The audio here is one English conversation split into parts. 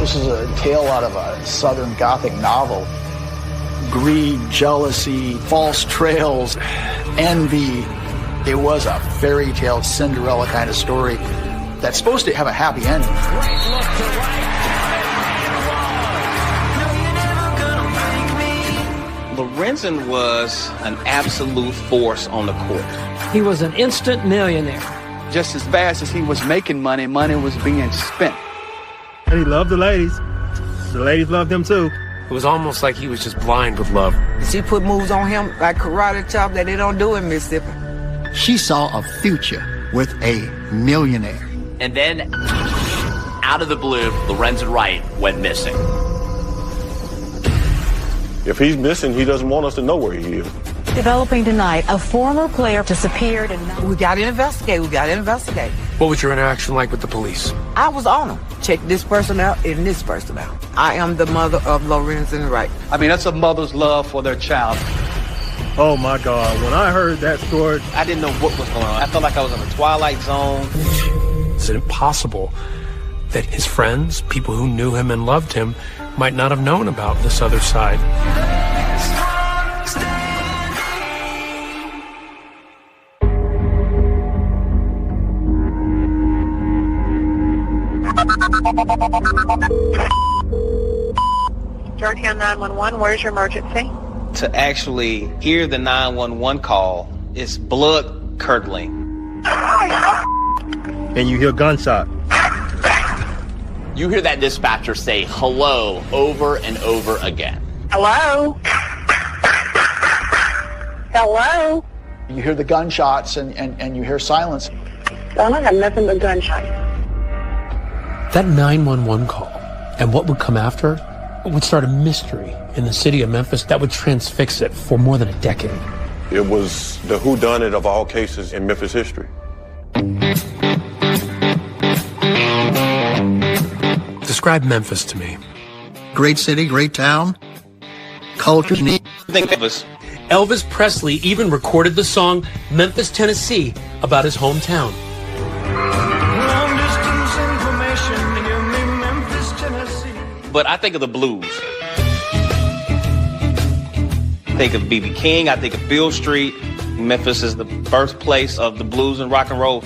This is a tale out of a Southern Gothic novel. Greed, jealousy, false trails, envy. It was a fairy tale Cinderella kind of story that's supposed to have a happy ending. Lorenzen was an absolute force on the court. He was an instant millionaire. Just as fast as he was making money, money was being spent. And he loved the ladies. The ladies loved him too. It was almost like he was just blind with love. She put moves on him like karate chop that they don't do in Mississippi. She saw a future with a millionaire. And then, out of the blue, Lorenzen Wright went missing. If he's missing, he doesn't want us to know where he is. Developing tonight, a former player disappeared and... We gotta investigate. What was your interaction like with the police? I was on them. Check this person out and this person out. I am the mother of Lorenzen Wright. I mean, that's a mother's love for their child. Oh my God, when I heard that story, I didn't know what was going on. I felt like I was in a twilight zone. Is it impossible that his friends, people who knew him and loved him, might not have known about this other side? Georgetown 911, where's your emergency? To actually hear the 911 call is blood curdling. and you hear gunshot. You hear that dispatcher say hello over and over again. Hello? Hello? You hear the gunshots and you hear silence. I don't have nothing but gunshots. That 911 call and what would come after would start a mystery in the city of Memphis that would transfix it for more than a decade. It was the whodunit of all cases in Memphis history. Describe Memphis to me. Great city, great town. Culture. Think Memphis. Elvis Presley even recorded the song Memphis, Tennessee about his hometown. But I think of the blues. I think of B.B. King. I think of Beale Street. Memphis is the birthplace of the blues and rock and roll.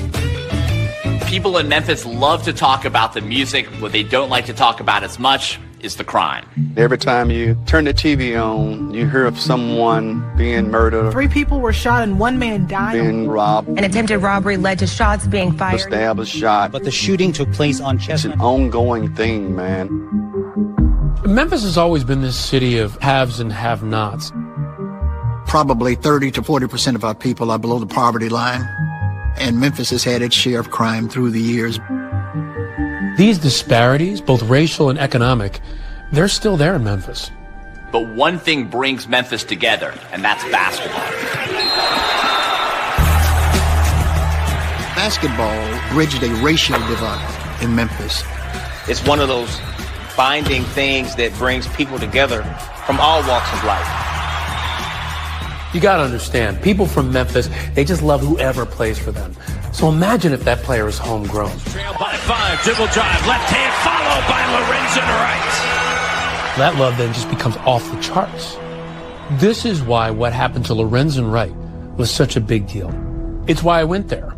People in Memphis love to talk about the music. What they don't like to talk about as much is the crime. Every time you turn the TV on, you hear of someone being murdered. 3 people were shot and 1 man died. Being robbed. An attempted robbery led to shots being fired. Stabbed, shot. But the shooting took place on Chestnut. It's an ongoing thing, man. Memphis has always been this city of haves and have-nots. Probably 30 to 40% of our people are below the poverty line. And Memphis has had its share of crime through the years. These disparities, both racial and economic, they're still there in Memphis. But one thing brings Memphis together, and that's basketball. Basketball bridged a racial divide in Memphis. It's one of those binding things that brings people together from all walks of life. You gotta understand, people from Memphis, they just love whoever plays for them. So imagine if that player is homegrown. Trail by 5, dribble drive, left hand followed by Lorenzen Wright. That love then just becomes off the charts. This is why what happened to Lorenzen Wright was such a big deal. It's why I went there,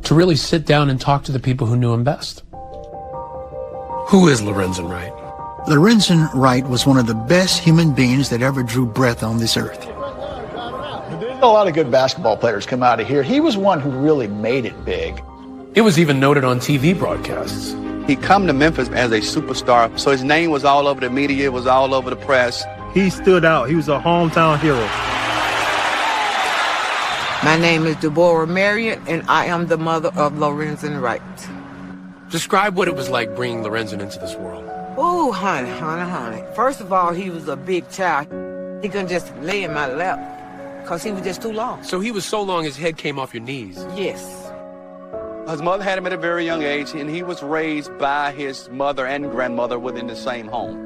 to really sit down and talk to the people who knew him best. Who is Lorenzen Wright? Lorenzen Wright was one of the best human beings that ever drew breath on this earth. A lot of good basketball players come out of here. He was one who really made it big. It was even noted on TV broadcasts. He come to Memphis as a superstar, so his name was all over the media, it was all over the press. He stood out. He was a hometown hero. My name is Deborah Marion, and I am the mother of Lorenzen Wright. Describe what it was like bringing Lorenzen into this world. Ooh, honey. First of all, he was a big child. He couldn't just lay in my lap, because he was just too long. So he was so long his head came off your knees? Yes. His mother had him at a very young age, and he was raised by his mother and grandmother within the same home.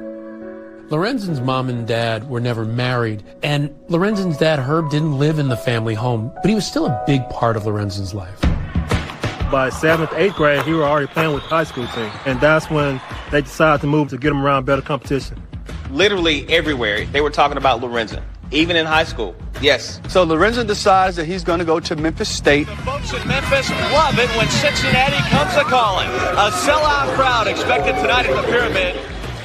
Lorenzen's mom and dad were never married, and Lorenzen's dad, Herb, didn't live in the family home, but he was still a big part of Lorenzen's life. By 7th, 8th grade, he was already playing with the high school team, and that's when they decided to move to get him around better competition. Literally everywhere, they were talking about Lorenzen, even in high school. Yes. So Lorenzen decides that he's going to go to Memphis State. The folks in Memphis love it when Cincinnati comes a-calling. A sellout crowd expected tonight at the Pyramid.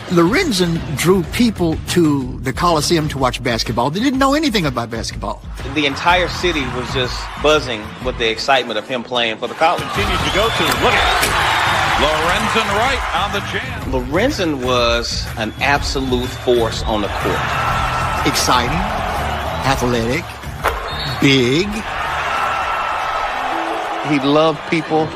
Lorenzen drew people to the Coliseum to watch basketball. They didn't know anything about basketball. The entire city was just buzzing with the excitement of him playing for the college. Continues to go to, look at Lorenzen Wright on the jam. Lorenzen was an absolute force on the court. Exciting, athletic, big. He loved people.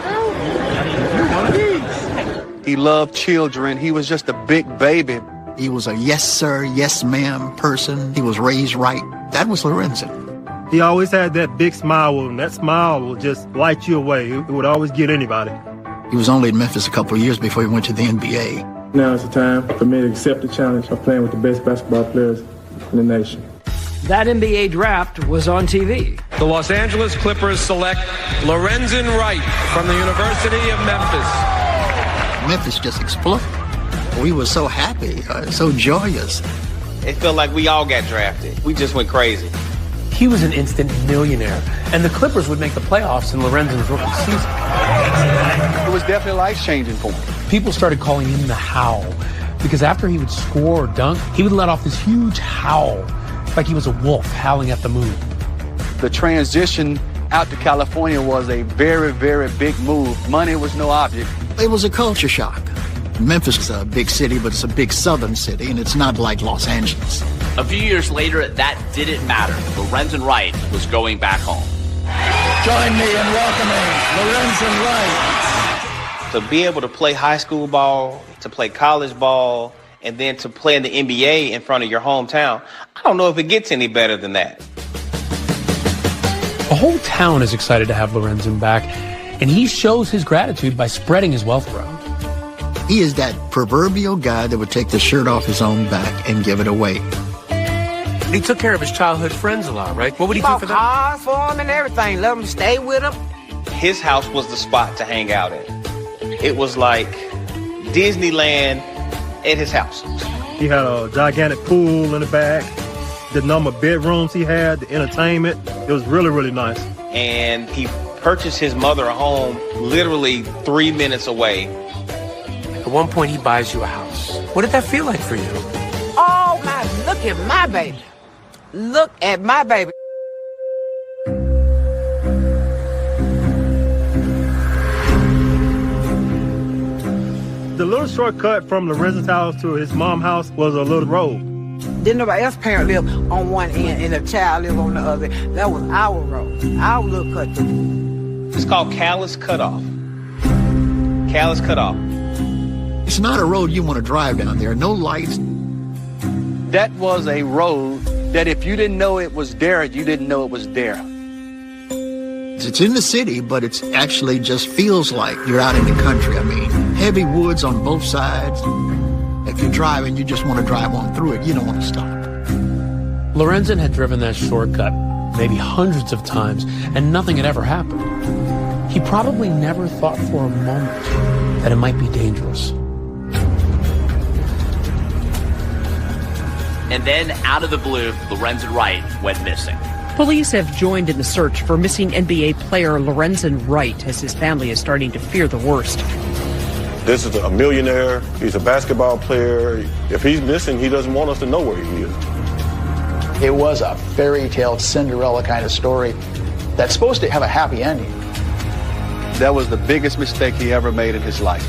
He loved children. He was just a big baby. He was a yes sir, yes ma'am person. He was raised right. That was Lorenzen. He always had that big smile with him. That smile would just light you away. It would always get anybody. He was only in Memphis a couple of years before he went to the NBA. Now it's the time for me to accept the challenge of playing with the best basketball players in the nation. That NBA draft was on TV. The Los Angeles Clippers select Lorenzen Wright from the University of Memphis. Memphis just exploded. We were so happy, so joyous. It felt like we all got drafted. We just went crazy. He was an instant millionaire, and the Clippers would make the playoffs in Lorenzen's rookie season. It was definitely life-changing for him. People started calling him the Howl, because after he would score or dunk, he would let off this huge howl, like he was a wolf howling at the moon. The transition out to California was a very, very big move. Money was no object. It was a culture shock. Memphis is a big city, but it's a big southern city, and it's not like Los Angeles. A few years later, that didn't matter. Lorenzen Wright was going back home. Join me in welcoming Lorenzen Wright. To be able to play high school ball, to play college ball, and then to play in the NBA in front of your hometown, I don't know if it gets any better than that. The whole town is excited to have Lorenzen back, and he shows his gratitude by spreading his wealth around. He is that proverbial guy that would take the shirt off his own back and give it away. He took care of his childhood friends a lot, right? What would he do for them? Cars for him and everything. Let him stay with him. His house was the spot to hang out in. It was like Disneyland at his house. He had a gigantic pool in the back. The number of bedrooms he had, the entertainment. It was really, really nice. And he purchased his mother a home literally 3 minutes away. At one point, he buys you a house. What did that feel like for you? Oh, my, look at my baby. Look at my baby. The little shortcut from Lorenzen's house to his mom's house was a little road. Didn't nobody else parent live on one end and the child live on the other. That was our road, our little cut through. It's called Callis Cutoff. Callis Cutoff. It's not a road you want to drive down there. No lights. That was a road that if you didn't know it was there, you didn't know it was there. It's in the city, but it's actually just feels like you're out in the country. I mean, heavy woods on both sides. If you're driving, you just want to drive on through it. You don't want to stop. Lorenzen had driven that shortcut maybe hundreds of times, and nothing had ever happened. He probably never thought for a moment that it might be dangerous. And then, out of the blue, Lorenzen Wright went missing. Police have joined in the search for missing NBA player Lorenzen Wright as his family is starting to fear the worst. This is a millionaire. He's a basketball player. If he's missing, he doesn't want us to know where he is. It was a fairy tale Cinderella kind of story that's supposed to have a happy ending. That was the biggest mistake he ever made in his life.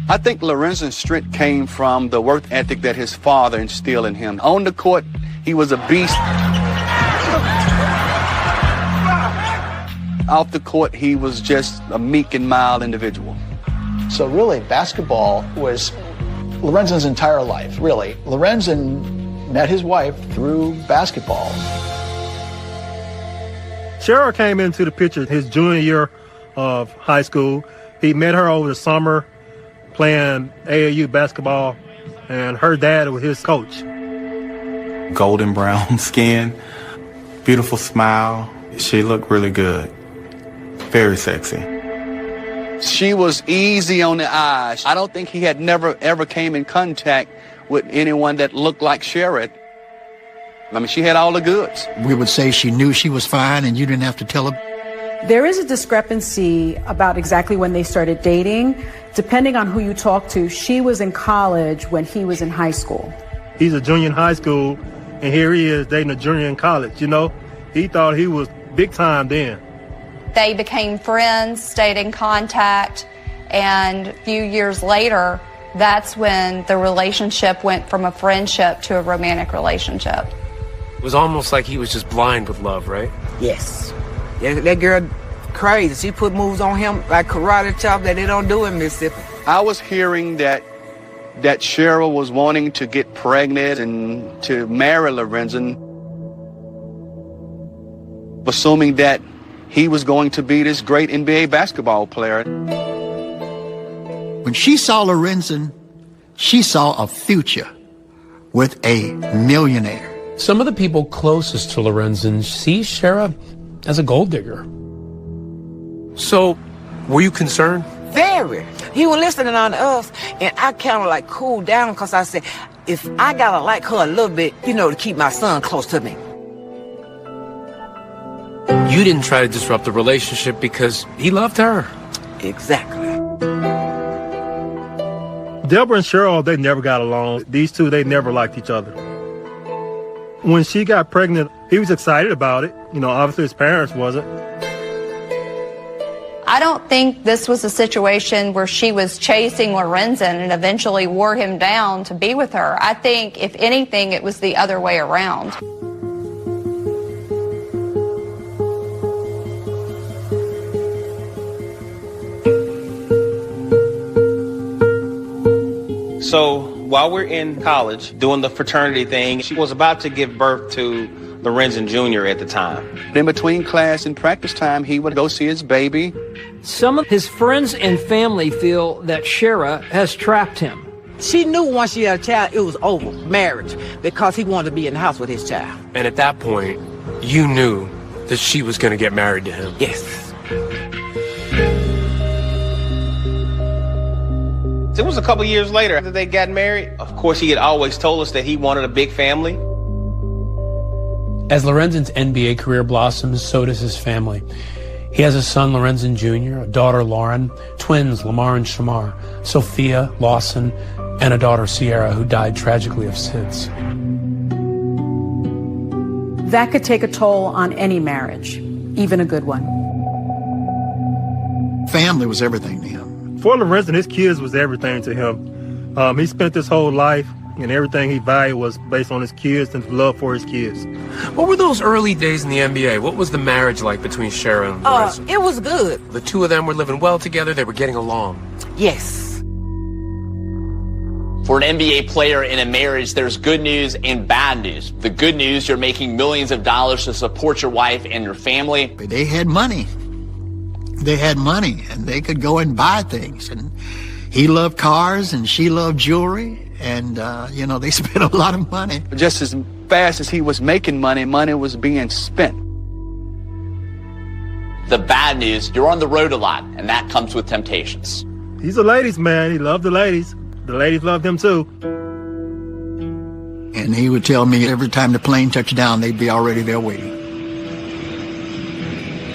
I think Lorenzen's strength came from the work ethic that his father instilled in him. On the court, he was a beast. Off the court, he was just a meek and mild individual. So really, basketball was Lorenzen's entire life, really. Lorenzen met his wife through basketball. Cheryl came into the picture his junior year of high school. He met her over the summer playing AAU basketball, and her dad was his coach. golden brown skin, beautiful smile. She looked really good. Very sexy. She was easy on the eyes. I don't think he had never, ever came in contact with anyone that looked like Shara. I mean, she had all the goods. We would say she knew she was fine and you didn't have to tell her. There is a discrepancy about exactly when they started dating. Depending on who you talk to, she was in college when he was in high school. He's a junior in high school, and here he is dating a junior in college, you know? He thought he was big time then. They became friends, stayed in contact, and a few years later, that's when the relationship went from a friendship to a romantic relationship. It was almost like he was just blind with love, right? Yes. That girl crazy. She put moves on him like karate chop that they don't do in Mississippi. I was hearing that Cheryl was wanting to get pregnant and to marry Lorenzen, assuming that he was going to be this great NBA basketball player. When she saw Lorenzen, she saw a future with a millionaire. Some of the people closest to Lorenzen see Shara as a gold digger. So, were you concerned? Very. He was listening on us, and I kind of like cooled down because I said, if I gotta like her a little bit, you know, to keep my son close to me. You didn't try to disrupt the relationship because he loved her. Exactly. Deborah and Cheryl, they never got along. These two, they never liked each other. When she got pregnant, he was excited about it. You know, obviously his parents wasn't. I don't think this was a situation where she was chasing Lorenzen and eventually wore him down to be with her. I think, if anything, it was the other way around. So while we're in college doing the fraternity thing, she was about to give birth to Lorenzen Jr. at the time. In between class and practice time, he would go see his baby. Some of his friends and family feel that Shara has trapped him. She knew once she had a child, it was over, marriage, because he wanted to be in the house with his child. And at that point, you knew that she was going to get married to him. Yes. It was a couple years later after they got married. Of course, he had always told us that he wanted a big family. As Lorenzen's NBA career blossoms, so does his family. He has a son, Lorenzen Jr., a daughter, Lauren, twins, Lamar and Shamar, Sophia, Lawson, and a daughter, Sierra, who died tragically of SIDS. That could take a toll on any marriage, even a good one. Family was everything to him. For Lorenzen, his kids was everything to him. He spent his whole life, and everything he valued was based on his kids and love for his kids. What were those early days in the NBA? What was the marriage like between Shara and Lorenzen? It was good. The two of them were living well together. They were getting along. Yes. For an NBA player in a marriage, there's good news and bad news. The good news, you're making millions of dollars to support your wife and your family. They had money. They had money, and they could go and buy things. And he loved cars, and she loved jewelry. And, they spent a lot of money. Just as fast as he was making money, money was being spent. The bad news, you're on the road a lot, and that comes with temptations. He's a ladies' man. He loved the ladies. The ladies loved him, too. And he would tell me every time the plane touched down, they'd be already there waiting.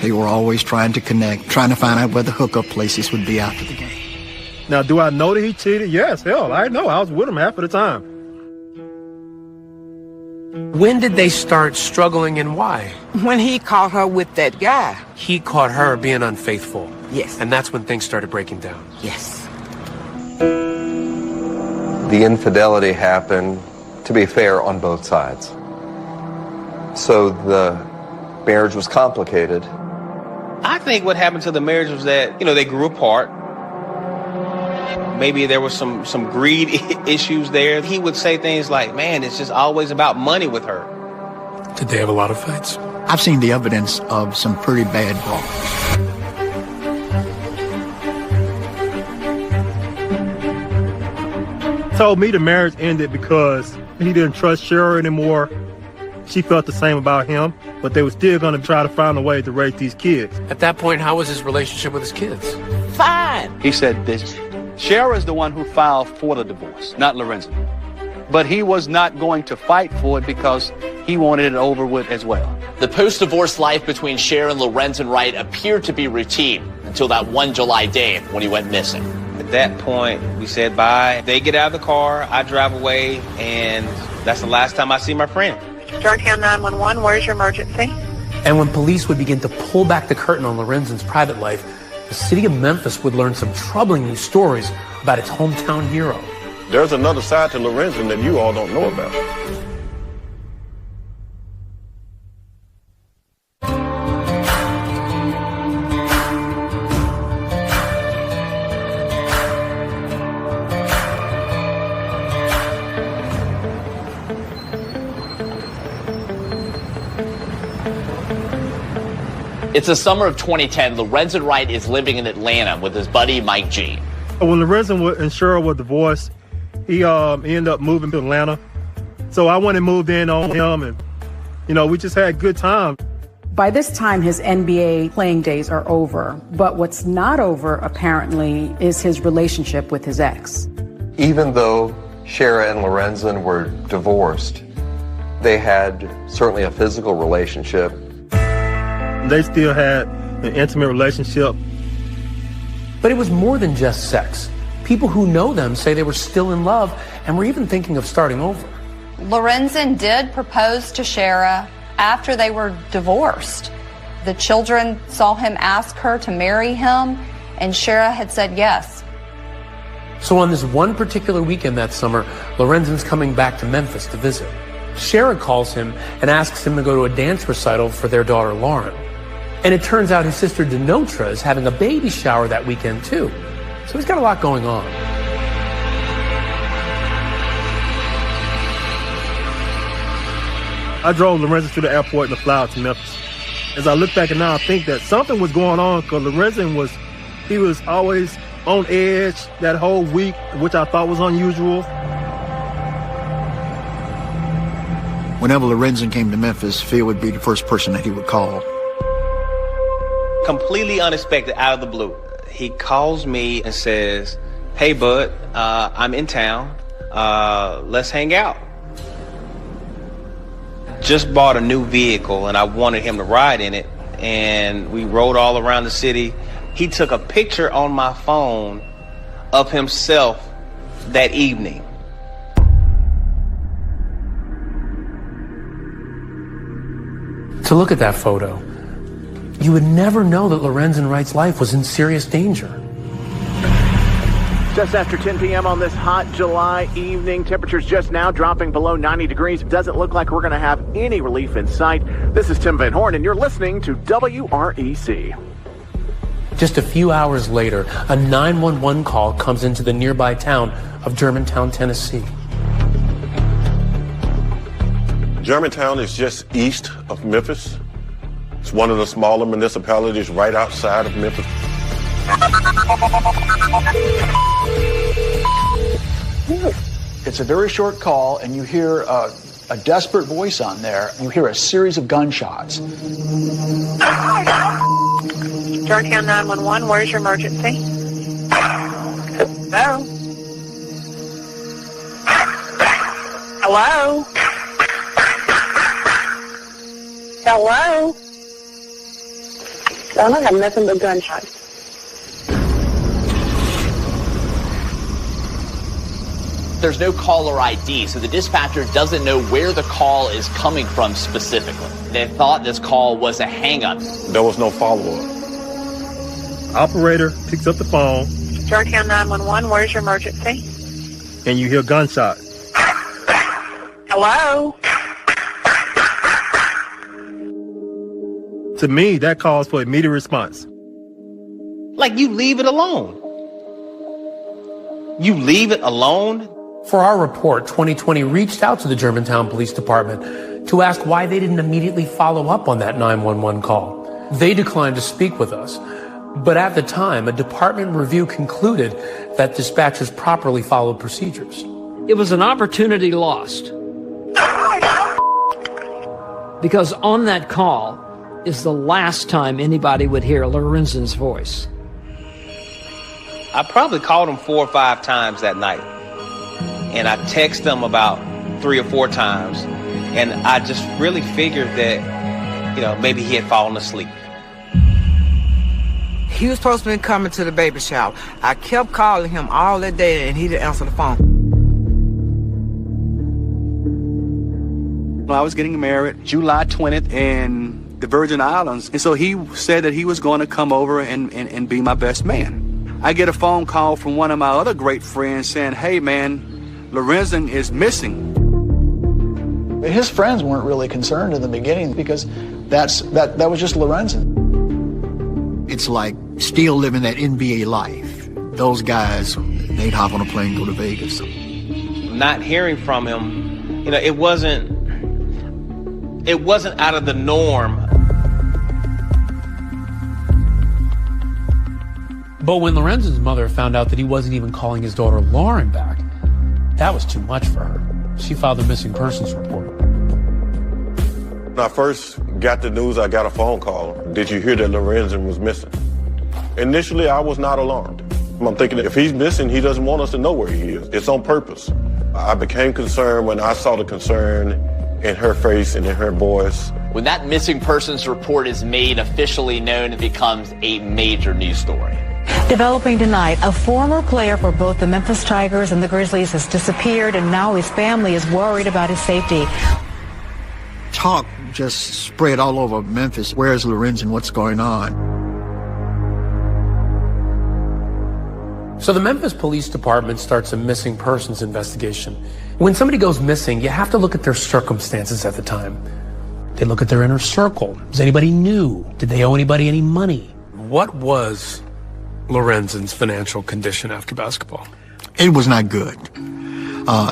They were always trying to connect, trying to find out where the hookup places would be after the game. Now, do I know that he cheated? Yes, hell, I know. I was with him half of the time. When did they start struggling and why? When he caught her with that guy. He caught her being unfaithful. Yes. And that's when things started breaking down. Yes. The infidelity happened, to be fair, on both sides. So the marriage was complicated. I think what happened to the marriage was that, they grew apart. Maybe there was some greed issues there. He would say things like, man, it's just always about money with her. Did they have a lot of fights? I've seen the evidence of some pretty bad brawls. Told me the marriage ended because he didn't trust Shara anymore, she felt the same about him, but they were still going to try to find a way to raise these kids. At that point, how was his relationship with his kids? Fine. He said this, Shara is the one who filed for the divorce, not Lorenzen. But he was not going to fight for it because he wanted it over with as well. The post-divorce life between Shara and Lorenzen Wright appeared to be routine until that one July day when he went missing. At that point, we said bye. They get out of the car, I drive away, and that's the last time I see my friend. Georgetown 911, where's your emergency? And when police would begin to pull back the curtain on Lorenzen's private life, the city of Memphis would learn some troubling new stories about its hometown hero. There's another side to Lorenzen that you all don't know about. It's the summer of 2010. Lorenzen Wright is living in Atlanta with his buddy Mike G. When Lorenzen and Shara were divorced, he ended up moving to Atlanta. So I went and moved in on him, and, we just had a good time. By this time, his NBA playing days are over. But what's not over, apparently, is his relationship with his ex. Even though Shara and Lorenzen were divorced, they had certainly a physical relationship. They still had an intimate relationship. But it was more than just sex. People who know them say they were still in love and were even thinking of starting over. Lorenzen did propose to Shara after they were divorced. The children saw him ask her to marry him, and Shara had said yes. So on this one particular weekend that summer, Lorenzen's coming back to Memphis to visit. Shara calls him and asks him to go to a dance recital for their daughter, Lauren. And it turns out his sister, Denotra, is having a baby shower that weekend, too. So he's got a lot going on. I drove Lorenzen to the airport and fly out to Memphis. As I look back and now, I think that something was going on because Lorenzen was always on edge that whole week, which I thought was unusual. Whenever Lorenzen came to Memphis, Phil would be the first person that he would call. Completely unexpected, out of the blue. He calls me and says, "Hey, bud, I'm in town. Let's hang out." Just bought a new vehicle, and I wanted him to ride in it, and we rode all around the city. He took a picture on my phone of himself that evening. To look at that photo, you would never know that Lorenzen Wright's life was in serious danger. Just after 10 p.m. on this hot July evening, temperatures just now dropping below 90 degrees. Doesn't look like we're going to have any relief in sight. This is Tim Van Horn, and you're listening to WREC. Just a few hours later, a 911 call comes into the nearby town of Germantown, Tennessee. Germantown is just east of Memphis. It's one of the smaller municipalities right outside of Memphis. It's a very short call, and you hear a desperate voice on there. You hear a series of gunshots. Georgetown 911, where's your emergency? Hello? Hello? Hello? I don't have nothing but gunshots. There's no caller ID, so the dispatcher doesn't know where the call is coming from specifically. They thought this call was a hang-up. There was no follow-up. Operator picks up the phone. Georgetown 911, where's your emergency? And you hear gunshots. Hello? To me, that calls for immediate response. Like, you leave it alone. You leave it alone? For our report, 2020 reached out to the Germantown Police Department to ask why they didn't immediately follow up on that 911 call. They declined to speak with us. But at the time, a department review concluded that dispatchers properly followed procedures. It was an opportunity lost. because on that call is the last time anybody would hear Lorenzen's voice. I probably called him 4 or 5 times that night. And I texted him about 3 or 4 times. And I just really figured that, maybe he had fallen asleep. He was supposed to be coming to the baby shower. I kept calling him all that day and he didn't answer the phone. I was getting married July 20th in the Virgin Islands. And so he said that he was going to come over and be my best man. I get a phone call from one of my other great friends saying, hey man, Lorenzen is missing. His friends weren't really concerned in the beginning because that was just Lorenzen. It's like still living that NBA life. Those guys, they'd hop on a plane and go to Vegas. Not hearing from him, it wasn't out of the norm. But when Lorenzen's mother found out that he wasn't even calling his daughter Lauren back, that was too much for her. She filed a missing persons report. When I first got the news, I got a phone call. Did you hear that Lorenzen was missing? Initially, I was not alarmed. I'm thinking if he's missing, he doesn't want us to know where he is. It's on purpose. I became concerned when I saw the concern in her face and in her voice. When that missing persons report is made officially known, it becomes a major news story. Developing tonight, a former player for both the Memphis Tigers and the Grizzlies has disappeared, and now his family is worried about his safety. Talk just spread all over Memphis. Where's Lorenzen? What's going on? So the Memphis Police Department starts a missing persons investigation. When somebody goes missing, you have to look at their circumstances at the time. They look at their inner circle. Is anybody new? Did they owe anybody any money? What was Lorenzen's financial condition after basketball? It was not good.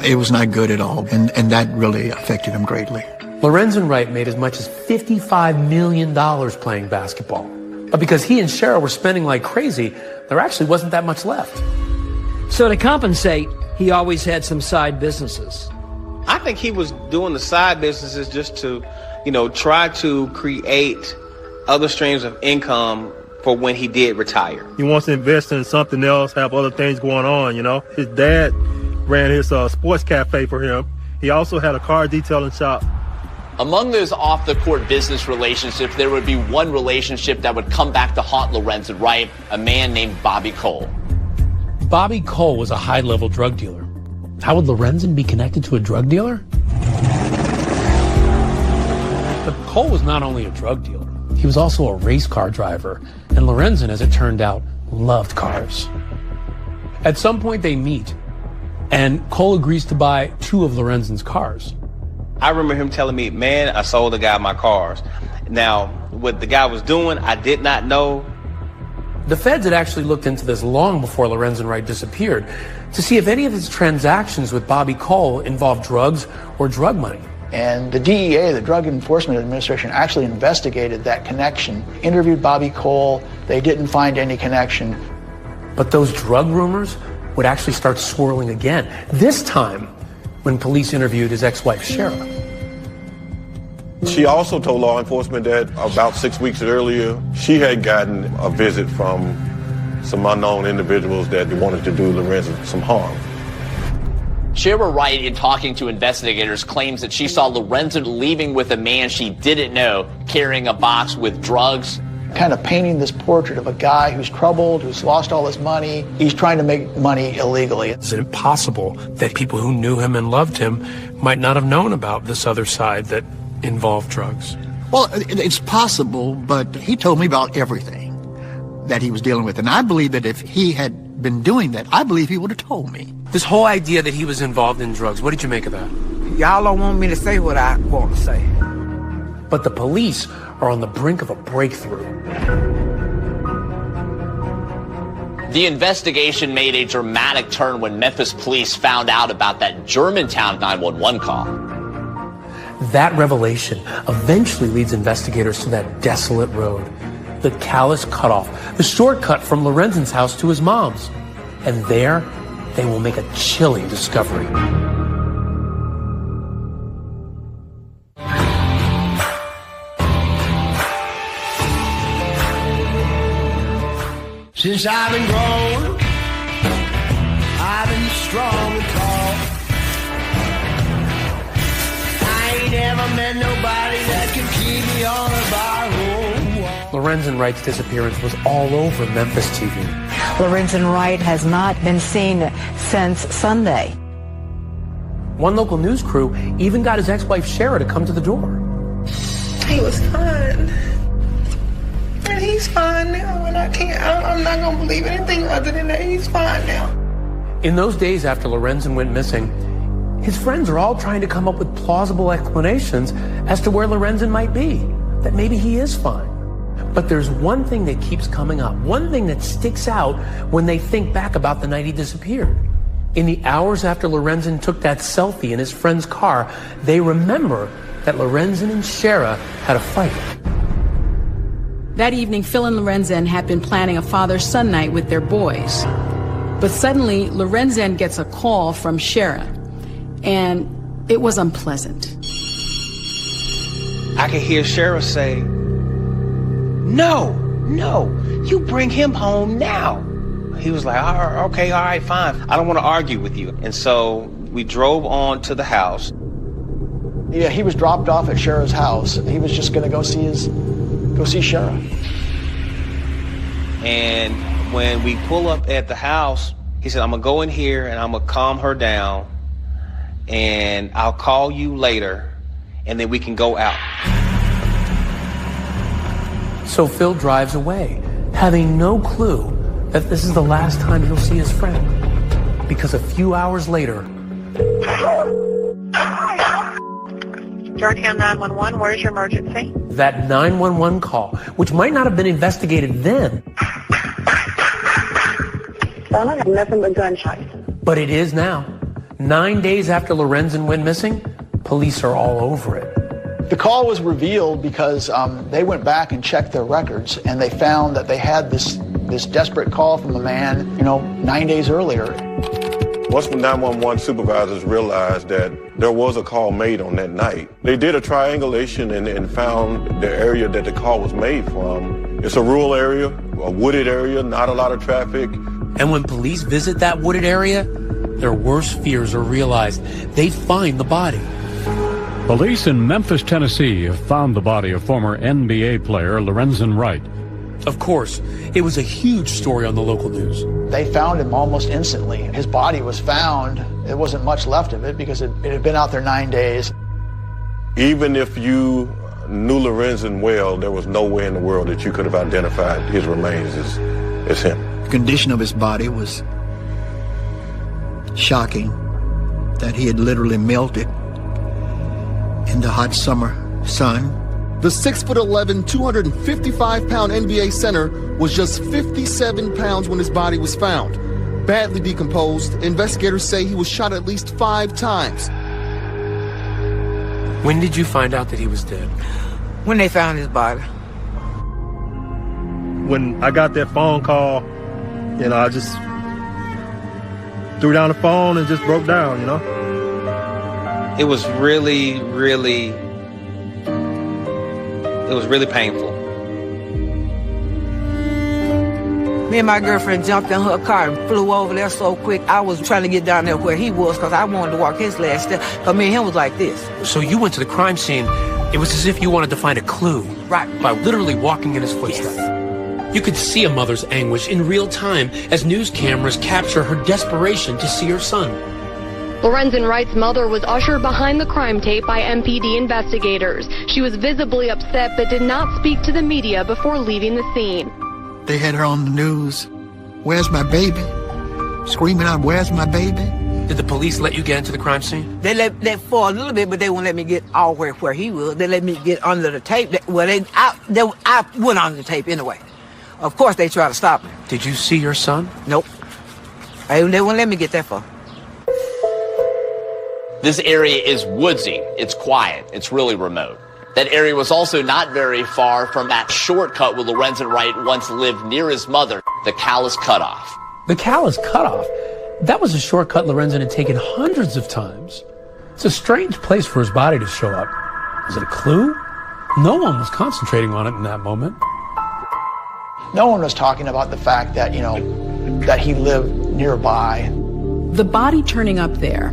It was not good at all, and that really affected him greatly. Lorenzen Wright made as much as $55 million playing basketball. But because he and Cheryl were spending like crazy, there actually wasn't that much left. So to compensate, he always had some side businesses. I think he was doing the side businesses just to, try to create other streams of income for when he did retire. He wants to invest in something else, have other things going on, His dad ran his sports cafe for him. He also had a car detailing shop. Among those off-the-court business relationships, there would be one relationship that would come back to haunt Lorenzen Wright, a man named Bobby Cole. Bobby Cole was a high-level drug dealer. How would Lorenzen be connected to a drug dealer? But Cole was not only a drug dealer, he was also a race car driver, and Lorenzen, as it turned out, loved cars. At some point they meet, and Cole agrees to buy 2 of Lorenzen's cars. I remember him telling me, man, I sold the guy my cars. Now, what the guy was doing, I did not know. The feds had actually looked into this long before Lorenzen Wright disappeared to see if any of his transactions with Bobby Cole involved drugs or drug money. And the DEA, the Drug Enforcement Administration, actually investigated that connection, interviewed Bobby Cole. They didn't find any connection. But those drug rumors would actually start swirling again, this time when police interviewed his ex-wife, Cheryl. She also told law enforcement that about 6 weeks earlier, she had gotten a visit from some unknown individuals that wanted to do Lorenzen some harm. Cheryl Wright, in talking to investigators, claims that she saw Lorenzen leaving with a man she didn't know, carrying a box with drugs. Kind of painting this portrait of a guy who's troubled, who's lost all his money. He's trying to make money illegally. Is it possible that people who knew him and loved him might not have known about this other side that involved drugs? Well, it's possible, but he told me about everything that he was dealing with. And I believe that if he had been doing that, I believe he would have told me. This whole idea that he was involved in drugs, what did you make of that? Y'all don't want me to say what I want to say. But the police are on the brink of a breakthrough. The investigation made a dramatic turn when Memphis police found out about that Germantown 911 call. That revelation eventually leads investigators to that desolate road, the Callous Cutoff, the shortcut from Lorenzen's house to his mom's. And there, they will make a chilling discovery. Since I've been grown, I've been strong and tall. I ain't ever met nobody that could keep me on a barroom wall. Lorenzen Wright's disappearance was all over Memphis TV. Lorenzen Wright has not been seen since Sunday. One local news crew even got his ex-wife Shara to come to the door. He was fine. And he's fine now, and I'm not going to believe anything other than that. He's fine now. In those days after Lorenzen went missing, his friends are all trying to come up with plausible explanations as to where Lorenzen might be, that maybe he is fine. But there's one thing that keeps coming up, one thing that sticks out when they think back about the night he disappeared. In the hours after Lorenzen took that selfie in his friend's car, they remember that Lorenzen and Shara had a fight. That evening, Phil and Lorenzen had been planning a father-son night with their boys. But suddenly, Lorenzen gets a call from Shara, and it was unpleasant. I could hear Shara say, no, you bring him home now. He was like, okay, all right, fine. I don't want to argue with you. And so we drove on to the house. Yeah, he was dropped off at Shara's house. He was just going to go see Shara. And when we pull up at the house, he said, I'm going to go in here and I'm going to calm her down and I'll call you later and then we can go out. So Phil drives away, having no clue that this is the last time he'll see his friend. Because a few hours later... Georgetown 911, where's your emergency? That 911 call, which might not have been investigated then. Sounded like nothing but gunshots. But it is now. 9 days after Lorenzen went missing, police are all over it. The call was revealed because they went back and checked their records, and they found that they had this desperate call from a man, 9 days earlier. Once the 911 supervisors realized that there was a call made on that night, they did a triangulation and found the area that the call was made from. It's a rural area, a wooded area, not a lot of traffic. And when police visit that wooded area, their worst fears are realized. They find the body. Police in Memphis, Tennessee have found the body of former NBA player Lorenzen Wright. Of course, it was a huge story on the local news. They found him almost instantly. His body was found. There wasn't much left of it because it had been out there 9 days. Even if you knew Lorenzen well, there was no way in the world that you could have identified his remains as him. The condition of his body was shocking, that he had literally melted in the hot summer sun. The 6'11", 255-pound NBA center was just 57 pounds when his body was found. Badly decomposed, investigators say he was shot at least 5 times. When did you find out that he was dead? When they found his body. When I got that phone call, I just threw down the phone and just broke down, It was really, really painful. Me and my girlfriend jumped in her car and flew over there so quick. I was trying to get down there where he was because I wanted to walk his last step. Because me and him was like this. So you went to the crime scene. It was as if you wanted to find a clue. Right. By literally walking in his footsteps. Yes. You could see a mother's anguish in real time as news cameras capture her desperation to see her son. Lorenzen Wright's mother was ushered behind the crime tape by MPD investigators. She was visibly upset but did not speak to the media before leaving the scene. They had her on the news. Where's my baby? Screaming out, where's my baby? Did the police let you get into the crime scene? They let for a little bit, but they wouldn't let me get all where he was. They let me get under the tape. I went under the tape anyway. Of course, they tried to stop me. Did you see your son? Nope. They wouldn't let me get that far. This area is woodsy. It's quiet. It's really remote. That area was also not very far from that shortcut where Lorenzen Wright once lived near his mother, the Calais Cutoff. The Calais Cutoff? That was a shortcut Lorenzen had taken hundreds of times. It's a strange place for his body to show up. Was it a clue? No one was concentrating on it in that moment. No one was talking about the fact that, that he lived nearby. The body turning up there,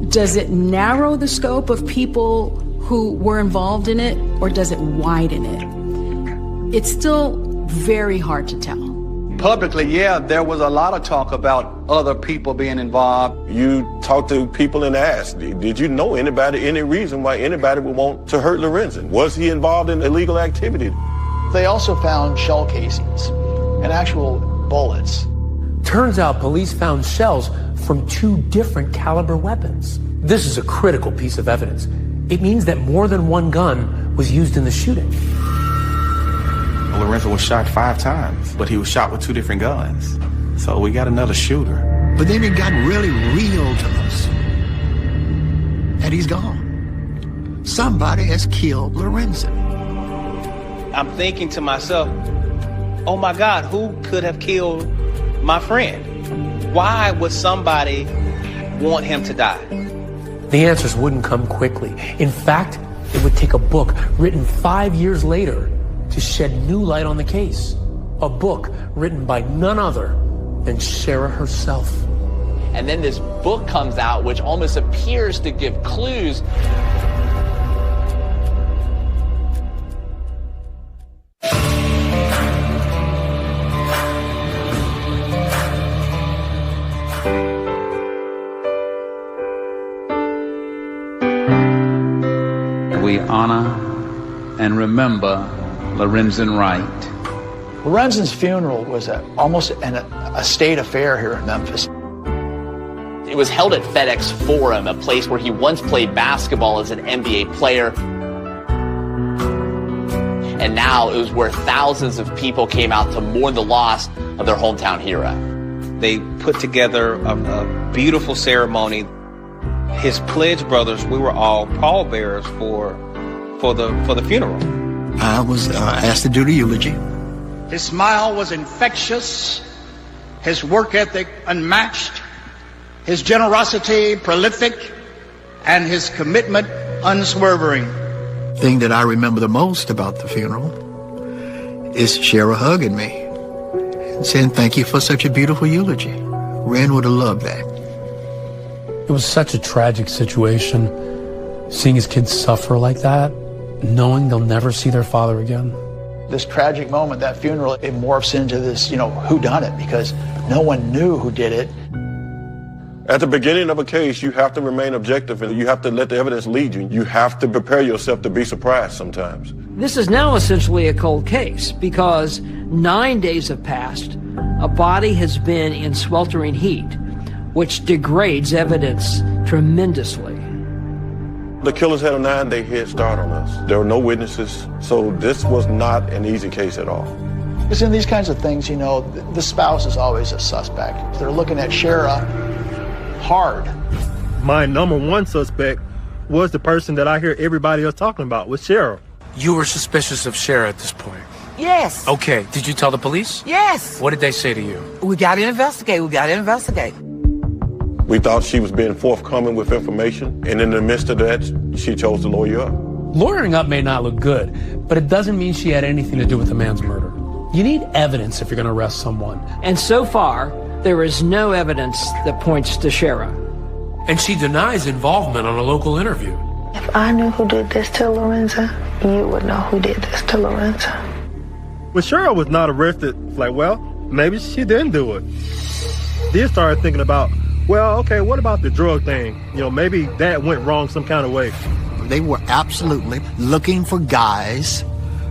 does it narrow the scope of people who were involved in it, or does it widen it? It's still very hard to tell. Publicly, yeah, there was a lot of talk about other people being involved. You talked to people and asked, did you know anybody, any reason why anybody would want to hurt Lorenzen? Was he involved in illegal activity? They also found shell casings and actual bullets. Turns out police found shells from 2 different caliber weapons. This is a critical piece of evidence. It means that more than one gun was used in the shooting. Lorenzen was shot 5 times, but he was shot with 2 different guns. So we got another shooter. But then it got really real to us. And he's gone. Somebody has killed Lorenzen. I'm thinking to myself, oh my God, who could have killed my friend? Why would somebody want him to die? The answers wouldn't come quickly. In fact, it would take a book written 5 years later to shed new light on the case. A book written by none other than Shara herself. And then this book comes out, which almost appears to give clues. We honor and remember Lorenzen Wright. Lorenzen's funeral was almost a state affair here in Memphis. It was held at FedEx Forum, a place where he once played basketball as an NBA player. And now it was where thousands of people came out to mourn the loss of their hometown hero. They put together a beautiful ceremony. His pledge brothers, we were all pallbearers for the funeral. I was asked to do the eulogy. His smile was infectious, his work ethic unmatched, his generosity prolific, and his commitment unswerving. The thing that I remember the most about the funeral is Shara hugging me and saying, "Thank you for such a beautiful eulogy." Ren would have loved that. It was such a tragic situation, seeing his kids suffer like that, knowing they'll never see their father again. This tragic moment, that funeral, it morphs into this, whodunit, because no one knew who did it. At the beginning of a case, you have to remain objective and you have to let the evidence lead you. You have to prepare yourself to be surprised sometimes. This is now essentially a cold case because 9 days have passed. A body has been in sweltering heat, which degrades evidence tremendously. The killers had a 9-day head start on us. There were no witnesses, so this was not an easy case at all. Because in these kinds of things, the spouse is always a suspect. They're looking at Shara hard. My number one suspect was the person that I hear everybody else talking about, was Shara. You were suspicious of Shara at this point? Yes. Okay, did you tell the police? Yes. What did they say to you? We got to investigate. We thought she was being forthcoming with information, and in the midst of that, she chose to lawyer up. Lawyering up may not look good, but it doesn't mean she had anything to do with the man's murder. You need evidence if you're going to arrest someone. And so far, there is no evidence that points to Shara. And she denies involvement on a local interview. If I knew who did this to Lorenzen, you would know who did this to Lorenzen. When Shara was not arrested, maybe she didn't do it. Then started thinking about, what about the drug thing? Maybe that went wrong some kind of way. They were absolutely looking for guys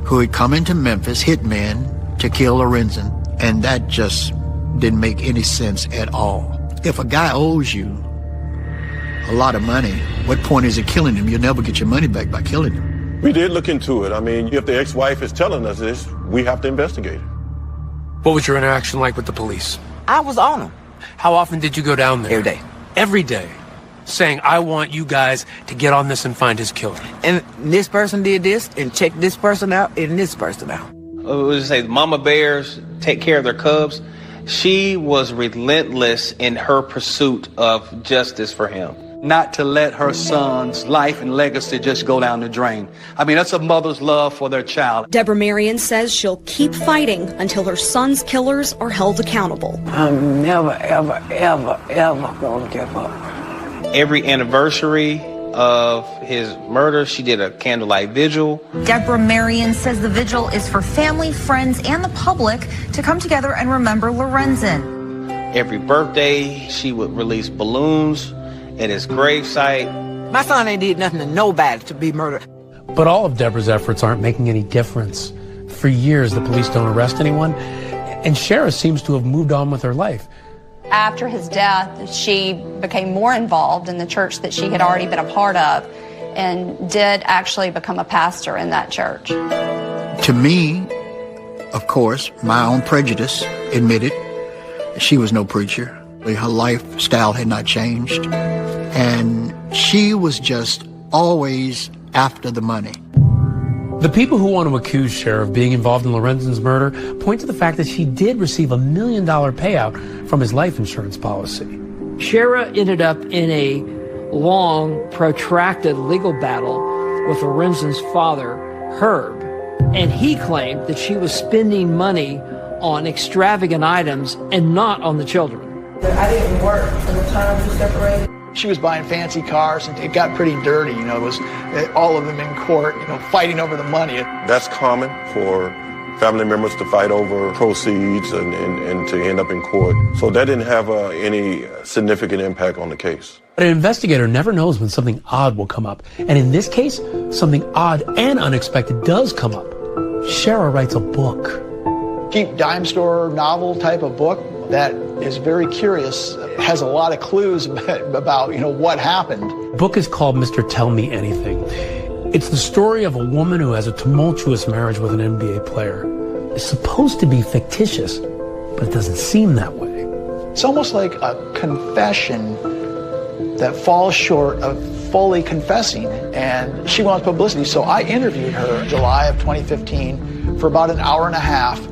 who had come into Memphis, hitmen, to kill Lorenzen, and that just didn't make any sense at all. If a guy owes you a lot of money, what point is it killing him? You'll never get your money back by killing him. We did look into it. If the ex-wife is telling us this, we have to investigate it. What was your interaction like with the police? I was on them. How often did you go down there? Every day. Every day? Saying, I want you guys to get on this and find his killer. And this person did this, and check this person out, and this person out. We just say mama bears take care of their cubs. She was relentless in her pursuit of justice for him. not to let her son's life and legacy just go down the drain. I mean, that's a mother's love for their child. Deborah Marion says she'll keep fighting until her son's killers are held accountable. I'm never, ever, ever, ever gonna give up. Every anniversary of his murder, she did a candlelight vigil. Deborah Marion says the vigil is for family, friends, and the public to come together and remember Lorenzen. Every birthday, she would release balloons at his gravesite. My son ain't did nothing to nobody to be murdered. But all of Deborah's efforts aren't making any difference. For years, the police don't arrest anyone, and Shara seems to have moved on with her life. After his death, she became more involved in the church that she had already been a part of and did actually become a pastor in that church. To me, of course, my own prejudice admitted she was no preacher. Her lifestyle had not changed. And she was just always after the money. The people who want to accuse Shara of being involved in Lorenzen's murder point to the fact that she did receive $1 million payout from his life insurance policy. Shara ended up in a long, protracted legal battle with Lorenzen's father, Herb, and he claimed that she was spending money on extravagant items and not on the children. I didn't work from the time we separated. She was buying fancy cars, and it got pretty dirty. You know, it was all of them in court, you know, fighting over the money. That's common for family members to fight over proceeds and to end up in court. So that didn't have any significant impact on the case. But an investigator never knows when something odd will come up. And in this case, something odd and unexpected does come up. Shara writes a book. Cheap dime store novel type of book that is very curious, has a lot of clues about, you know, what happened. The book is called Mr. Tell Me Anything. It's the story of a woman who has a tumultuous marriage with an NBA player. It's supposed to be fictitious, but it doesn't seem that way. It's almost like a confession that falls short of fully confessing, and she wants publicity. So I interviewed her in July of 2015 for about an hour and a half.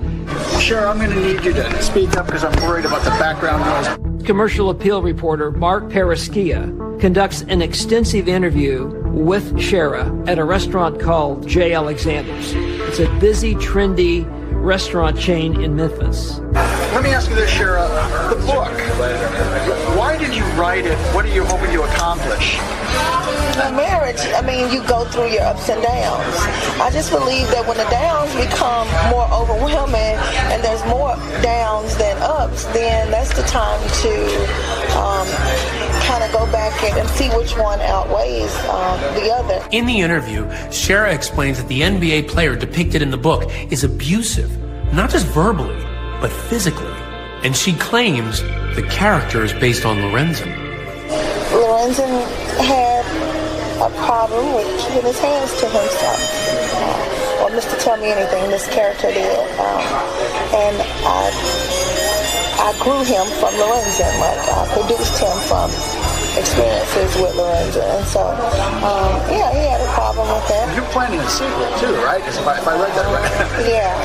Sure, I'm going to need you to speak up because I'm worried about the background noise. Commercial appeal reporter Mark Paraschia conducts an extensive interview with Shara at a restaurant called J. Alexander's. It's a busy, trendy restaurant chain in Memphis. Let me ask you this, Shara. The book, why did you write it? What are you hoping to accomplish? In marriage, I mean, you go through your ups and downs. I just believe that when the downs become more overwhelming and there's more downs than ups, then that's the time to kind of go back and see which one outweighs the other. In the interview, Shara explains that the NBA player depicted in the book is abusive, not just verbally, but physically. And she claims the character is based on Lorenzen. Lorenzen had a problem with keeping his hands to himself. Or Mr. Tell Me Anything, this character did. And I grew him from Lorenzen, like I produced him from experiences with Lorenzen. And so, yeah, he had a problem with that. You're planning a sequel too, right? Because if I read that right. Yeah.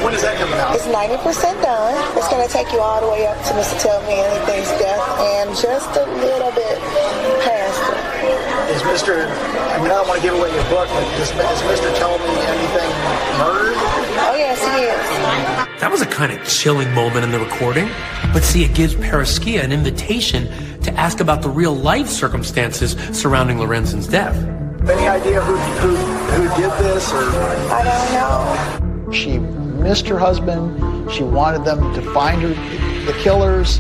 When is that coming out? It's 90% done. It's going to take you all the way up to Mr. Tell Me Anything's death and just a little bit past it. Is Mr. I mean, I don't want to give away your book, but is Mr. Tell Me Anything murdered? Oh, yes, he is. That was a kind of chilling moment in the recording. But see, it gives Paraschia an invitation to ask about the real-life circumstances surrounding Lorenzen's death. Any idea who did this? Or I don't know. She missed her husband. She wanted them to find the killers,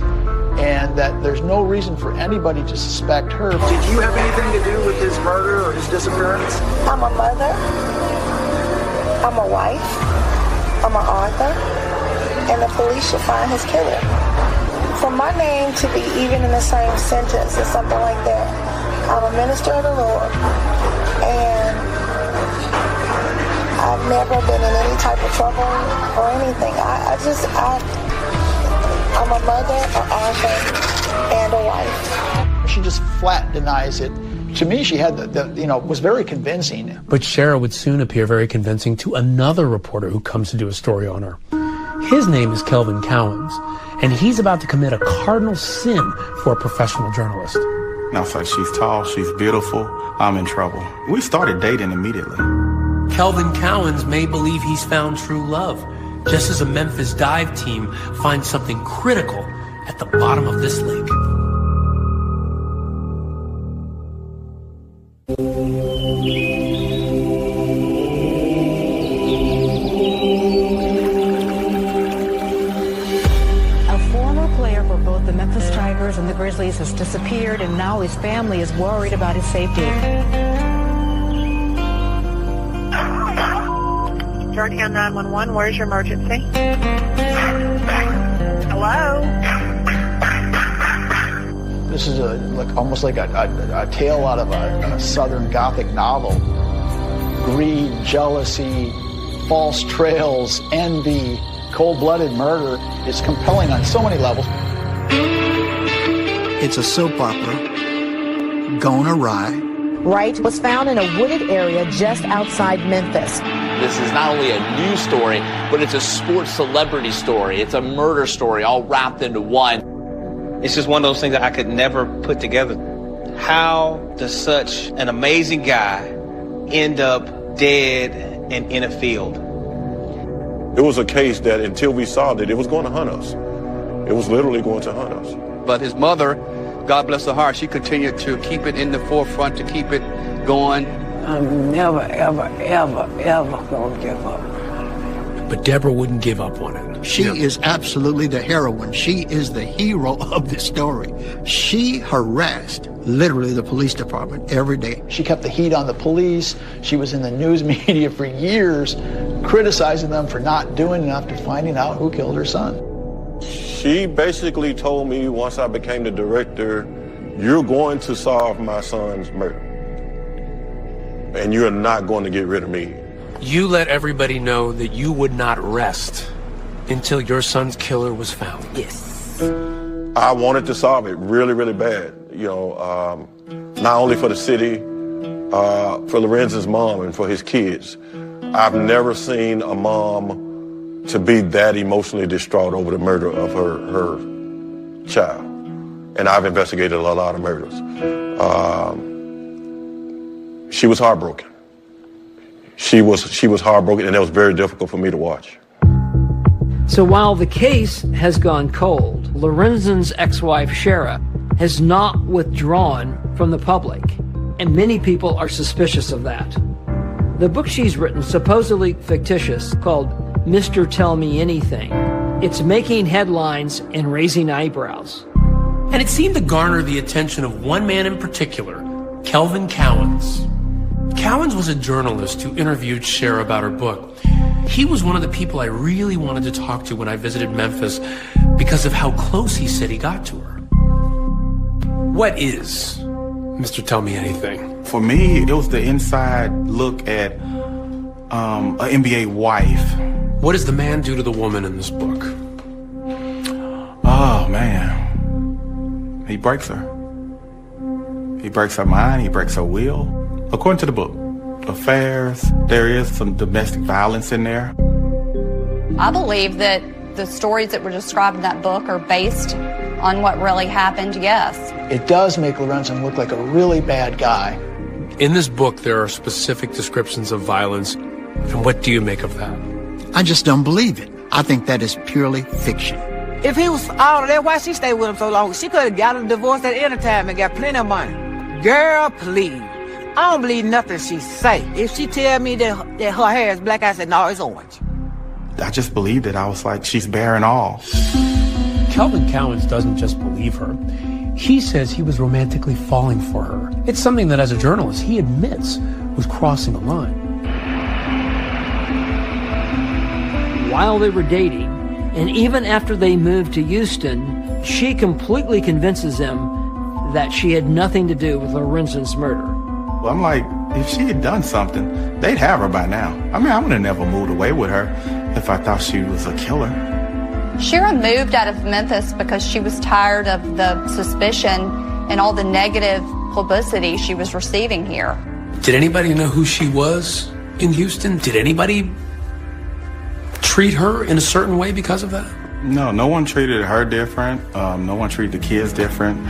and that there's no reason for anybody to suspect her. Did you have anything to do with his murder or his disappearance? I'm a mother. I'm a wife. I'm an author. And the police should find his killer. For my name to be even in the same sentence or something like that, I'm a minister of the Lord, and I've never been in any type of trouble or anything. I'm a mother, an author, and a wife. She just flat denies it. To me, she had was very convincing. But Shara would soon appear very convincing to another reporter who comes to do a story on her. His name is Kelvin Cowens, and he's about to commit a cardinal sin for a professional journalist. And I was like, she's tall, she's beautiful, I'm in trouble. We started dating immediately. Kelvin Cowens may believe he's found true love, just as a Memphis dive team finds something critical at the bottom of this lake. And the Grizzlies has disappeared, and now his family is worried about his safety. Georgetown 911, where's your emergency? Hello? This is almost like a tale out of a Southern Gothic novel. Greed, jealousy, false trails, envy, cold-blooded murder. It's compelling on so many levels. It's a soap opera gone awry. Wright was found in a wooded area just outside Memphis. This is not only a news story, but it's a sports celebrity story. It's a murder story all wrapped into one. It's just one of those things that I could never put together. How does such an amazing guy end up dead and in a field? It was a case that until we solved it, it was going to hunt us. It was literally going to hunt us. But his mother, God bless her heart, she continued to keep it in the forefront, to keep it going. I'm never, ever, ever, ever gonna give up. But Deborah wouldn't give up on it. She is absolutely the heroine. She is the hero of the story. She harassed literally the police department every day. She kept the heat on the police. She was in the news media for years, criticizing them for not doing enough to finding out who killed her son. She basically told me once I became the director, you're going to solve my son's murder. And you're not going to get rid of me. You let everybody know that you would not rest until your son's killer was found. Yes. I wanted to solve it really, really bad. You know, not only for the city, for Lorenzen's mom and for his kids. I've never seen a mom to be that emotionally distraught over the murder of her child. And I've investigated a lot of murders. She was heartbroken. She was heartbroken, and it was very difficult for me to watch. So while the case has gone cold, Lorenzen's ex-wife, Shara, has not withdrawn from the public, and many people are suspicious of that. The book she's written, supposedly fictitious, called Mr. Tell Me Anything, it's making headlines and raising eyebrows. And it seemed to garner the attention of one man in particular, Kelvin Cowens. Cowens was a journalist who interviewed Shara about her book. He was one of the people I really wanted to talk to when I visited Memphis because of how close he said he got to her. What is Mr. Tell Me Anything? For me, it was the inside look at an NBA wife. What does the man do to the woman in this book? Oh, man. He breaks her. He breaks her mind, he breaks her will. According to the book, affairs, there is some domestic violence in there. I believe that the stories that were described in that book are based on what really happened, yes. It does make Lorenzen look like a really bad guy. In this book, there are specific descriptions of violence. And what do you make of that? I just don't believe it. I think that is purely fiction. If he was all of that, why she stayed with him so long? She could have got a divorce at any time and got plenty of money. Girl, please. I don't believe nothing she say. If she tell me that her hair is black, I said, no, it's orange. I just believed it. I was like, she's bearing all. Kelvin Cowens doesn't just believe her. He says he was romantically falling for her. It's something that, as a journalist, he admits was crossing a line. While they were dating, and even after they moved to Houston, she completely convinces him that she had nothing to do with Lorenzen's murder. Well, I'm like, if she had done something, they'd have her by now. I mean, I would have never moved away with her if I thought she was a killer. Shara moved out of Memphis because she was tired of the suspicion and all the negative publicity she was receiving here. Did anybody know who she was in Houston? Did anybody treat her in a certain way because of that? No one treated her different. No one treated the kids different.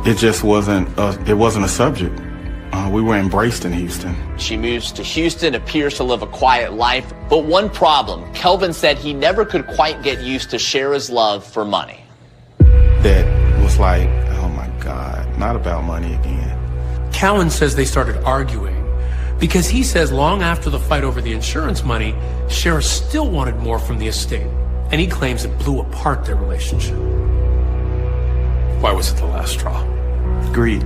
It just wasn't a subject. We were embraced in Houston. She moves to Houston, appears to live a quiet life, but one problem. Kelvin said he never could quite get used to Shara's love for money. That was like, oh my God, not about money again. Cowan says they started arguing because he says long after the fight over the insurance money, Shara still wanted more from the estate, and he claims it blew apart their relationship. Why was it the last straw? Greed.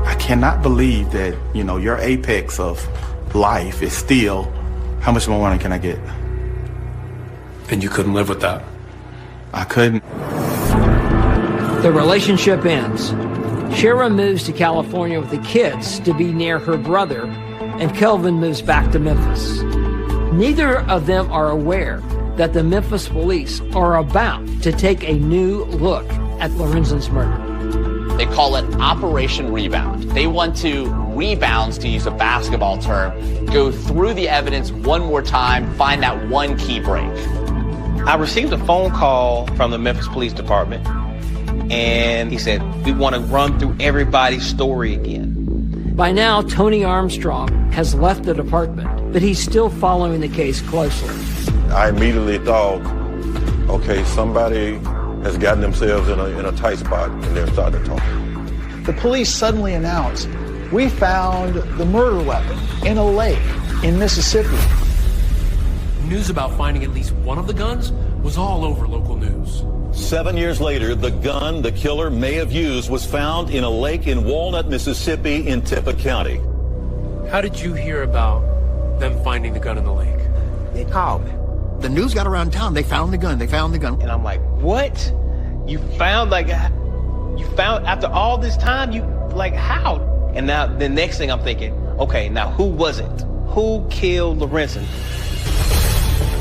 I cannot believe that, your apex of life is still, how much more money can I get? And you couldn't live with that? I couldn't. The relationship ends. Shara moves to California with the kids to be near her brother, and Kelvin moves back to Memphis. Neither of them are aware that the Memphis police are about to take a new look at Lorenzen's murder. They call it Operation Rebound. They want to rebounds, to use a basketball term, go through the evidence one more time, find that one key break. I received a phone call from the Memphis Police Department, and he said, we want to run through everybody's story again. By now, Tony Armstrong has left the department, but he's still following the case closely. I immediately thought, okay, somebody has gotten themselves in a tight spot, and they're starting to talk. The police suddenly announced, we found the murder weapon in a lake in Mississippi. News about finding at least one of the guns was all over local news. 7 years later, the gun the killer may have used was found in a lake in Walnut, Mississippi in Tippah County. How did you hear about them finding the gun in the lake? They called me. The news got around town. They found the gun. And I'm like, what? You found after all this time, how? And now the next thing I'm thinking, okay, now who was it? Who killed Lorenzen?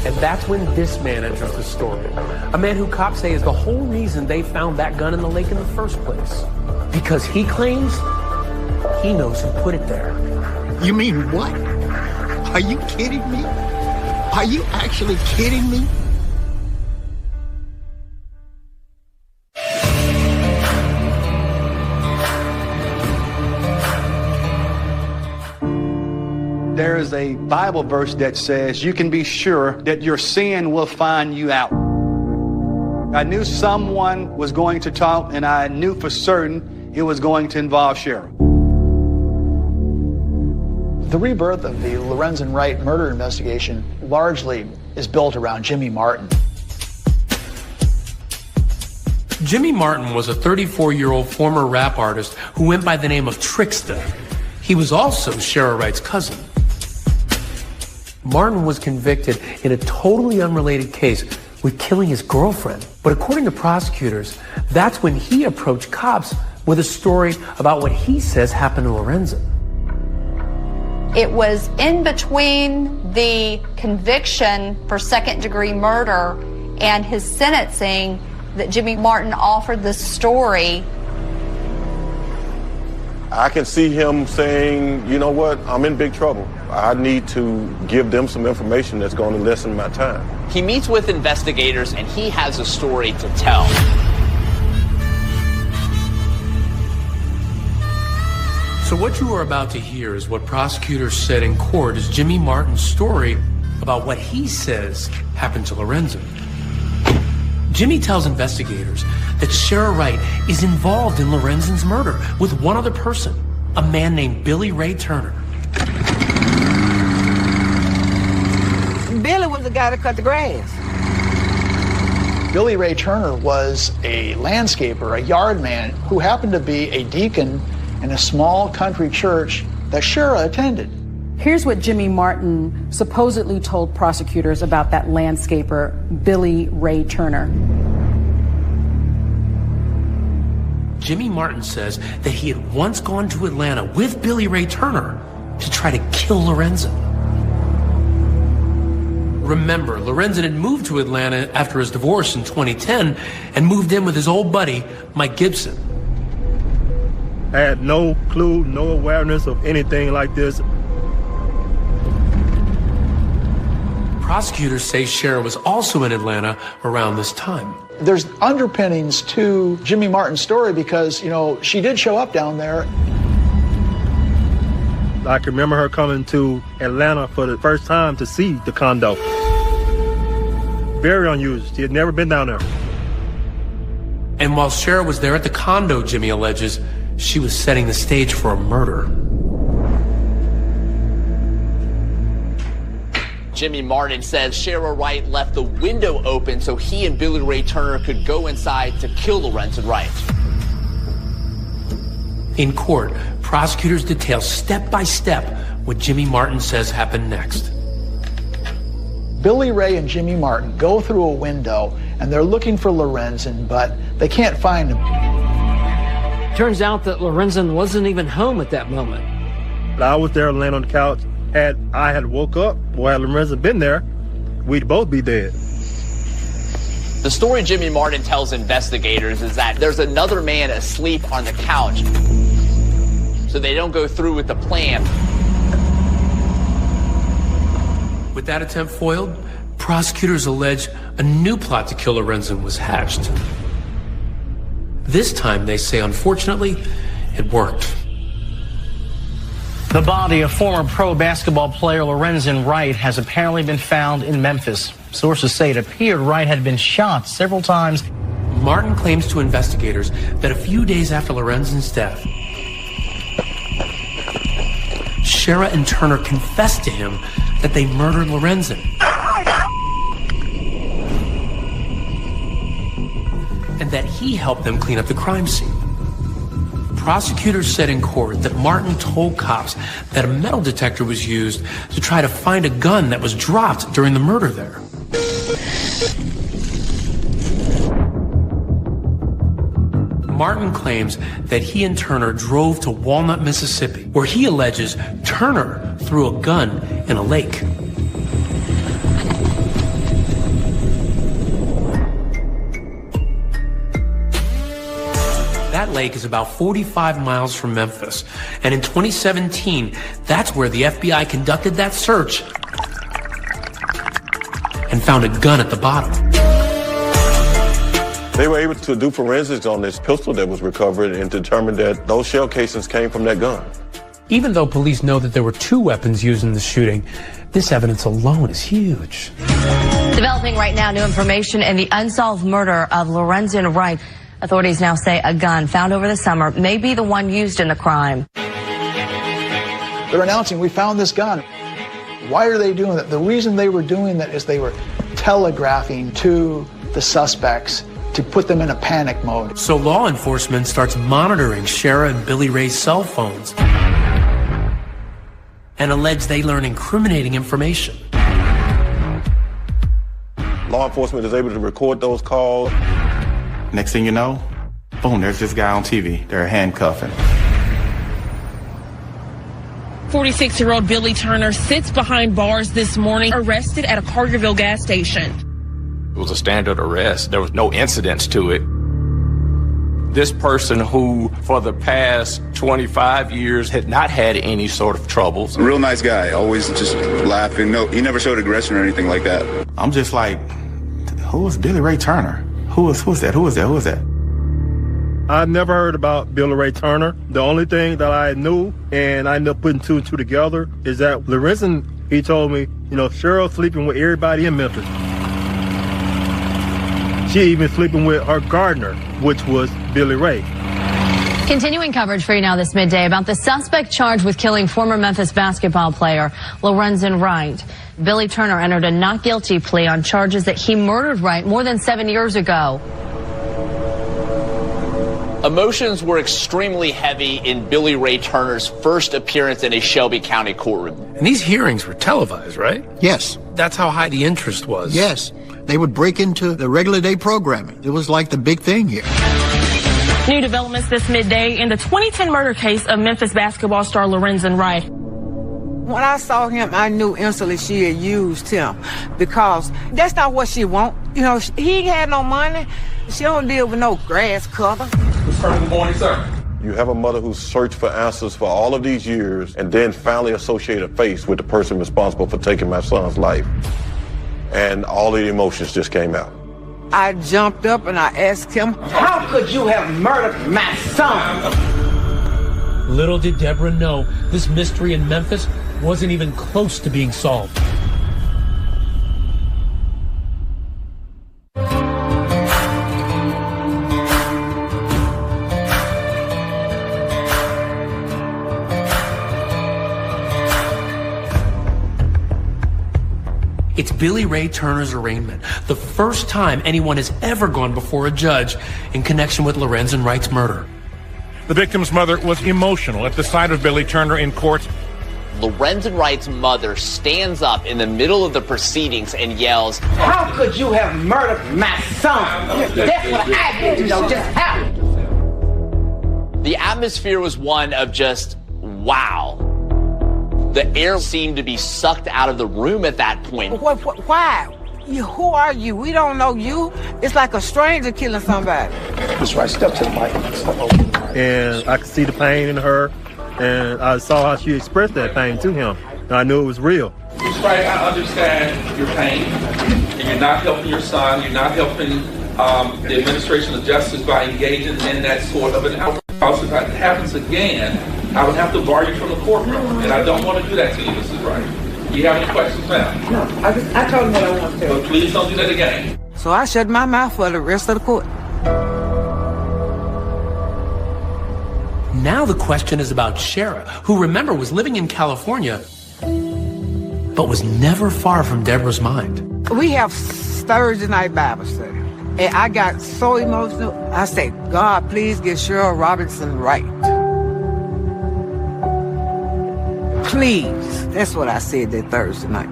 And that's when this man enters the story. A man who cops say is the whole reason they found that gun in the lake in the first place. Because he claims he knows who put it there. You mean what? Are you kidding me? Are you actually kidding me? There is a Bible verse that says you can be sure that your sin will find you out. I knew someone was going to talk, and I knew for certain it was going to involve Shara. The rebirth of the Lorenzen Wright murder investigation largely is built around Jimmy Martin. Jimmy Martin was a 34-year-old former rap artist who went by the name of Trickster. He was also Shara Wright's cousin. Martin was convicted in a totally unrelated case with killing his girlfriend. But according to prosecutors, that's when he approached cops with a story about what he says happened to Lorenzen. It was in between the conviction for second-degree murder and his sentencing that Jimmy Martin offered this story. I can see him saying, you know what, I'm in big trouble. I need to give them some information that's going to lessen my time. He meets with investigators and he has a story to tell. So what you are about to hear is what prosecutors said in court is Jimmy Martin's story about what he says happened to Lorenzen. Jimmy tells investigators that Shara Wright is involved in Lorenzen's murder with one other person, a man named Billy Ray Turner. Billy was the guy that cut the grass. Billy Ray Turner was a landscaper, a yard man, who happened to be a deacon in a small country church that Shara attended. Here's what Jimmy Martin supposedly told prosecutors about that landscaper, Billy Ray Turner. Jimmy Martin says that he had once gone to Atlanta with Billy Ray Turner to try to kill Lorenzen. Remember, Lorenzen had moved to Atlanta after his divorce in 2010 and moved in with his old buddy, Mike Gibson. I had no clue, no awareness of anything like this. Prosecutors say Shara was also in Atlanta around this time. There's underpinnings to Jimmy Martin's story because, she did show up down there. I can remember her coming to Atlanta for the first time to see the condo. Very unusual. She had never been down there. And while Shara was there at the condo, Jimmy alleges, she was setting the stage for a murder. Jimmy Martin says Shara Wright left the window open so he and Billy Ray Turner could go inside to kill Lorenzen Wright. In court, prosecutors detail step by step what Jimmy Martin says happened next. Billy Ray and Jimmy Martin go through a window and they're looking for Lorenzen, but they can't find him. Turns out that Lorenzen wasn't even home at that moment. I was there laying on the couch. Had I woke up, or had Lorenzen been there, we'd both be dead. The story Jimmy Martin tells investigators is that there's another man asleep on the couch, so they don't go through with the plan. With that attempt foiled, prosecutors allege a new plot to kill Lorenzen was hatched. This time, they say, unfortunately, it worked. The body of former pro basketball player Lorenzen Wright has apparently been found in Memphis. Sources say it appeared Wright had been shot several times. Martin claims to investigators that a few days after Lorenzen's death, Shara and Turner confessed to him that they murdered Lorenzen. And that he helped them clean up the crime scene. Prosecutors said in court that Martin told cops that a metal detector was used to try to find a gun that was dropped during the murder there. Martin claims that he and Turner drove to Walnut, Mississippi, where he alleges Turner threw a gun in a lake. That lake is about 45 miles from Memphis. And in 2017, that's where the FBI conducted that search and found a gun at the bottom. They were able to do forensics on this pistol that was recovered and determined that those shell casings came from that gun. Even though police know that there were 2 weapons used in the shooting, this evidence alone is huge. Developing right now, new information in the unsolved murder of Lorenzen Wright. Authorities now say a gun found over the summer may be the one used in the crime. They're announcing, we found this gun. Why are they doing that? The reason they were doing that is they were telegraphing to the suspects to put them in a panic mode. So law enforcement starts monitoring Shara and Billy Ray's cell phones and allege they learn incriminating information. Law enforcement is able to record those calls. Next thing you know, boom, there's this guy on TV. They're handcuffing. 46-year-old Billy Turner sits behind bars this morning, arrested at a Carterville gas station. It was a standard arrest. There was no incidents to it. This person who, for the past 25 years, had not had any sort of troubles. Real nice guy, always just laughing. No, he never showed aggression or anything like that. I'm just like, who is Billy Ray Turner? Who is that? I've never heard about Billy Ray Turner. The only thing that I knew, and I ended up putting 2 and 2 together, is that Lorenzen, he told me, Cheryl sleeping with everybody in Memphis. She even sleeping with her gardener, which was Billy Ray. Continuing coverage for you now this midday about the suspect charged with killing former Memphis basketball player Lorenzen Wright. Billy Turner entered a not guilty plea on charges that he murdered Wright more than 7 years ago. Emotions were extremely heavy in Billy Ray Turner's first appearance in a Shelby County courtroom. And these hearings were televised, right? Yes. That's how high the interest was. Yes. They would break into the regular day programming. It was like the big thing here. New developments this midday in the 2010 murder case of Memphis basketball star Lorenzen Wright. When I saw him, I knew instantly she had used him because that's not what she want. He ain't had no money. She don't deal with no grass cutter. Good morning, sir. You have a mother who searched for answers for all of these years and then finally associated a face with the person responsible for taking my son's life. And all the emotions just came out. I jumped up and I asked him, how could you have murdered my son? Little did Deborah know this mystery in Memphis wasn't even close to being solved. It's Billy Ray Turner's arraignment, the first time anyone has ever gone before a judge in connection with Lorenzen Wright's murder. The victim's mother was emotional at the sight of Billy Turner in court. Lorenzen Wright's mother stands up in the middle of the proceedings and yells, how could you have murdered my son? That's what I need to know, just how. The atmosphere was one of just, wow. The air seemed to be sucked out of the room at that point. Why? Who are you? We don't know you. It's like a stranger killing somebody. That's right. Step to the mic. And I could see the pain in her, and I saw how she expressed that pain to him, and I knew it was real. Ms. Wright, I understand your pain, and you're not helping your son. You're not helping the administration of justice by engaging in that sort of an outcome. If that happens again, I would have to bar you from the courtroom, and I don't want to do that to you, Mrs. Wright. Do you have any questions, ma'am? No, I told him what I want to. But please don't do that again. So I shut my mouth for the rest of the court. Now the question is about Shara, who, remember, was living in California, but was never far from Deborah's mind. We have Thursday night Bible study, and I got so emotional. I said, God, please get Cheryl Robinson right. Please. That's what I said that Thursday night.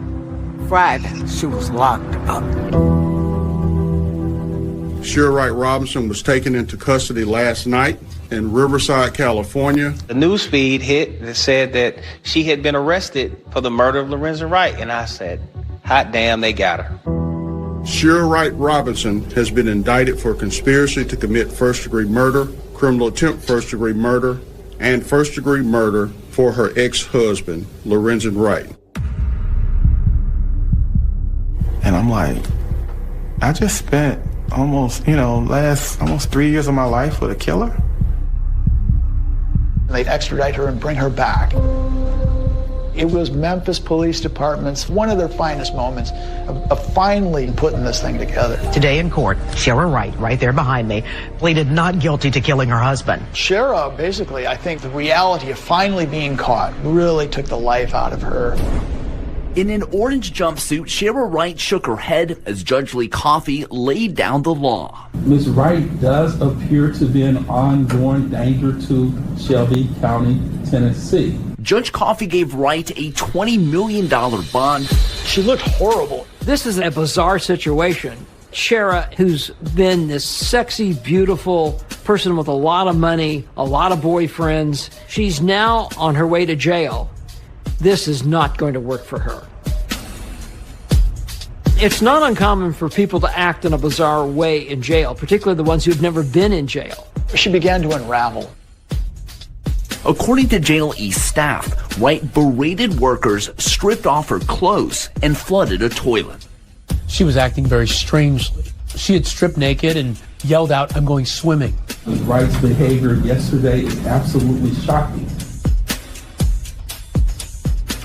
Friday, she was locked up. Cheryl Wright Robinson was taken into custody last night in Riverside, California. The news feed hit that said that she had been arrested for the murder of Lorenzen Wright, and I said, hot damn, they got her. Cheryl Wright Robinson has been indicted for conspiracy to commit first-degree murder, criminal attempt first-degree murder, and first-degree murder for her ex-husband, Lorenzen Wright. And I'm like, I just spent almost 3 years of my life with a killer. They'd extradite her and bring her back. It was Memphis Police Department's one of their finest moments of finally putting this thing together. Today in court, Shara Wright, right there behind me, pleaded not guilty to killing her husband. Shara, basically, I think the reality of finally being caught really took the life out of her. In an orange jumpsuit, Shara Wright shook her head as Judge Lee Coffey laid down the law. Ms. Wright does appear to be an ongoing danger to Shelby County, Tennessee. Judge Coffey gave Wright a $20 million bond. She looked horrible. This is a bizarre situation. Shara, who's been this sexy, beautiful person with a lot of money, a lot of boyfriends, she's now on her way to jail. This is not going to work for her. It's not uncommon for people to act in a bizarre way in jail, particularly the ones who've never been in jail. She began to unravel. According to Jail East staff, Wright berated workers, stripped off her clothes, and flooded a toilet. She was acting very strangely. She had stripped naked and yelled out, "I'm going swimming." Ms. Wright's behavior yesterday is absolutely shocking.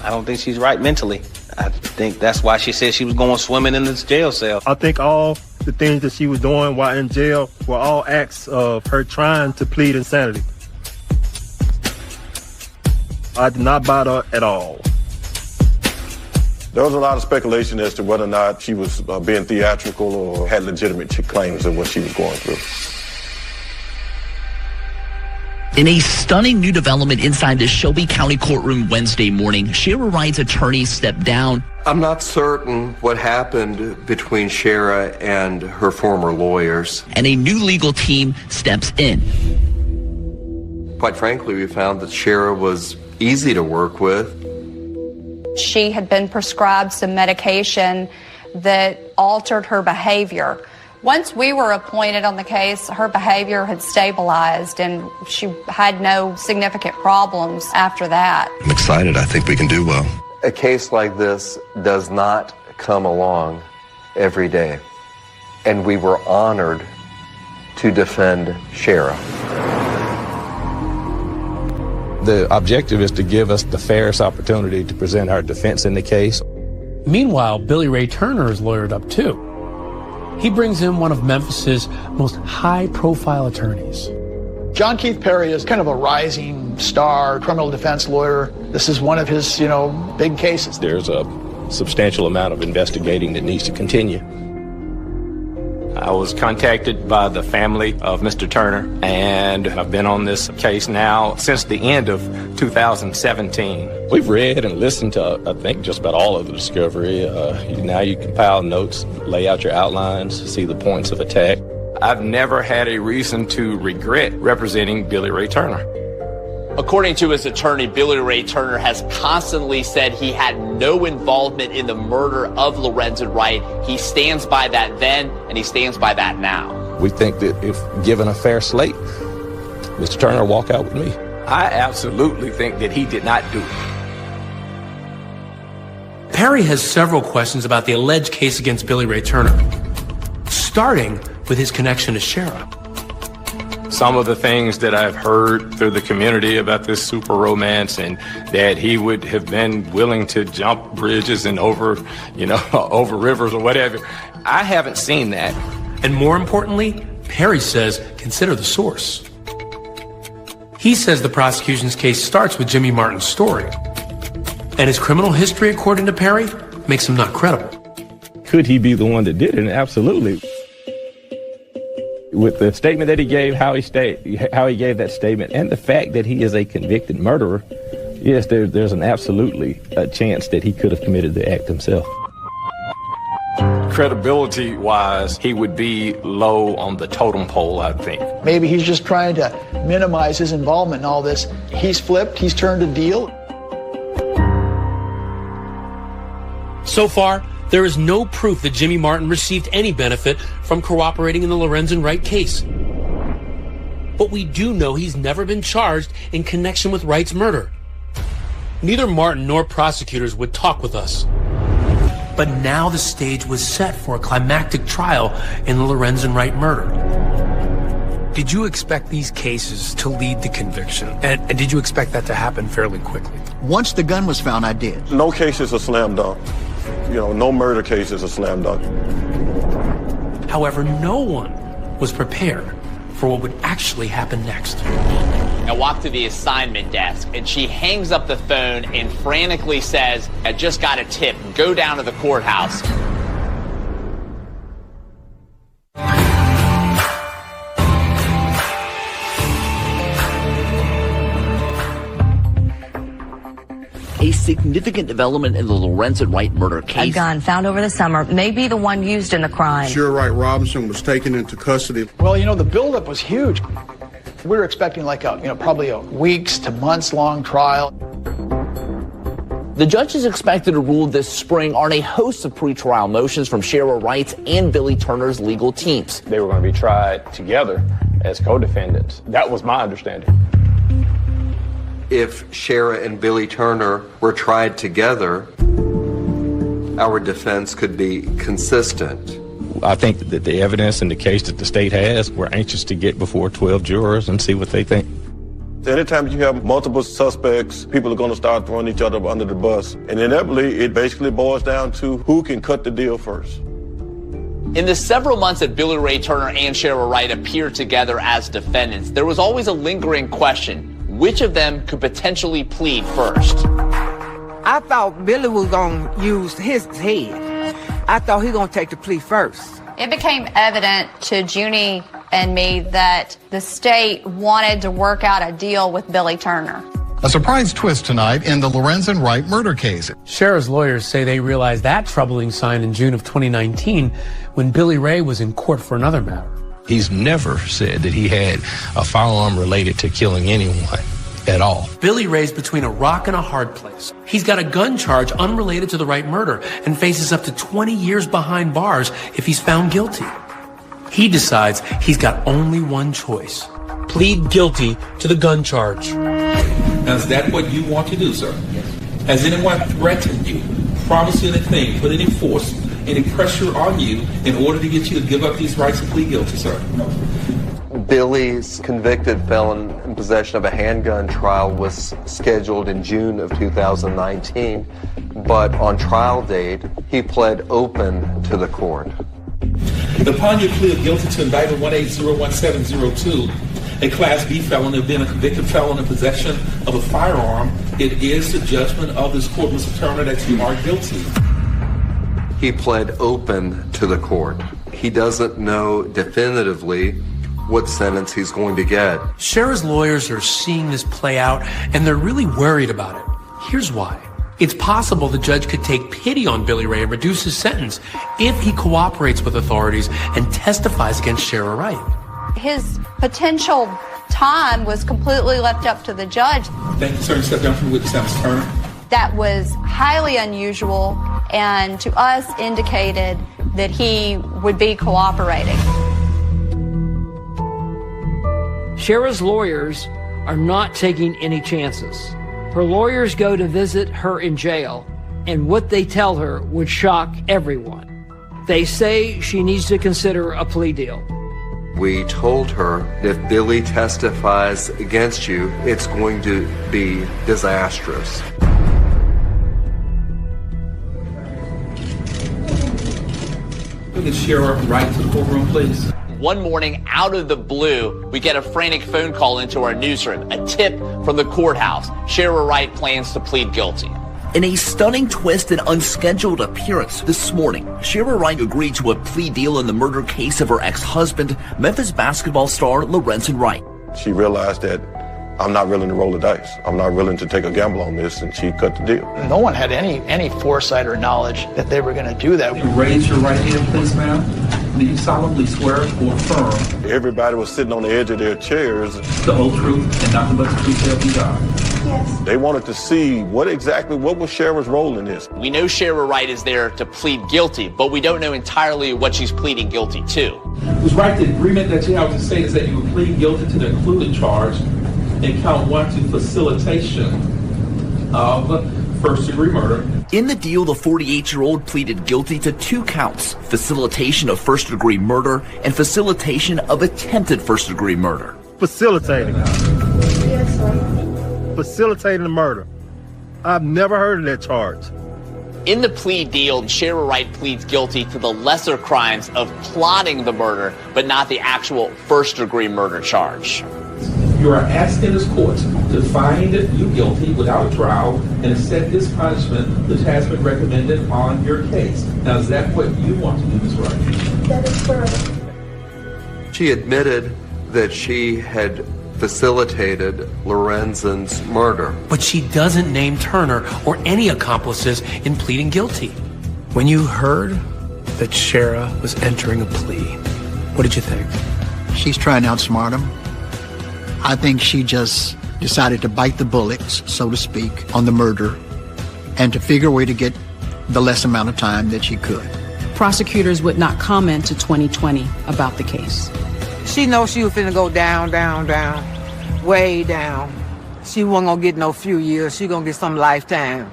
I don't think she's right mentally. I think that's why she said she was going swimming in this jail cell. I think all the things that she was doing while in jail were all acts of her trying to plead insanity. I did not buy that at all. There was a lot of speculation as to whether or not she was being theatrical or had legitimate claims of what she was going through. In a stunning new development inside the Shelby County courtroom Wednesday morning, Shara Wright's attorney stepped down. I'm not certain what happened between Shara and her former lawyers. And a new legal team steps in. Quite frankly, we found that Shara was easy to work with. She had been prescribed some medication that altered her behavior. Once we were appointed on the case, her behavior had stabilized and she had no significant problems after that. I'm excited. I think we can do well. A case like this does not come along every day. and we were honored to defend Shara. The objective is to give us the fairest opportunity to present our defense in the case. Meanwhile, Billy Ray Turner is lawyered up too. He brings in one of Memphis's most high-profile attorneys. John Keith Perry is kind of a rising star criminal defense lawyer. This is one of his, big cases. There's a substantial amount of investigating that needs to continue. I was contacted by the family of Mr. Turner, and I've been on this case now since the end of 2017. We've read and listened to, I think, just about all of the discovery. Now you compile notes, lay out your outlines, see the points of attack. I've never had a reason to regret representing Billy Ray Turner. According to his attorney, Billy Ray Turner has constantly said he had no involvement in the murder of Lorenzen Wright. He stands by that then, and he stands by that now. We think that if given a fair slate, Mr. Turner will walk out with me. I absolutely think that he did not do it. Perry has several questions about the alleged case against Billy Ray Turner, starting with his connection to Shara. Some of the things that I've heard through the community about this super romance, and that he would have been willing to jump bridges and over rivers or whatever. I haven't seen that. And more importantly, Perry says, consider the source. He says the prosecution's case starts with Jimmy Martin's story. And his criminal history, according to Perry, makes him not credible. Could he be the one that did it? Absolutely. With the statement that he gave, how he gave that statement, and the fact that he is a convicted murderer, yes, there's an absolutely a chance that he could have committed the act himself. Credibility-wise, he would be low on the totem pole, I think. Maybe he's just trying to minimize his involvement in all this. He's flipped, he's turned a deal. So far, there is no proof that Jimmy Martin received any benefit from cooperating in the Lorenzen Wright case. But we do know he's never been charged in connection with Wright's murder. Neither Martin nor prosecutors would talk with us. But now the stage was set for a climactic trial in the Lorenzen Wright murder. Did you expect these cases to lead to conviction? And did you expect that to happen fairly quickly? Once the gun was found, I did. No case is a slam dunk. No murder case is a slam dunk. However, no one was prepared for what would actually happen next. I walk to the assignment desk, and she hangs up the phone and frantically says, I just got a tip. Go down to the courthouse. A significant development in the Lorenzen Wright murder case. A gun found over the summer may be the one used in the crime. Shara Wright Robinson was taken into custody. Well, the buildup was huge. We were expecting probably a weeks to months long trial. The judge is expected to rule this spring on a host of pretrial motions from Shara Wright's and Billy Turner's legal teams. They were going to be tried together as co-defendants. That was my understanding. If Shara and Billy Turner were tried together, our defense could be consistent. I think that the evidence in the case that the state has, we're anxious to get before 12 jurors and see what they think. Anytime you have multiple suspects, people are going to start throwing each other under the bus. And inevitably, it basically boils down to who can cut the deal first. In the several months that Billy Ray Turner and Shara Wright appeared together as defendants, there was always a lingering question. Which of them could potentially plead first? I thought Billy was going to use his head. I thought he was going to take the plea first. It became evident to Junie and me that the state wanted to work out a deal with Billy Turner. A surprise twist tonight in the Lorenzen Wright murder case. Shara's lawyers say they realized that troubling sign in June of 2019 when Billy Ray was in court for another matter. He's never said that he had a firearm related to killing anyone at all. Billy Ray's between a rock and a hard place. He's got a gun charge unrelated to the Wright murder and faces up to 20 years behind bars if he's found guilty. He decides he's got only one choice: plead guilty to the gun charge. Now, is that what you want to do, sir? Has anyone threatened you, promised you anything, put any force any pressure on you in order to get you to give up these rights and plead guilty, sir? Billy's convicted felon in possession of a handgun trial was scheduled in June of 2019, but on trial date, he pled open to the court. Upon your plea of guilty to indictment 1801702, a Class B felon of being a convicted felon in possession of a firearm, it is the judgment of this court, Mr. Turner, that you are guilty. He pled open to the court. He doesn't know definitively what sentence he's going to get. Shara's lawyers are seeing this play out, and they're really worried about it. Here's why. It's possible the judge could take pity on Billy Ray and reduce his sentence if he cooperates with authorities and testifies against Shara Wright. His potential time was completely left up to the judge. Thank you, sir. Step down from the witness stand, Mr. Turner. That was highly unusual and to us indicated that he would be cooperating. Shara's lawyers are not taking any chances. Her lawyers go to visit her in jail, and what they tell her would shock everyone. They say she needs to consider a plea deal. We told her, if Billy testifies against you, it's going to be disastrous. Look at Shara Wright to the courtroom, please. One morning, out of the blue, we get a frantic phone call into our newsroom, a tip from the courthouse. Shara Wright plans to plead guilty. In a stunning twist and unscheduled appearance this morning, Shara Wright agreed to a plea deal in the murder case of her ex-husband, Memphis basketball star Lorenzen Wright. She realized that I'm not willing to roll the dice. I'm not willing to take a gamble on this, and she cut the deal. No one had any foresight or knowledge that they were going to do that. You raise your right hand, please, ma'am. Do you solemnly swear or affirm? Everybody was sitting on the edge of their chairs. The whole truth and nothing but the truth, help you God. Yes. They wanted to see what was Shara's role in this. We know Shara Wright is there to plead guilty, but we don't know entirely what she's pleading guilty to. Ms. Wright, the agreement that you have to say is that you would plead guilty to the included charge in count 1 to facilitation of first-degree murder. In the deal, the 48-year-old pleaded guilty to 2 counts, facilitation of first-degree murder and facilitation of attempted first-degree murder. Facilitating. Yes, sir. Facilitating the murder. I've never heard of that charge. In the plea deal, Shara Wright pleads guilty to the lesser crimes of plotting the murder, but not the actual first-degree murder charge. You are asking this court to find you guilty without a trial and set this punishment which has been recommended on your case. Now, is that what you want to do, Ms. Wright? That is correct. She admitted that she had facilitated Lorenzen's murder. But she doesn't name Turner or any accomplices in pleading guilty. When you heard that Shara was entering a plea, what did you think? She's trying to outsmart him. I think she just decided to bite the bullet, so to speak, on the murder and to figure a way to get the less amount of time that she could. Prosecutors would not comment to 2020 about the case. She knows she was finna go down, down, down, way down. She wasn't gonna get no few years. She gonna get some lifetime.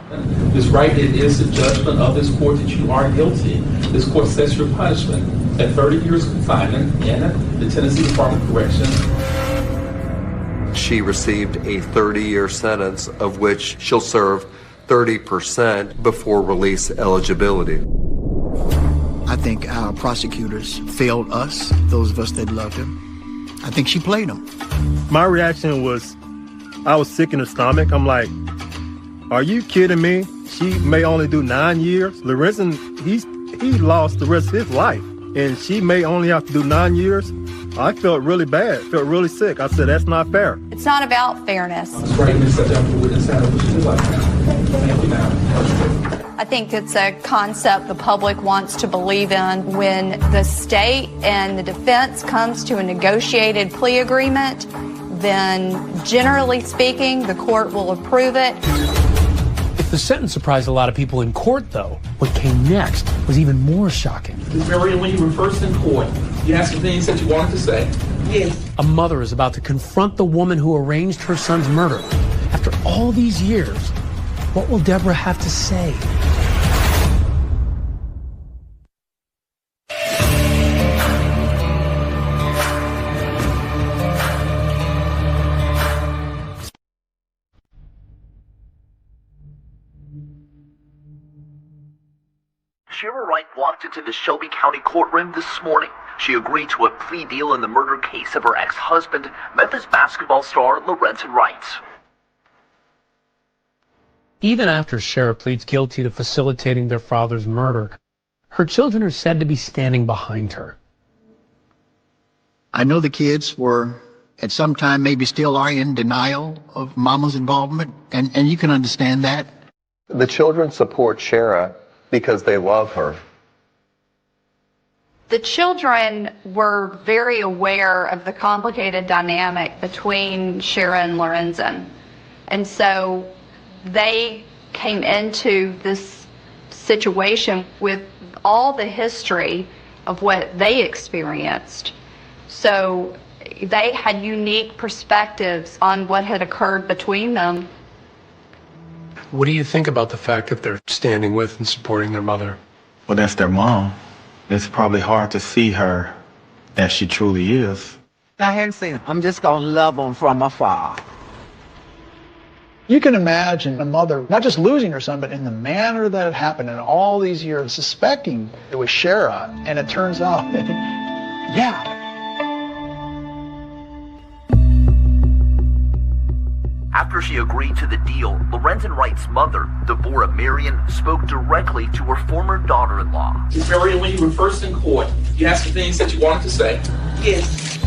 Ms. Wright, it is the judgment of this court that you are guilty. This court sets your punishment at 30 years confinement in the Tennessee Department of Corrections. She received a 30-year sentence, of which she'll serve 30% before release eligibility. I think our prosecutors failed us, those of us that loved him. I think she played him. My reaction was, I was sick in the stomach. I'm like, are you kidding me? She may only do 9 years. Lorenzen, he lost the rest of his life, and she may only have to do 9 years. I felt really bad, felt really sick. I said, that's not fair. It's not about fairness. Ms. Wright, Ms. Step down for witness stand. What you like now? Thank you, ma'am. I think it's a concept the public wants to believe in. When the state and the defense comes to a negotiated plea agreement, then generally speaking, the court will approve it. If the sentence surprised a lot of people in court, though, what came next was even more shocking. Ms. Marion, when you were first in court, you asked for things that you wanted to say. Yes. A mother is about to confront the woman who arranged her son's murder. After all these years, what will Deborah have to say? Shira Wright walked into the Shelby County courtroom this morning. She agreed to a plea deal in the murder case of her ex-husband, Memphis basketball star Lorenzen Wright. Even after Shira pleads guilty to facilitating their father's murder, her children are said to be standing behind her. I know the kids were at some time maybe still are in denial of Mama's involvement, and you can understand that. The children support Shara because they love her. The children were very aware of the complicated dynamic between Shira and Lorenzen. And so they came into this situation with all the history of what they experienced. So they had unique perspectives on what had occurred between them. What do you think about the fact that they're standing with and supporting their mother? Well, that's their mom. It's probably hard to see her as she truly is. I hadn't seen her. I'm just going to love them from afar. You can imagine a mother not just losing her son, but in the manner that it happened in all these years, suspecting it was Shara, and it turns out, yeah. After she agreed to the deal, Lorenzen Wright's mother, Deborah Marion, spoke directly to her former daughter-in-law. Marion, when you were first in court, you asked the things that you wanted to say. Yes.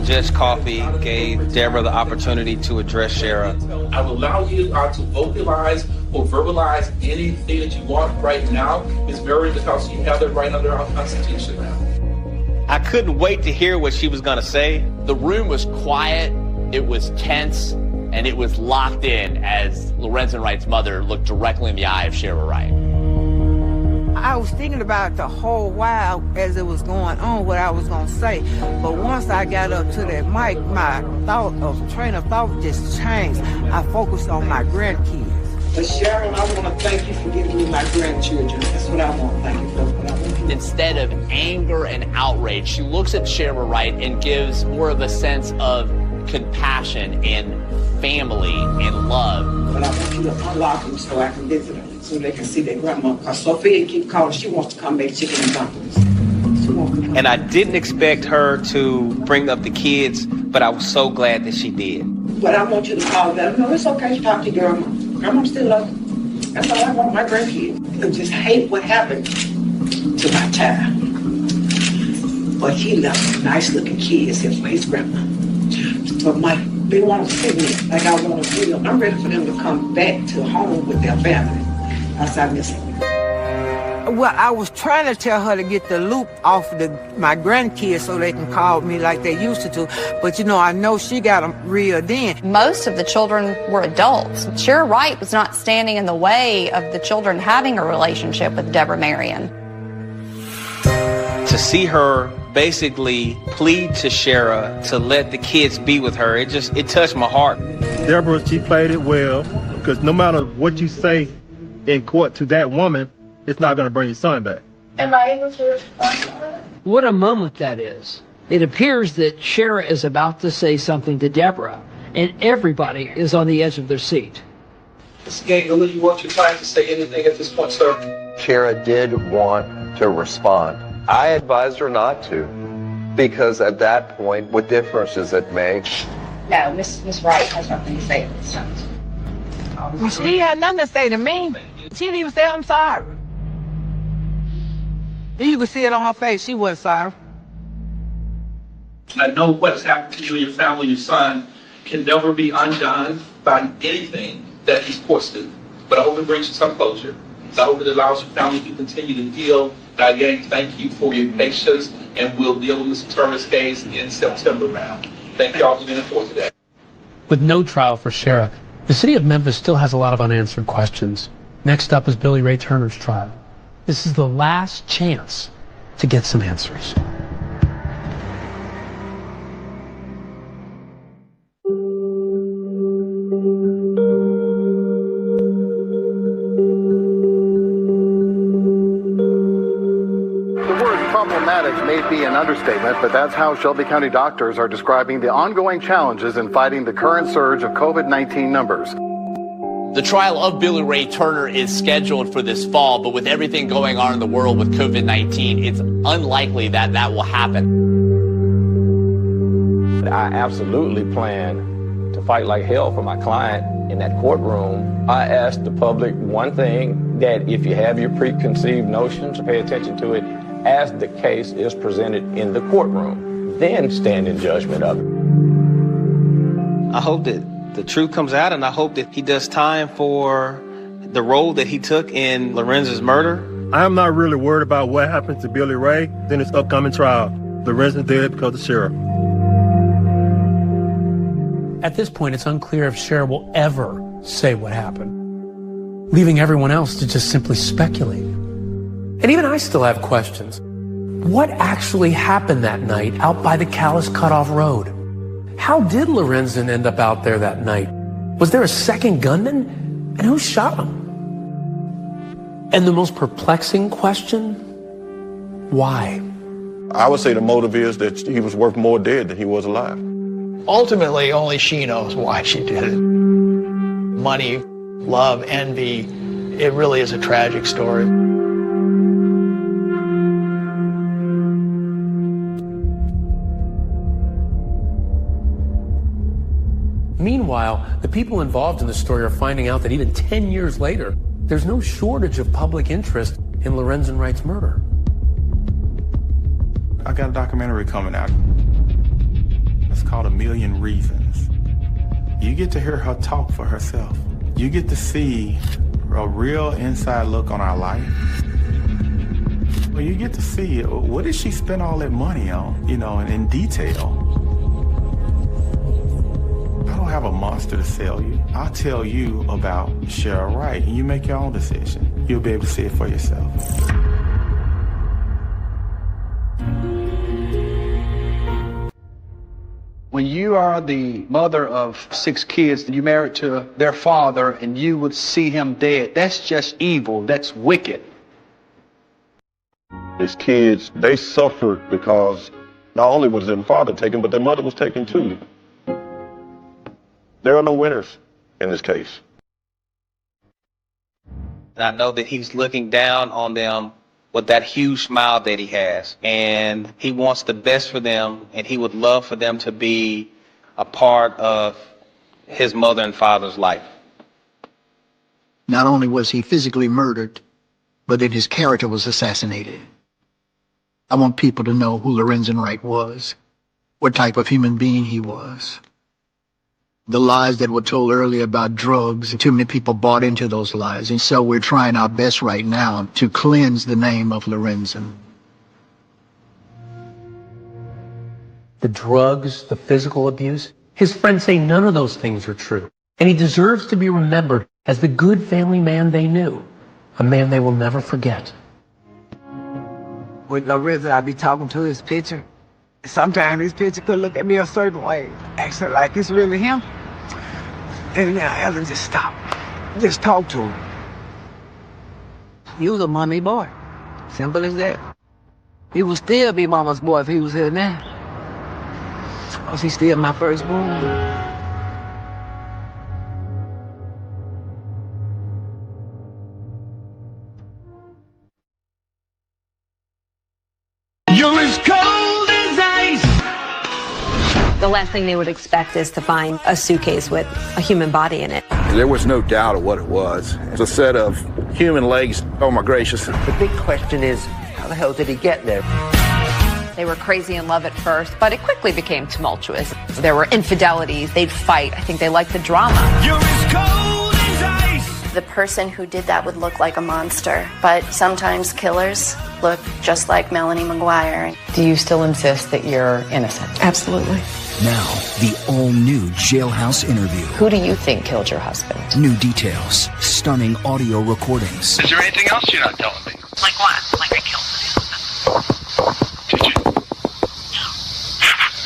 Judge Coffey gave Deborah the opportunity to address Shara. I will allow you to vocalize or verbalize anything that you want right now, Ms. Marion, because you have that right under our Constitution now. I couldn't wait to hear what she was going to say. The room was quiet, it was tense, and it was locked in as Lorenzen Wright's mother looked directly in the eye of Shara Wright. I was thinking about it the whole while as it was going on, what I was going to say. But once I got up to that mic, my train of thought just changed. I focused on my grandkids. But Sharon, I want to thank you for giving me my grandchildren. That's what I want to thank you for. Instead of anger and outrage, she looks at Shara Wright and gives more of a sense of compassion and family and love. But I want you to unlock them so I can visit them, so they can see their grandma. Because Sophia keep calling, she wants to come make chicken and dumplings. And I didn't expect her to bring up the kids, but I was so glad that she did. But I want you to call them. No, it's okay to talk to your grandma. Grandma still loves them. That's all I want, my grandkids. I just hate what happened to my child. But he left nice looking kids here for his grandma. But they want to see me like I want to see them. I'm ready for them to come back to home with their family. That's I miss them. Well, I was trying to tell her to get the loop off my grandkids so they can call me like they used to do. But, I know she got them reeled in. Most of the children were adults. Shara Wright was not standing in the way of the children having a relationship with Deborah Marion. To see her basically plead to Shara to let the kids be with her, it touched my heart. Deborah, she played it well, because no matter what you say in court to that woman, it's not going to bring your son back. Am I able to respond to her? What a moment that is. It appears that Shara is about to say something to Deborah, and everybody is on the edge of their seat. Mr. Gangle, you want your client to say anything at this point, sir? Shara did want to respond. I advised her not to, because at that point, what difference does it make? No, Miss Wright has nothing to say at this time. Well, she had nothing to say to me. She didn't even say, I'm sorry. You could see it on her face. She wasn't sorry. I know what has happened to you and your family, your son, can never be undone by anything that these courts do. But I hope it brings you some closure. I hope it allows your family to continue to deal. And again, thank you for your patience, and we'll deal with Mr. Turner's case in September round. Thank you all for being in for today. With no trial for Shara, the city of Memphis still has a lot of unanswered questions. Next up is Billy Ray Turner's trial. This is the last chance to get some answers. May be an understatement, but that's how Shelby County doctors are describing the ongoing challenges in fighting the current surge of COVID-19 numbers. The trial of Billy Ray Turner is scheduled for this fall, but with everything going on in the world with COVID-19, it's unlikely that that will happen. I absolutely plan to fight like hell for my client in that courtroom. I ask the public one thing, that if you have your preconceived notions, pay attention to it as the case is presented in the courtroom. Then stand in judgment of it. I hope that the truth comes out, and I hope that he does time for the role that he took in Lorenzen's murder. I am not really worried about what happened to Billy Ray in his upcoming trial. Lorenzen did it because of Sheriff. At this point, it's unclear if Cher will ever say what happened, leaving everyone else to just simply speculate. And even I still have questions. What actually happened that night out by the Calais Cutoff Road? How did Lorenzen end up out there that night? Was there a second gunman? And who shot him? And the most perplexing question, why? I would say the motive is that he was worth more dead than he was alive. Ultimately, only she knows why she did it. Money, love, envy, it really is a tragic story. Meanwhile, the people involved in the story are finding out that even 10 years later, there's no shortage of public interest in Lorenzen Wright's murder. I got a documentary coming out. It's called A Million Reasons. You get to hear her talk for herself. You get to see a real inside look on our life. Well, you get to see, what did she spend all that money on, in detail. I don't have a monster to sell you. I'll tell you about Cheryl Wright, and you make your own decision. You'll be able to see it for yourself. When you are the mother of 6 kids and you married to their father and you would see him dead, that's just evil, that's wicked. His kids, they suffered because not only was their father taken, but their mother was taken too. There are no winners in this case. I know that he's looking down on them with that huge smile that he has, and he wants the best for them, and he would love for them to be a part of his mother and father's life. Not only was he physically murdered, but then his character was assassinated. I want people to know who Lorenzen Wright was, what type of human being he was. The lies that were told earlier about drugs, too many people bought into those lies. And so we're trying our best right now to cleanse the name of Lorenzen. The drugs, the physical abuse, his friends say none of those things are true. And he deserves to be remembered as the good family man they knew, a man they will never forget. With Lorenzen, I be talking to his picture. Sometimes his picture could look at me a certain way, acting like it's really him. And now Ellen just stop. Just talk to him. He was a mommy boy. Simple as that. He would still be mama's boy if he was here now. Because he's still my firstborn. You're as cold as ice. The last thing they would expect is to find a suitcase with a human body in it. There was no doubt of what it was. It's a set of human legs. Oh my gracious. The big question is, how the hell did he get there? They were crazy in love at first, but it quickly became tumultuous. There were infidelities, they'd fight. I think they liked the drama. You're as cold as ice. The person who did that would look like a monster, but sometimes killers look just like Melanie McGuire. Do you still insist that you're innocent? Absolutely. Now, the all-new Jailhouse interview. Who do you think killed your husband? New details, stunning audio recordings. Is there anything else you're not telling me? Like what? Like I killed my husband. Did you? No.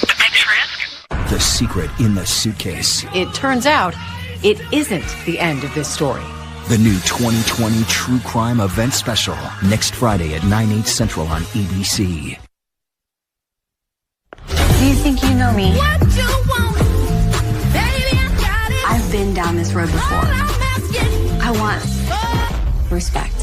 But thanks for asking. The secret in the suitcase. It turns out it isn't the end of this story. The new 2020 True Crime Event Special. Next Friday at 9/8 Central on ABC. Do you think you know me? What you want, baby, I got it. I've been down this road before. I want respect.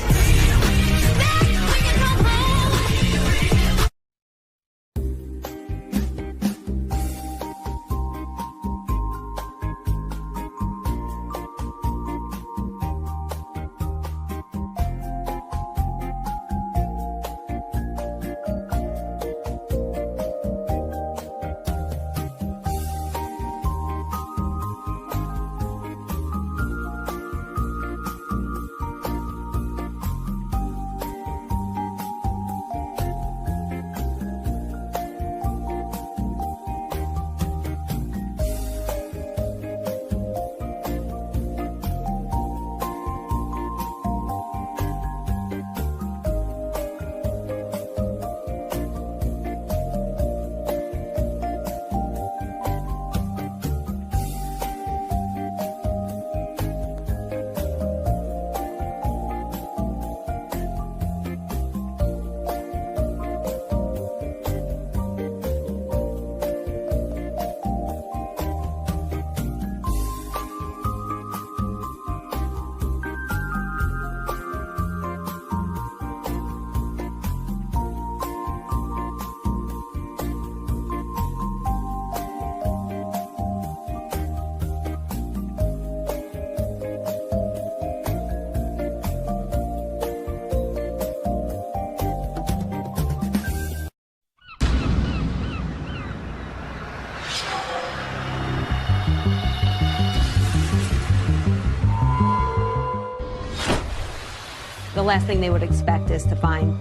The last thing they would expect is to find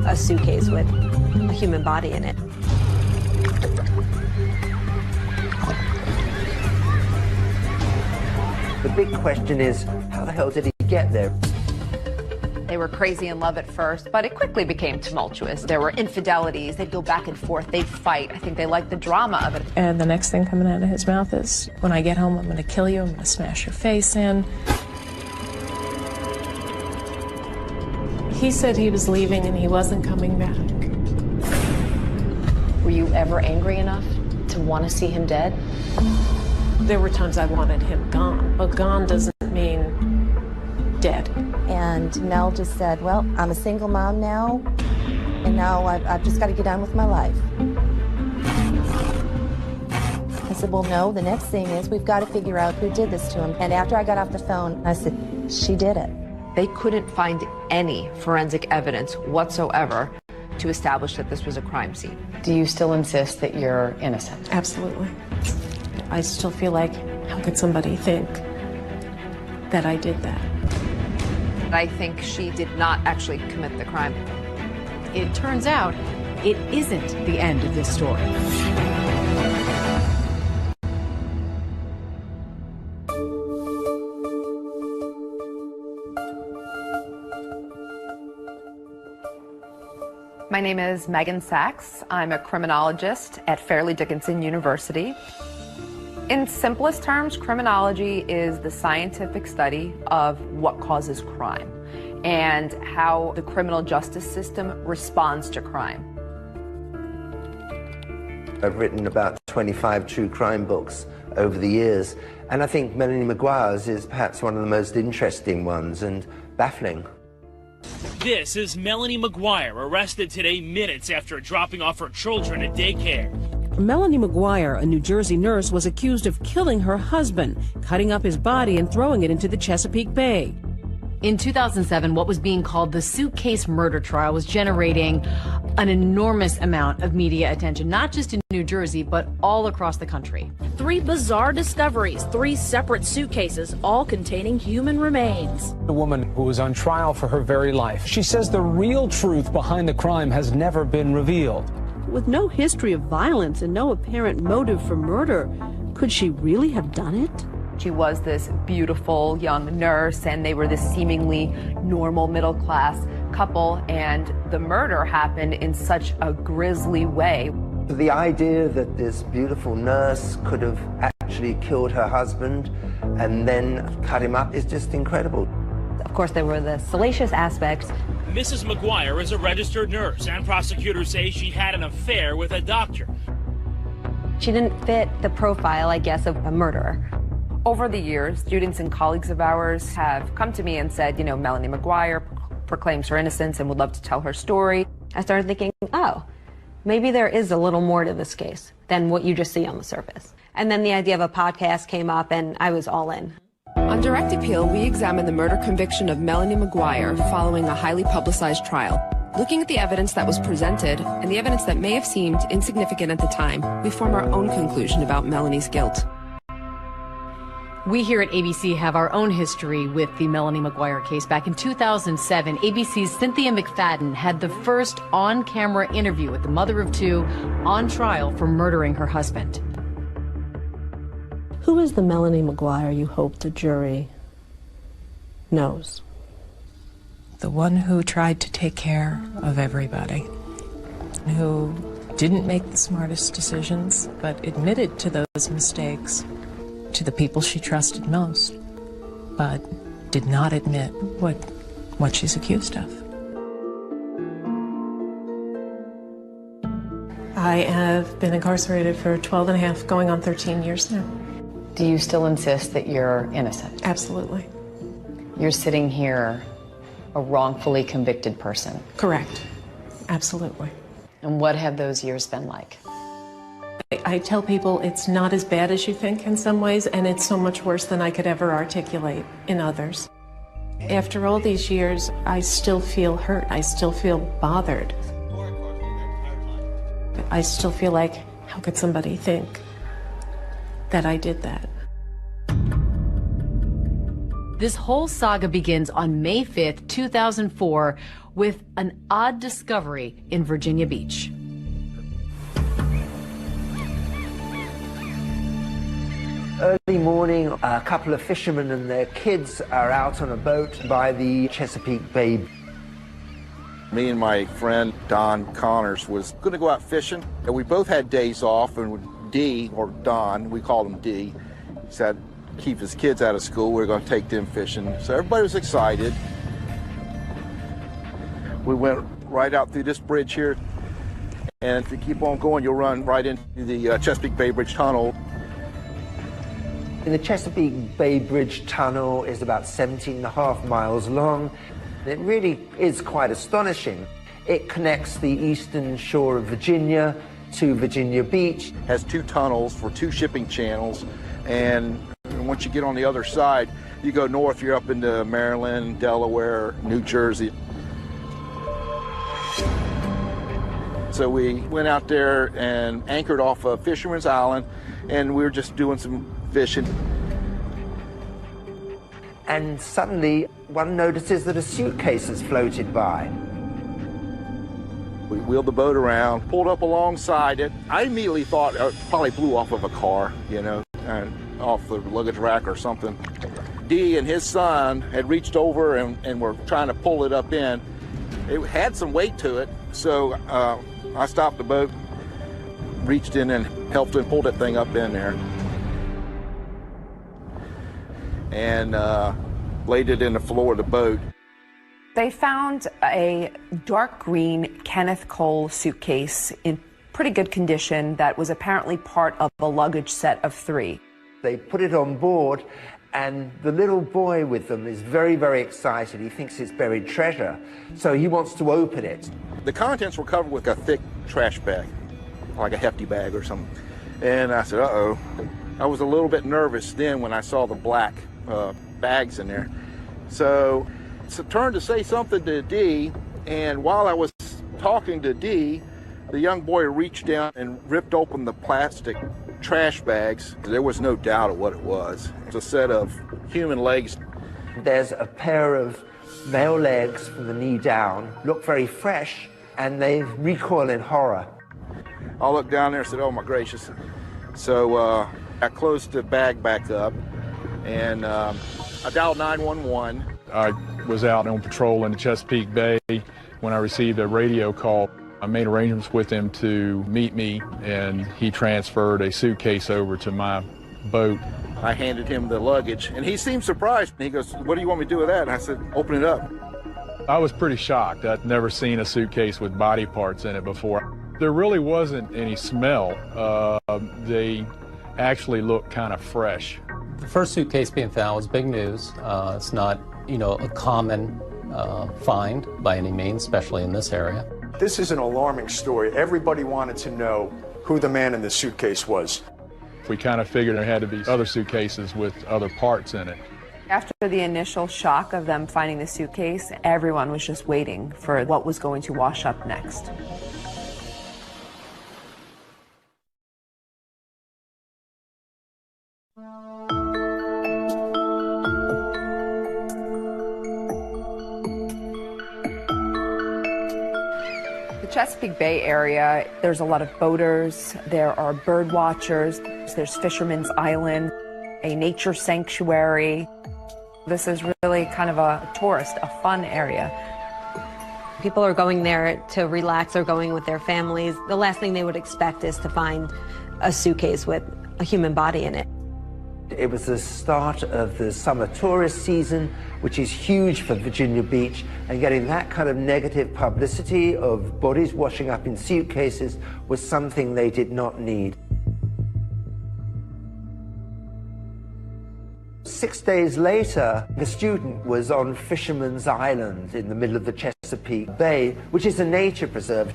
a suitcase with a human body in it. The big question is, how the hell did he get there? They were crazy in love at first, but it quickly became tumultuous. There were infidelities. They'd go back and forth. They'd fight. I think they liked the drama of it. And the next thing coming out of his mouth is, when I get home, I'm going to kill you. I'm going to smash your face in. He said he was leaving and he wasn't coming back. Were you ever angry enough to want to see him dead? There were times I wanted him gone, but gone doesn't mean dead. And Mel just said, well, I'm a single mom now, and now I've just got to get on with my life. I said, well, no, the next thing is we've got to figure out who did this to him. And after I got off the phone, I said, she did it. They couldn't find any forensic evidence whatsoever to establish that this was a crime scene. Do you still insist that you're innocent? Absolutely. I still feel like, how could somebody think that I did that? I think she did not actually commit the crime. It turns out it isn't the end of this story. My name is Megan Sachs. I'm a criminologist at Fairleigh Dickinson University. In simplest terms, criminology is the scientific study of what causes crime and how the criminal justice system responds to crime. I've written about 25 true crime books over the years, and I think Melanie Maguire's is perhaps one of the most interesting ones and baffling. This is Melanie Maguire, arrested today minutes after dropping off her children at daycare. Melanie Maguire, a New Jersey nurse, was accused of killing her husband, cutting up his body and throwing it into the Chesapeake Bay. In 2007, what was being called the suitcase murder trial was generating an enormous amount of media attention, not just in New Jersey, but all across the country. 3 bizarre discoveries, 3 separate suitcases, all containing human remains. A woman who was on trial for her very life. She says the real truth behind the crime has never been revealed. With no history of violence and no apparent motive for murder, could she really have done it? She was this beautiful young nurse, and they were this seemingly normal middle-class couple, and the murder happened in such a grisly way. The idea that this beautiful nurse could have actually killed her husband and then cut him up is just incredible. Of course, there were the salacious aspects. Mrs. Maguire is a registered nurse, and prosecutors say she had an affair with a doctor. She didn't fit the profile, I guess, of a murderer. Over the years, students and colleagues of ours have come to me and said, you know, Melanie McGuire proclaims her innocence and would love to tell her story. I started thinking, oh, maybe there is a little more to this case than what you just see on the surface. And then the idea of a podcast came up, and I was all in. On Direct Appeal, we examine the murder conviction of Melanie McGuire following a highly publicized trial. Looking at the evidence that was presented and the evidence that may have seemed insignificant at the time, we form our own conclusion about Melanie's guilt. We here at ABC have our own history with the Melanie McGuire case. Back in 2007, ABC's Cynthia McFadden had the first on-camera interview with the mother of two on trial for murdering her husband. Who is the Melanie McGuire you hope the jury knows? The one who tried to take care of everybody, who didn't make the smartest decisions, but admitted to those mistakes to the people she trusted most, but did not admit what she's accused of. I have been incarcerated for 12 and a half, going on 13 years now. Do you still insist that you're innocent? Absolutely. You're sitting here a wrongfully convicted person. Correct. Absolutely. And what have those years been like? I tell people it's not as bad as you think in some ways, and it's so much worse than I could ever articulate in others. After all these years, I still feel hurt. I still feel bothered. I still feel like, how could somebody think that I did that? This whole saga begins on May 5th, 2004, with an odd discovery in Virginia Beach. Early morning, a couple of fishermen and their kids are out on a boat by the Chesapeake Bay. Me and my friend Don Connors was going to go out fishing, and we both had days off, and D, or Don, we called him D, he said keep his kids out of school, we were going to take them fishing. So everybody was excited. We went right out through this bridge here, and if you keep on going, you'll run right into the Chesapeake Bay Bridge Tunnel. The Chesapeake Bay Bridge Tunnel is about 17.5 miles long. It really is quite astonishing. It connects the eastern shore of Virginia to Virginia Beach. Has two tunnels for two shipping channels, and once you get on the other side, you go north, you're up into Maryland, Delaware, New Jersey. So we went out there and anchored off of Fisherman's Island, and we were just doing some fishing. And suddenly, one notices that a suitcase has floated by. We wheeled the boat around, pulled up alongside it. I immediately thought it probably blew off of a car, you know, off the luggage rack or something. D and his son had reached over and were trying to pull it up in. It had some weight to it, so I stopped the boat, reached in and helped him pull that thing up in there, and laid it in the floor of the boat. They found a dark green Kenneth Cole suitcase in pretty good condition that was apparently part of a luggage set of 3. They put it on board, and the little boy with them is very, very excited. He thinks it's buried treasure, so he wants to open it. The contents were covered with a thick trash bag, like a hefty bag or something. And I said, uh-oh. I was a little bit nervous then when I saw the black bags in there. So turned to say something to D, and while I was talking to D, the young boy reached down and ripped open the plastic trash bags. There was no doubt of what it was. It was a set of human legs. There's a pair of male legs from the knee down, look very fresh, and they recoil in horror. I looked down there and said, oh my gracious. So I closed the bag back up, and I dialed 911. I was out on patrol in the Chesapeake Bay when I received a radio call. I made arrangements with him to meet me, and he transferred a suitcase over to my boat. I handed him the luggage, and he seemed surprised. He goes, what do you want me to do with that? And I said, open it up. I was pretty shocked. I'd never seen a suitcase with body parts in it before. There really wasn't any smell. They actually looked kind of fresh. The first suitcase being found was big news. It's not, a common find by any means, especially in this area. This is an alarming story. Everybody wanted to know who the man in the suitcase was. We kind of figured there had to be other suitcases with other parts in it. After the initial shock of them finding the suitcase, everyone was just waiting for what was going to wash up next. Chesapeake Bay area, there's a lot of boaters, there are bird watchers, there's Fisherman's Island, a nature sanctuary. This is really kind of a tourist, a fun area. People are going there to relax or going with their families. The last thing they would expect is to find a suitcase with a human body in it. It was the start of the summer tourist season, which is huge for Virginia Beach, and getting that kind of negative publicity of bodies washing up in suitcases was something they did not need. 6 days later, the student was on Fisherman's Island in the middle of the Chesapeake Bay, which is a nature preserve.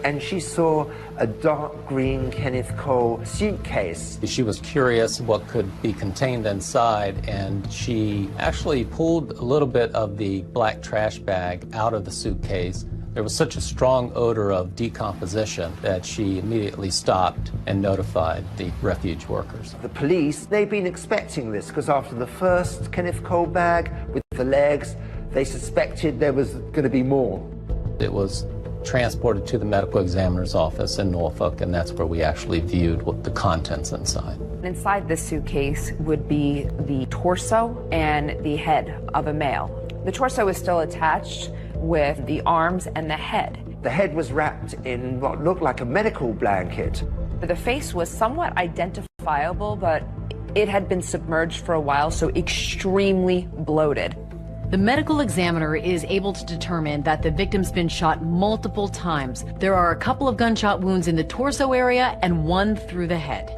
And she saw a dark green Kenneth Cole suitcase. She was curious what could be contained inside, and she actually pulled a little bit of the black trash bag out of the suitcase. There was such a strong odor of decomposition that she immediately stopped and notified the refuge workers. The police, they'd been expecting this because after the first Kenneth Cole bag with the legs, they suspected there was going to be more. It was transported to the medical examiner's office in Norfolk, and that's where we actually viewed what the contents inside. Inside this suitcase would be the torso and the head of a male. The torso is still attached with the arms and the head. The head was wrapped in what looked like a medical blanket. The face was somewhat identifiable, but it had been submerged for a while, so extremely bloated. The medical examiner is able to determine that the victim's been shot multiple times. There are a couple of gunshot wounds in the torso area and one through the head.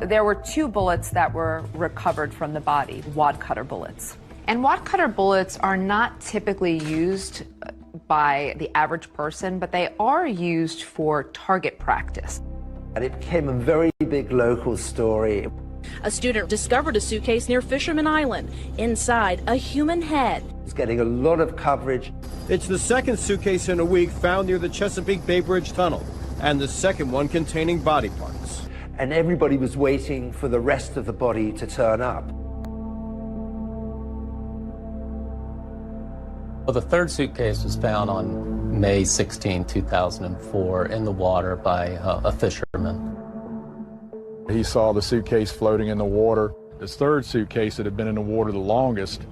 There were 2 bullets that were recovered from the body, wad cutter bullets. And wad cutter bullets are not typically used by the average person, but they are used for target practice. And it became a very big local story. A student discovered a suitcase near Fisherman Island. Inside, a human head. It's getting a lot of coverage. It's the second suitcase in a week found near the Chesapeake Bay Bridge Tunnel, and the second one containing body parts. And everybody was waiting for the rest of the body to turn up. Well, the third suitcase was found on May 16, 2004 in the water by a fisherman. He saw the suitcase floating in the water. This third suitcase that had been in the water the longest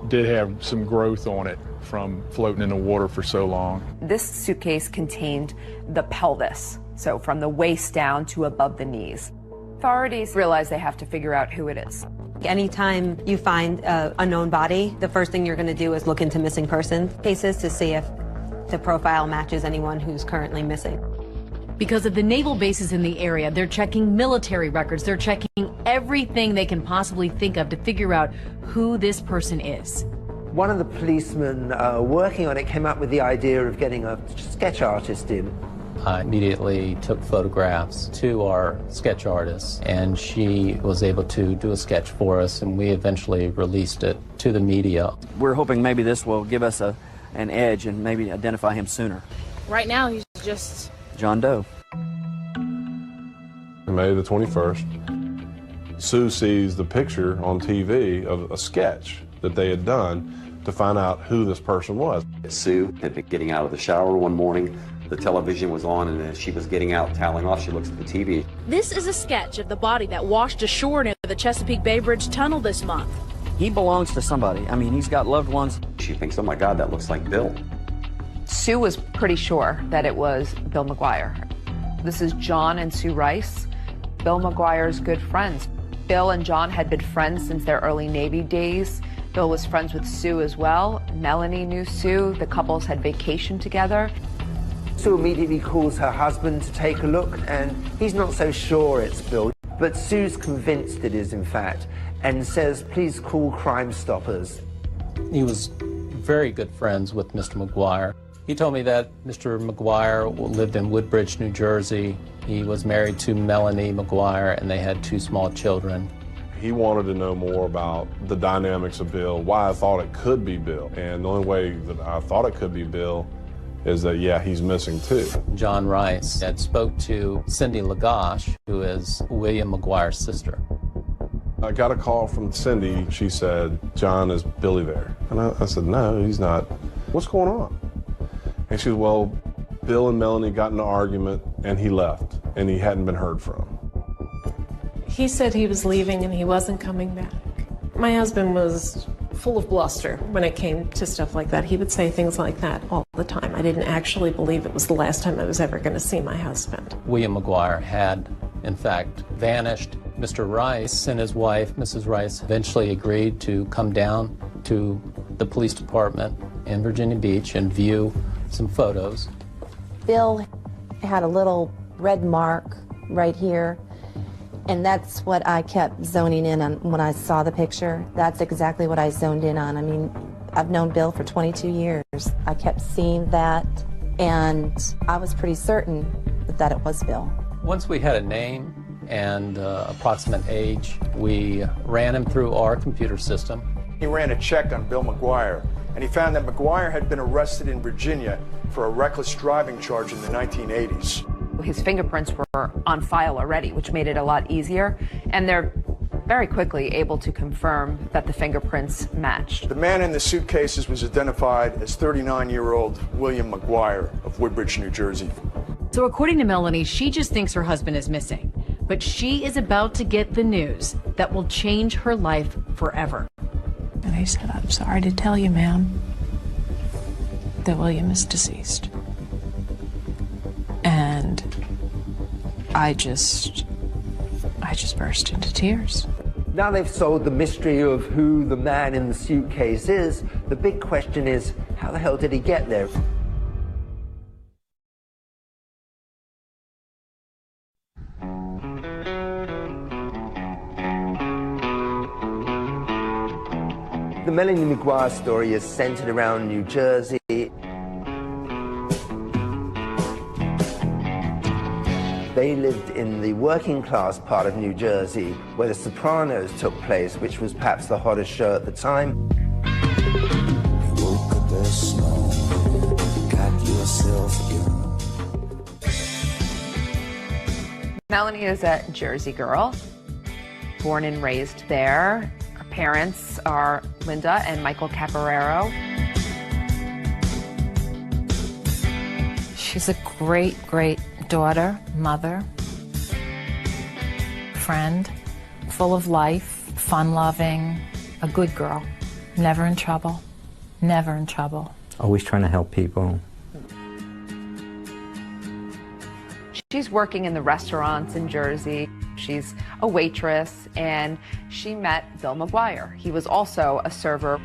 did have some growth on it from floating in the water for so long. This suitcase contained the pelvis, so from the waist down to above the knees. Authorities realize they have to figure out who it is. Anytime you find an unknown body, the first thing you're going to do is look into missing person cases to see if the profile matches anyone who's currently missing. Because of the naval bases in the area, they're checking military records. They're checking everything they can possibly think of to figure out who this person is. One of the policemen working on it came up with the idea of getting a sketch artist in. I immediately took photographs to our sketch artist, and she was able to do a sketch for us, and we eventually released it to the media. We're hoping maybe this will give us an edge and maybe identify him sooner. Right now, he's just John Doe. May the 21st, Sue sees the picture on TV of a sketch that they had done to find out who this person was. Sue had been getting out of the shower one morning. The television was on, and as she was getting out, toweling off, she looks at the TV. This is a sketch of the body that washed ashore near the Chesapeake Bay Bridge Tunnel this month. He belongs to somebody. I mean, he's got loved ones. She thinks, oh my God, that looks like Bill. Sue was pretty sure that it was Bill McGuire. This is John and Sue Rice, Bill McGuire's good friends. Bill and John had been friends since their early Navy days. Bill was friends with Sue as well. Melanie knew Sue. The couples had vacationed together. Sue immediately calls her husband to take a look, and he's not so sure it's Bill. But Sue's convinced it is, in fact, and says, please call Crime Stoppers. He was very good friends with Mr. McGuire. He told me that Mr. McGuire lived in Woodbridge, New Jersey. He was married to Melanie McGuire, and they had 2 small children. He wanted to know more about the dynamics of Bill, why I thought it could be Bill. And the only way that I thought it could be Bill is that, yeah, he's missing too. John Rice had spoke to Cindy Lagash, who is William McGuire's sister. I got a call from Cindy. She said, John, is Billy there? And I said, no, he's not. What's going on? And she said, well, Bill and Melanie got in an argument and he left and he hadn't been heard from. He said he was leaving and he wasn't coming back. My husband was full of bluster when it came to stuff like that. He would say things like that all the time. I didn't actually believe it was the last time I was ever going to see my husband. William McGuire had, in fact, vanished. Mr. Rice and his wife, Mrs. Rice, eventually agreed to come down to the police department in Virginia Beach and view some photos. Bill had a little red mark right here, and that's what I kept zoning in on when I saw the picture. That's exactly what I zoned in on. I mean, I've known Bill for 22 years. I kept seeing that, and I was pretty certain that it was Bill. Once we had a name and approximate age, we ran him through our computer system. He ran a check on Bill McGuire, and he found that McGuire had been arrested in Virginia for a reckless driving charge in the 1980s. His fingerprints were on file already, which made it a lot easier, and they're very quickly able to confirm that the fingerprints matched. The man in the suitcases was identified as 39-year-old William McGuire of Woodbridge, New Jersey. So according to Melanie, she just thinks her husband is missing, but she is about to get the news that will change her life forever. And I said, I'm sorry to tell you, ma'am, that William is deceased. And I just burst into tears. Now they've solved the mystery of who the man in the suitcase is. The big question is, how the hell did he get there? The Melanie McGuire story is centered around New Jersey. They lived in the working class part of New Jersey where The Sopranos took place, which was perhaps the hottest show at the time. Melanie is a Jersey girl, born and raised there. Her parents are Linda and Michael Caporero. She's a great, great daughter, mother, friend, full of life, fun-loving, a good girl, never in trouble, never in trouble. Always trying to help people. She's working in the restaurants in Jersey. She's a waitress, and she met Bill McGuire. He was also a server.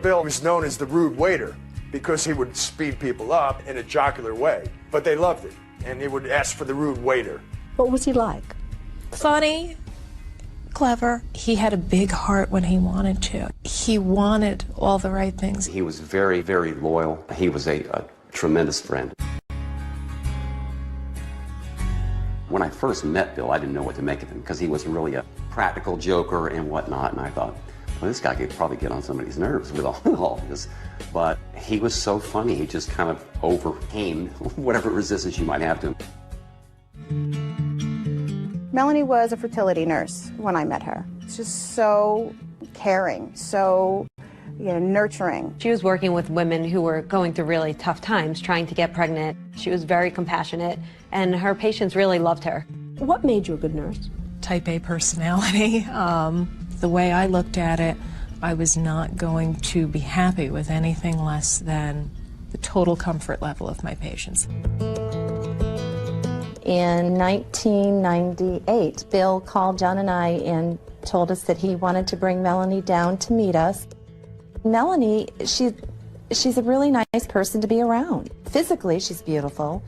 Bill was known as the rude waiter because he would speed people up in a jocular way, but they loved it, and they would ask for the rude waiter. What was he like? Funny, clever. He had a big heart when he wanted to. He wanted all the right things. He was very, very loyal. He was a tremendous friend. When I first met Bill, I didn't know what to make of him because he was really a practical joker and whatnot, and I thought, well, this guy could probably get on somebody's nerves with all this. But he was so funny, he just kind of overcame whatever resistance you might have to him. Melanie was a fertility nurse when I met her. Just so caring, so nurturing. She was working with women who were going through really tough times, trying to get pregnant. She was very compassionate, and her patients really loved her. What made you a good nurse? Type A personality. The way I looked at it, I was not going to be happy with anything less than the total comfort level of my patients. In 1998, Bill called John and I and told us that he wanted to bring Melanie down to meet us. Melanie, she's a really nice person to be around. Physically, she's beautiful,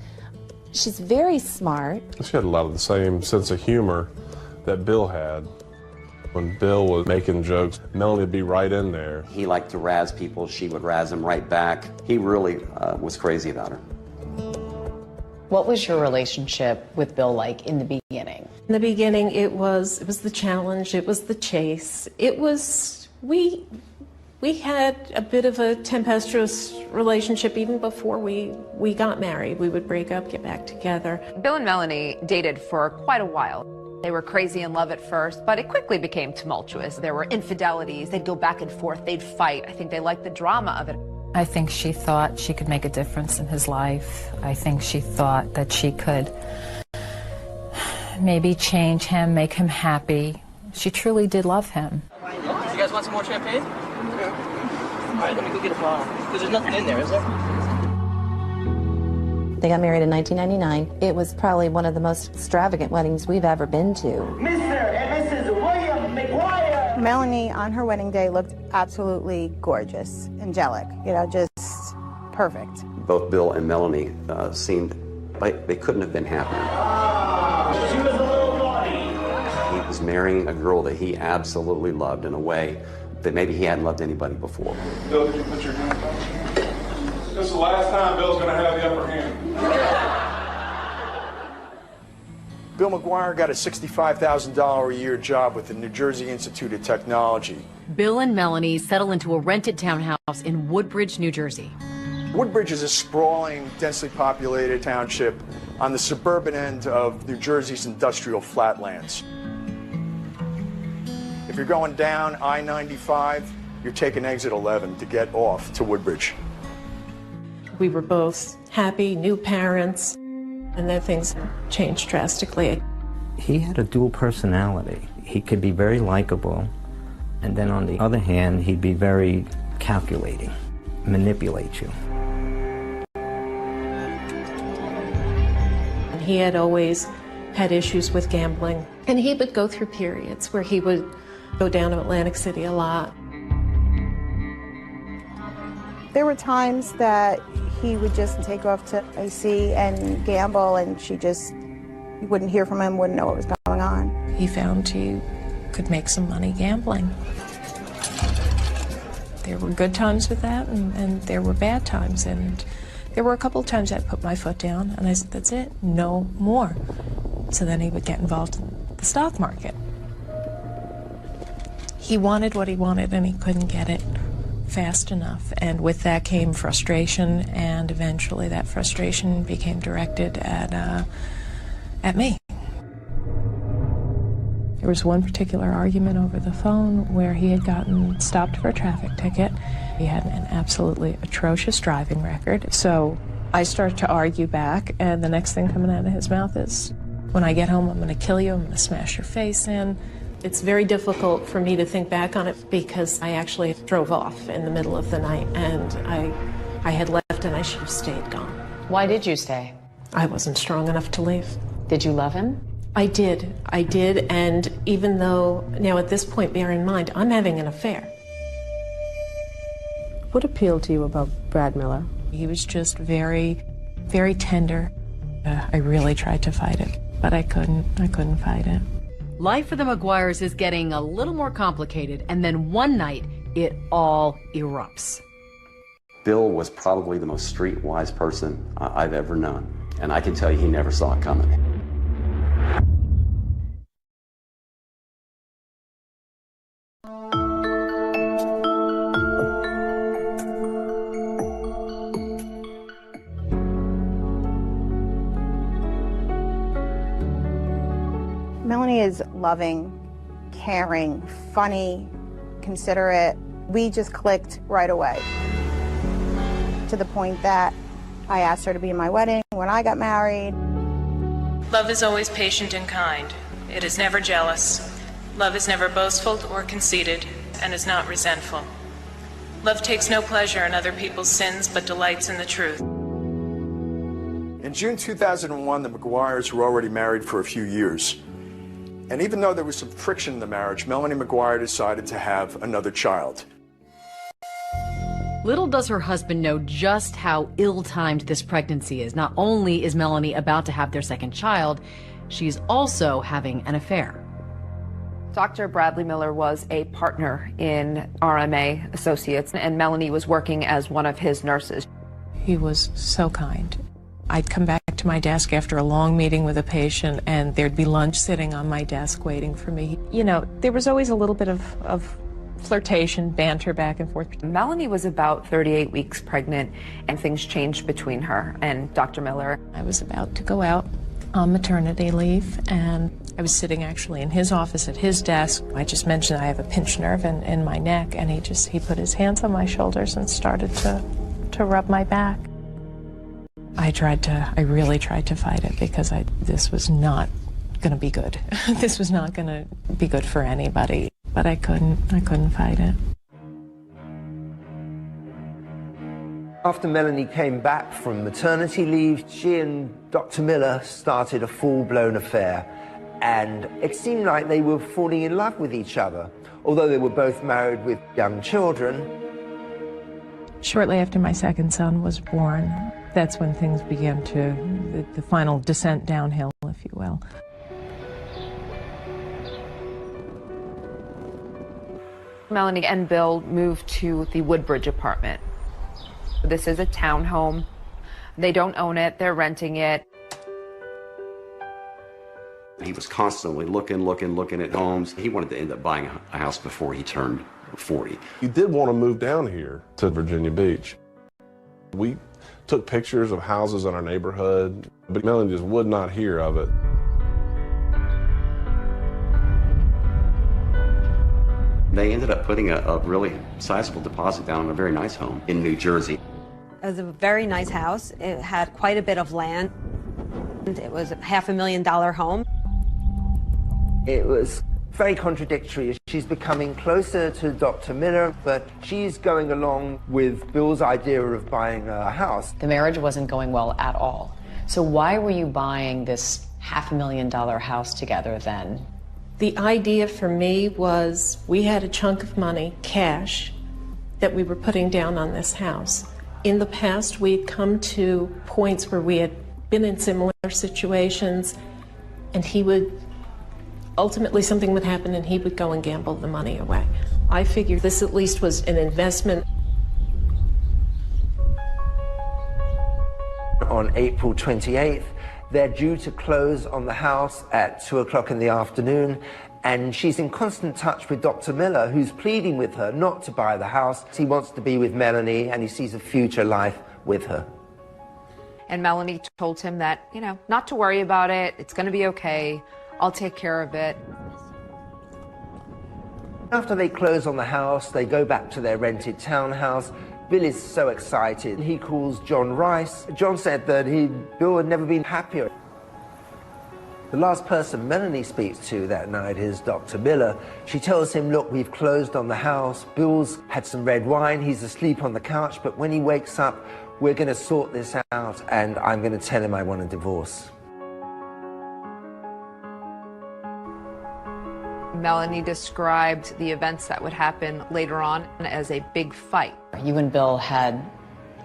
She's very smart. She had a lot of the same sense of humor that Bill had. When Bill was making jokes, Melanie would be right in there. He liked to razz people. She would razz him right back. He really was crazy about her. What was your relationship with Bill like in the beginning? In the beginning, it was the challenge, it was the chase. It was, we had a bit of a tempestuous relationship even before we got married. We would break up, get back together. Bill and Melanie dated for quite a while. They were crazy in love at first, but it quickly became tumultuous. There were infidelities. They'd go back and forth. They'd fight. I think they liked the drama of it. I think she thought she could make a difference in his life. I think she thought that she could maybe change him, make him happy. She truly did love him. You guys want some more champagne? Yeah. All right, let me go get a bottle. Because there's nothing in there, is there? They got married in 1999. It was probably one of the most extravagant weddings we've ever been to. Mr. and Mrs. William McGuire. Melanie on her wedding day looked absolutely gorgeous, angelic, you know, just perfect. Both Bill and Melanie seemed like they couldn't have been happier. She was a little naughty. He was marrying a girl that he absolutely loved in a way that maybe he hadn't loved anybody before. Bill, did you put your hand up? This is the last time Bill's going to have the upper hand. Bill McGuire got a $65,000 a year job with the New Jersey Institute of Technology. Bill and Melanie settle into a rented townhouse in Woodbridge, New Jersey. Woodbridge is a sprawling, densely populated township on the suburban end of New Jersey's industrial flatlands. If you're going down I-95, you're taking exit 11 to get off to Woodbridge. We were both happy, new parents, and then things changed drastically. He had a dual personality. He could be very likable, and then on the other hand, he'd be very calculating, manipulate you. He had always had issues with gambling, and he would go through periods where he would go down to Atlantic City a lot. There were times that he would just take off to AC and gamble, and you wouldn't hear from him, wouldn't know what was going on. He found he could make some money gambling. There were good times with that, and there were bad times, and there were a couple of times I put my foot down, and I said, that's it, no more. So then he would get involved in the stock market. He wanted what he wanted, and he couldn't get it fast enough, and with that came frustration, and eventually that frustration became directed at me. There was one particular argument over the phone where he had gotten stopped for a traffic ticket. He had an absolutely atrocious driving record, so I started to argue back, and the next thing coming out of his mouth is, when I get home, I'm going to kill you, I'm going to smash your face in. It's very difficult for me to think back on it because I actually drove off in the middle of the night, and I had left and I should have stayed gone. Why did you stay? I wasn't strong enough to leave. Did you love him? I did, and even though, now at this point, bear in mind, I'm having an affair. What appealed to you about Brad Miller? He was just very, very tender. I really tried to fight it, but I couldn't fight it. Life for the McGuires is getting a little more complicated, and then one night, it all erupts. Bill was probably the most streetwise person I've ever known, and I can tell you he never saw it coming. Melanie is loving, caring, funny, considerate. We just clicked right away, to the point that I asked her to be in my wedding when I got married. Love is always patient and kind. It is never jealous. Love is never boastful or conceited, and is not resentful. Love takes no pleasure in other people's sins, but delights in the truth. In June 2001, the McGuires were already married for a few years. And even though there was some friction in the marriage, Melanie McGuire decided to have another child. Little does her husband know just how ill-timed this pregnancy is. Not only is Melanie about to have their second child, she's also having an affair. Dr. Bradley Miller was a partner in RMA Associates, and Melanie was working as one of his nurses. He was so kind. I'd come back to my desk after a long meeting with a patient, and there'd be lunch sitting on my desk waiting for me. You know, there was always a little bit of flirtation, banter back and forth. Melanie was about 38 weeks pregnant, and things changed between her and Dr. Miller. I was about to go out on maternity leave, and I was sitting actually in his office at his desk. I just mentioned I have a pinched nerve in my neck, and he put his hands on my shoulders and started to rub my back. I really tried to fight it because this was not going to be good. This was not going to be good for anybody, but I couldn't fight it. After Melanie came back from maternity leave, she and Dr. Miller started a full-blown affair, and it seemed like they were falling in love with each other, although they were both married with young children. Shortly after my second son was born, that's when things began the final descent downhill, if you will. Melanie and Bill moved to the Woodbridge apartment. This is a townhome. They don't own it, they're renting it. He was constantly looking at homes. He wanted to end up buying a house before he turned 40. He did want to move down here to Virginia Beach. We took pictures of houses in our neighborhood, but Melanie just would not hear of it. They ended up putting a really sizable deposit down on a very nice home in New Jersey. It was a very nice house. It had quite a bit of land. It was a $500,000 home. It was very contradictory. She's becoming closer to Dr. Miller, but she's going along with Bill's idea of buying a house. The marriage wasn't going well at all. So why were you buying this $500,000 house together then? The idea for me was we had a chunk of money, cash, that we were putting down on this house. In the past, we'd come to points where we had been in similar situations, and ultimately something would happen and he would go and gamble the money away. I figured this at least was an investment. On April 28th, they're due to close on the house at 2 o'clock in the afternoon, and she's in constant touch with Dr. Miller, who's pleading with her not to buy the house. He wants to be with Melanie, and he sees a future life with her. And Melanie told him that, not to worry about it, it's going to be okay, I'll take care of it. After they close on the house, they go back to their rented townhouse. Bill is so excited. He calls John Rice. John said that Bill had never been happier. The last person Melanie speaks to that night is Dr. Miller. She tells him, look, we've closed on the house. Bill's had some red wine. He's asleep on the couch, but when he wakes up, we're going to sort this out, and I'm going to tell him I want a divorce. Melanie described the events that would happen later on as a big fight. You and Bill had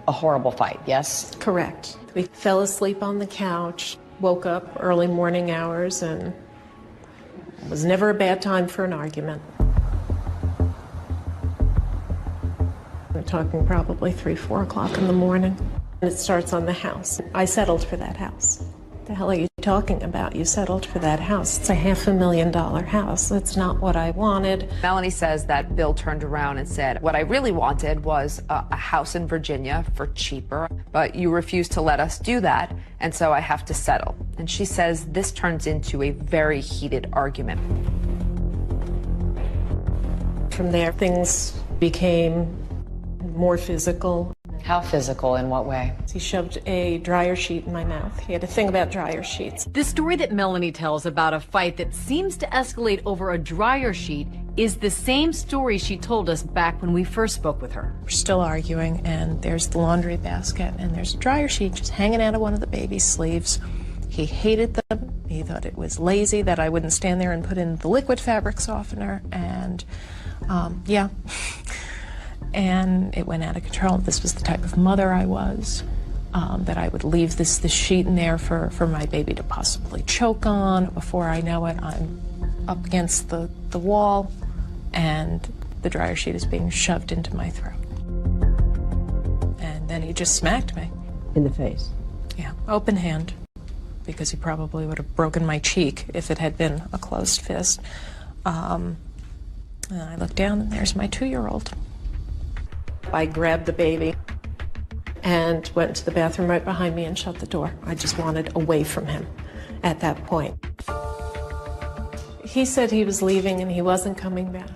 a horrible fight, yes? Correct. We fell asleep on the couch, woke up early morning hours, and it was never a bad time for an argument. We're talking probably 3, 4 o'clock in the morning. And it starts on the house. I settled for that house. The hell are you talking about? You settled for that house. It's a $500,000 house. That's not what I wanted. Melanie says that Bill turned around and said, what I really wanted was a house in Virginia for cheaper, but you refused to let us do that, and so I have to settle. And she says this turns into a very heated argument. From there, things became more physical. How physical? In what way? He shoved a dryer sheet in my mouth. He had a thing about dryer sheets. The story that Melanie tells about a fight that seems to escalate over a dryer sheet is the same story she told us back when we first spoke with her. We're still arguing, and there's the laundry basket, and there's a dryer sheet just hanging out of one of the baby's sleeves. He hated them. He thought it was lazy that I wouldn't stand there and put in the liquid fabric softener, and yeah. And it went out of control. This was the type of mother I was, that I would leave this sheet in there for my baby to possibly choke on. Before I know it, I'm up against the wall, and the dryer sheet is being shoved into my throat. And then he just smacked me. In the face? Yeah, open hand, because he probably would have broken my cheek if it had been a closed fist. And I looked down, and there's my 2-year-old. I grabbed the baby and went to the bathroom right behind me and shut the door. I just wanted away from him at that point. He said he was leaving and he wasn't coming back,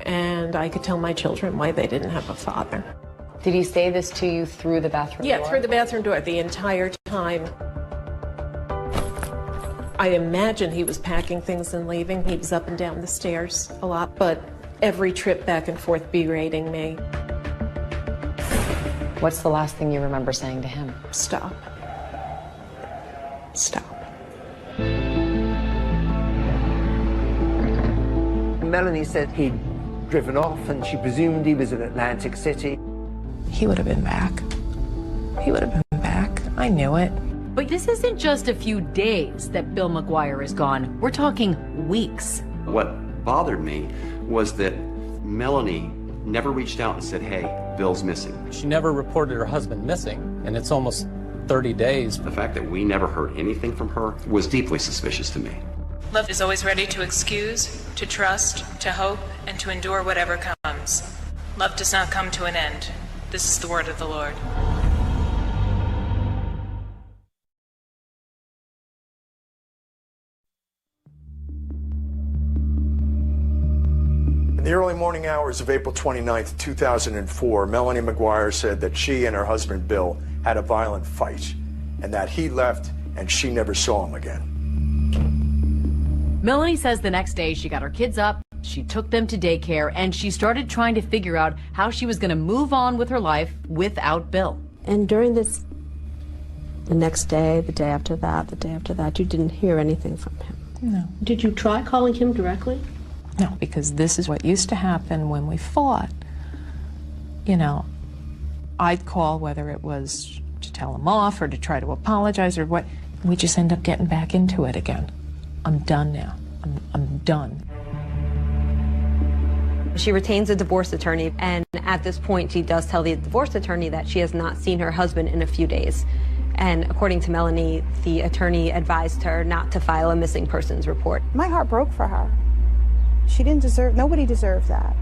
and I could tell my children why they didn't have a father. Did he say this to you through the bathroom door? Yeah, through the bathroom door the entire time. I imagine he was packing things and leaving. He was up and down the stairs a lot, but every trip back and forth berating me. What's the last thing you remember saying to him? Stop. Stop. Melanie said he'd driven off and she presumed he was in Atlantic City. He would have been back. He would have been back. I knew it. But this isn't just a few days that Bill McGuire is gone. We're talking weeks. What bothered me was that Melanie never reached out and said, hey, Bill's missing. She never reported her husband missing, and it's almost 30 days. The fact that we never heard anything from her was deeply suspicious to me. Love is always ready to excuse, to trust, to hope, and to endure whatever comes. Love does not come to an end. This is the word of the Lord. In the early morning hours of April 29th, 2004, Melanie McGuire said that she and her husband Bill had a violent fight and that he left and she never saw him again. Melanie says the next day she got her kids up, she took them to daycare, and she started trying to figure out how she was going to move on with her life without Bill. And during this, the next day, the day after that, you didn't hear anything from him? No. Did you try calling him directly? No, because this is what used to happen when we fought. You know, I'd call, whether it was to tell him off or to try to apologize or what. We just end up getting back into it again. I'm done now. I'm done. She retains a divorce attorney, and at this point she does tell the divorce attorney that she has not seen her husband in a few days. And according to Melanie, the attorney advised her not to file a missing persons report. My heart broke for her. She didn't deserve, nobody deserved that.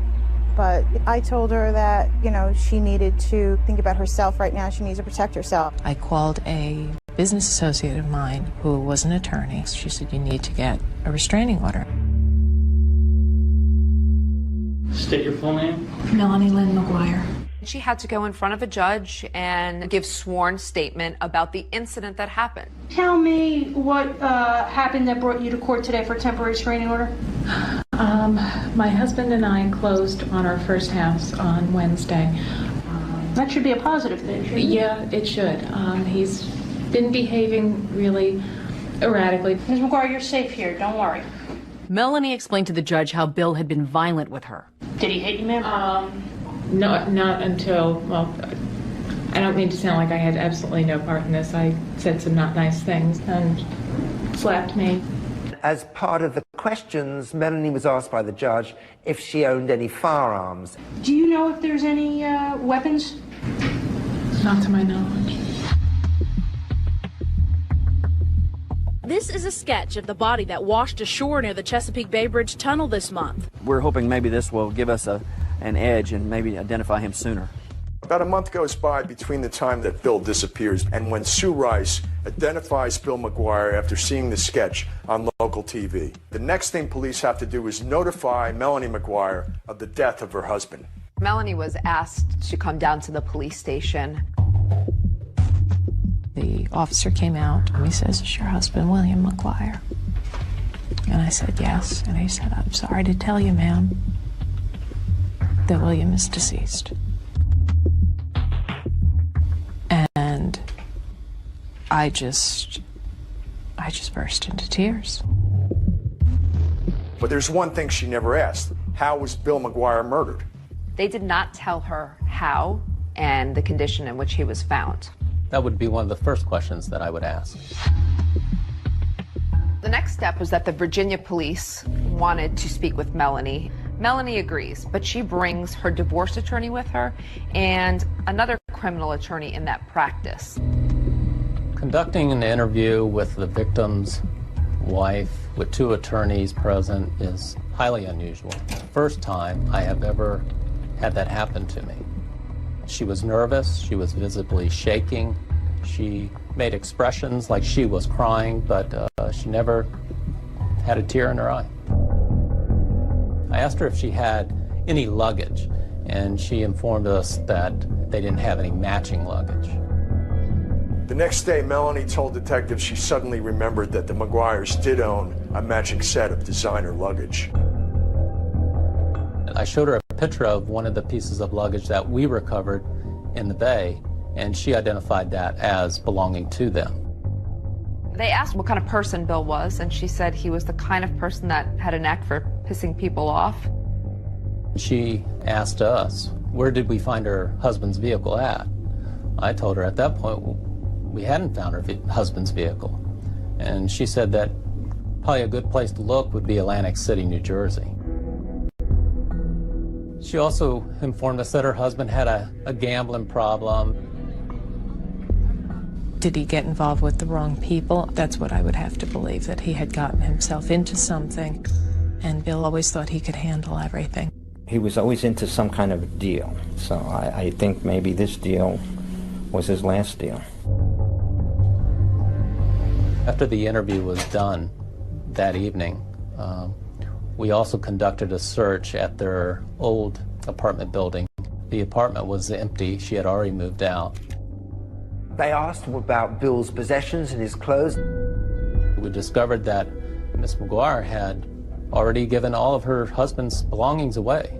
But I told her that, you know, she needed to think about herself right now. She needs to protect herself. I called a business associate of mine who was an attorney. She said, you need to get a restraining order. State your full name. Melanie Lynn McGuire. She had to go in front of a judge and give sworn statement about the incident that happened. Tell me what happened that brought you to court today for a temporary restraining order. My husband and I closed on our first house on Wednesday. That should be a positive thing, shouldn't it? Yeah, it should. He's been behaving really erratically. Ms. McGuire, you're safe here. Don't worry. Melanie explained to the judge how Bill had been violent with her. Did he hit you, ma'am? No, not until, well, I don't mean to sound like I had absolutely no part in this. I said some not nice things and slapped me. As part of the questions, Melanie was asked by the judge if she owned any firearms. Do you know if there's any weapons? Not to my knowledge. This is a sketch of the body that washed ashore near the Chesapeake Bay Bridge Tunnel this month. We're hoping maybe this will give us an edge and maybe identify him sooner. About a month goes by between the time that Bill disappears and when Sue Rice identifies Bill McGuire after seeing the sketch on local TV. The next thing police have to do is notify Melanie McGuire of the death of her husband. Melanie was asked to come down to the police station. The officer came out and he says, is your husband William McGuire? And I said, yes. And he said, I'm sorry to tell you, ma'am, that William is deceased. And I just burst into tears. But there's one thing she never asked. How was Bill McGuire murdered? They did not tell her how and the condition in which he was found. That would be one of the first questions that I would ask. The next step was that the Virginia police wanted to speak with Melanie. Melanie agrees, but she brings her divorce attorney with her and another criminal attorney in that practice. Conducting an interview with the victim's wife with two attorneys present is highly unusual. First time I have ever had that happen to me. She was nervous, she was visibly shaking, she made expressions like she was crying, but she never had a tear in her eye. I asked her if she had any luggage, and she informed us that they didn't have any matching luggage. The next day, Melanie told detectives she suddenly remembered that the McGuires did own a matching set of designer luggage. I showed her a picture of one of the pieces of luggage that we recovered in the bay, and she identified that as belonging to them. They asked what kind of person Bill was, and she said he was the kind of person that had a knack for pissing people off. She asked us, where did we find her husband's vehicle at? I told her at that point we hadn't found her husband's vehicle. And she said that probably a good place to look would be Atlantic City, New Jersey. She also informed us that her husband had a gambling problem. Did he get involved with the wrong people? That's what I would have to believe, that he had gotten himself into something, and Bill always thought he could handle everything. He was always into some kind of deal, so I think maybe this deal was his last deal. After the interview was done that evening, we also conducted a search at their old apartment building. The apartment was empty. She had already moved out. They asked him about Bill's possessions and his clothes. We discovered that Miss McGuire had already given all of her husband's belongings away.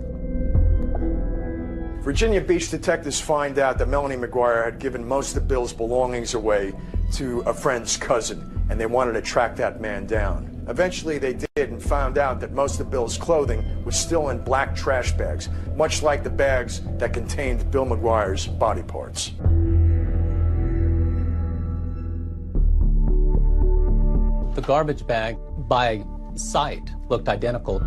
Virginia Beach detectives find out that Melanie McGuire had given most of Bill's belongings away to a friend's cousin, and they wanted to track that man down. Eventually they did and found out that most of Bill's clothing was still in black trash bags, much like the bags that contained Bill McGuire's body parts. The garbage bag, by sight, looked identical.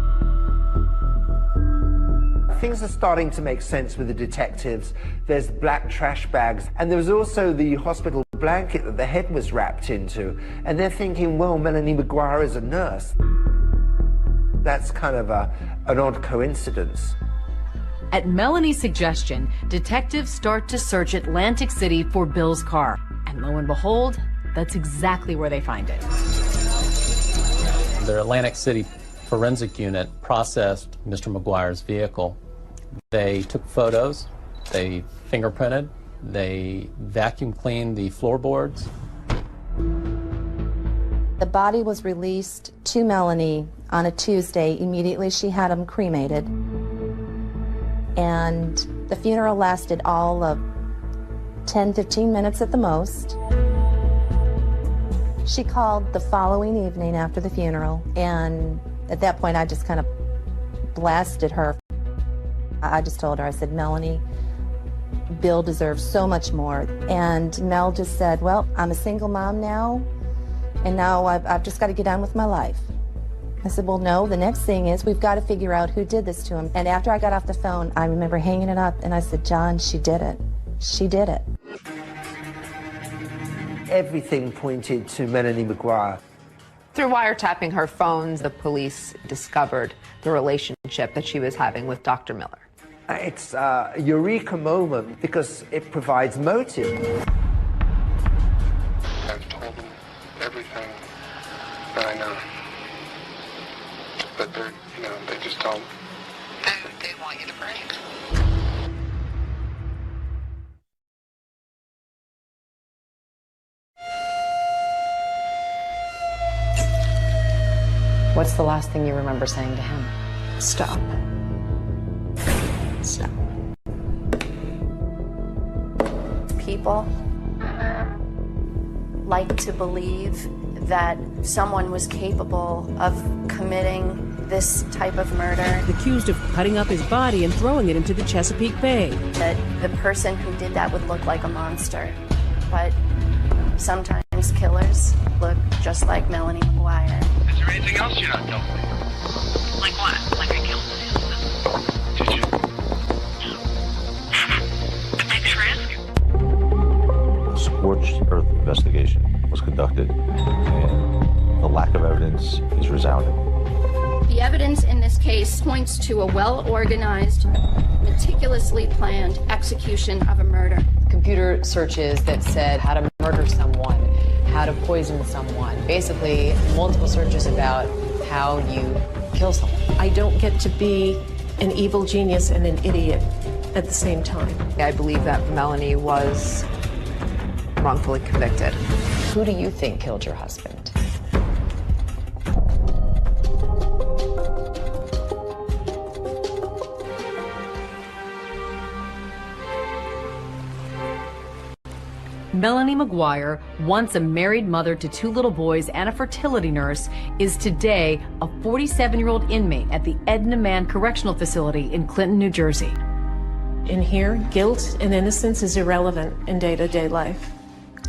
Things are starting to make sense with the detectives. There's black trash bags, and there was also the hospital blanket that the head was wrapped into. And they're thinking, well, Melanie McGuire is a nurse. That's kind of an odd coincidence. At Melanie's suggestion, detectives start to search Atlantic City for Bill's car. And lo and behold, that's exactly where they find it. Their Atlantic City forensic unit processed Mr. McGuire's vehicle. They took photos, they fingerprinted, they vacuum cleaned the floorboards. The body was released to Melanie on a Tuesday. Immediately she had him cremated. And the funeral lasted all of 10-15 minutes at the most. She called the following evening after the funeral, and at that point I just kind of blasted her. I just told her, I said, Melanie, Bill deserves so much more. And Mel just said, well, I'm a single mom now, and now I've just got to get on with my life. I said, well, no, the next thing is we've got to figure out who did this to him. And after I got off the phone, I remember hanging it up, and I said, John, she did it. She did it. Everything pointed to Melanie McGuire. Through wiretapping her phones, the police discovered the relationship that she was having with Dr. Miller. It's a eureka moment because it provides motive. I've told them everything that I know. But they're, they just don't. They want you to break. What's the last thing you remember saying to him? Stop. Stop. People like to believe that someone was capable of committing this type of murder. Accused of cutting up his body and throwing it into the Chesapeake Bay. That the person who did that would look like a monster. But sometimes killers look just like Melanie McGuire. Is there anything else you're not telling me? Like what? Like I killed him. Did you? Thanks for asking. A scorched earth investigation was conducted, and the lack of evidence is resounding. The evidence in this case points to a well-organized, meticulously planned execution of a murder. Computer searches that said how to murder someone, how to poison someone, basically multiple searches about how you kill someone. I don't get to be an evil genius and an idiot at the same time. I believe that Melanie was wrongfully convicted. Who do you think killed your husband? Melanie McGuire, once a married mother to 2 little boys and a fertility nurse, is today a 47-year-old inmate at the Edna Mann Correctional Facility in Clinton, New Jersey. In here, guilt and innocence is irrelevant in day-to-day life.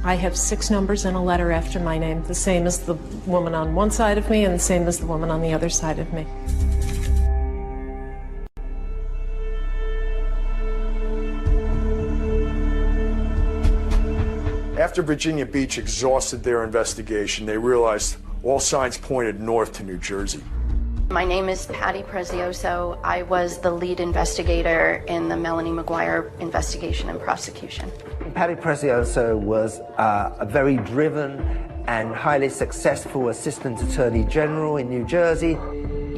I have 6 numbers and a letter after my name, the same as the woman on one side of me and the same as the woman on the other side of me. After Virginia Beach exhausted their investigation, they realized all signs pointed north to New Jersey. My name is Patty Prezioso. I was the lead investigator in the Melanie McGuire investigation and prosecution. Patty Prezioso was a very driven and highly successful Assistant Attorney General in New Jersey.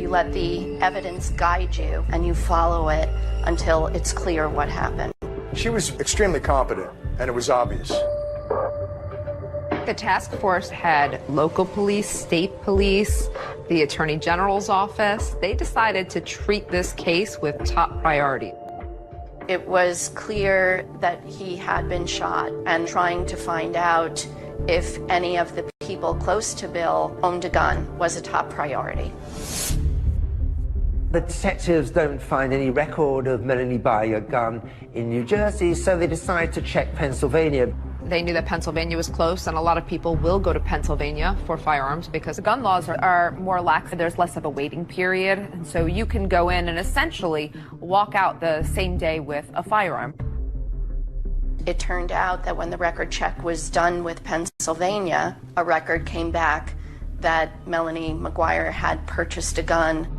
You let the evidence guide you and you follow it until it's clear what happened. She was extremely competent, and it was obvious. The task force had local police, state police, the Attorney General's office. They decided to treat this case with top priority. It was clear that he had been shot, and trying to find out if any of the people close to Bill owned a gun was a top priority. The detectives don't find any record of Melanie buying a gun in New Jersey, so they decide to check Pennsylvania. They knew that Pennsylvania was close, and a lot of people will go to Pennsylvania for firearms because the gun laws are more lax. There's less of a waiting period, and so you can go in and essentially walk out the same day with a firearm. It turned out that when the record check was done with Pennsylvania, a record came back that Melanie McGuire had purchased a gun.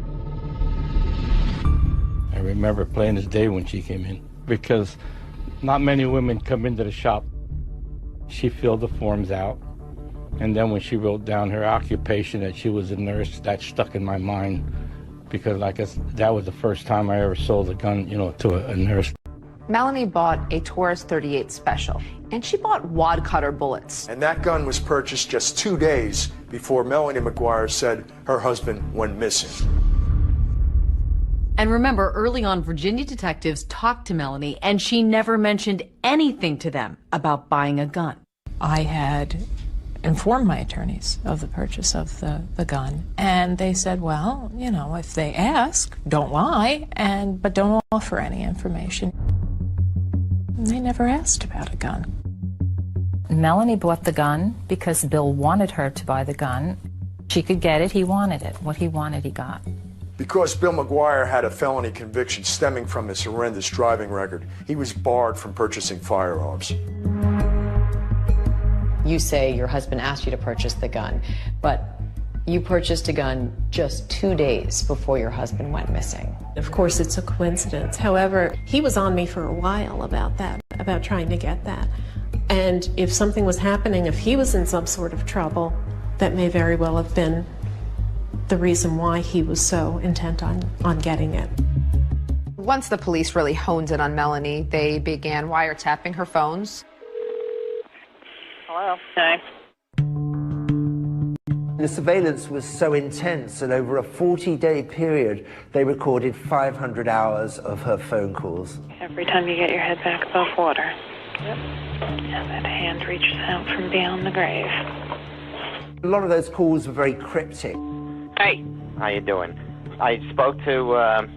I remember plain as day when she came in, because not many women come into the shop. She filled the forms out, and then when she wrote down her occupation, that she was a nurse, that stuck in my mind, because I guess that was the first time I ever sold a gun, to a nurse. Melanie bought a Taurus 38 Special, and she bought wad cutter bullets. And that gun was purchased just 2 days before Melanie McGuire said her husband went missing. And remember, early on, Virginia detectives talked to Melanie, and she never mentioned anything to them about buying a gun. I had informed my attorneys of the purchase of the gun, and they said, well, if they ask, don't lie, but don't offer any information. And they never asked about a gun. Melanie bought the gun because Bill wanted her to buy the gun. She could get it, he wanted it. What he wanted, he got. Because Bill McGuire had a felony conviction stemming from his horrendous driving record, he was barred from purchasing firearms. You say your husband asked you to purchase the gun, but you purchased a gun just 2 days before your husband went missing. Of course, it's a coincidence. However, he was on me for a while about that, about trying to get that. And if something was happening, if he was in some sort of trouble, that may very well have been the reason why he was so intent on getting it. Once the police really honed in on Melanie, they began wiretapping her phones. Hello. Hi. The surveillance was so intense that over a 40-day period, they recorded 500 hours of her phone calls. Every time you get your head back above water. Yep. And that hand reaches out from beyond the grave. A lot of those calls were very cryptic. Hey. How you doing? I spoke to,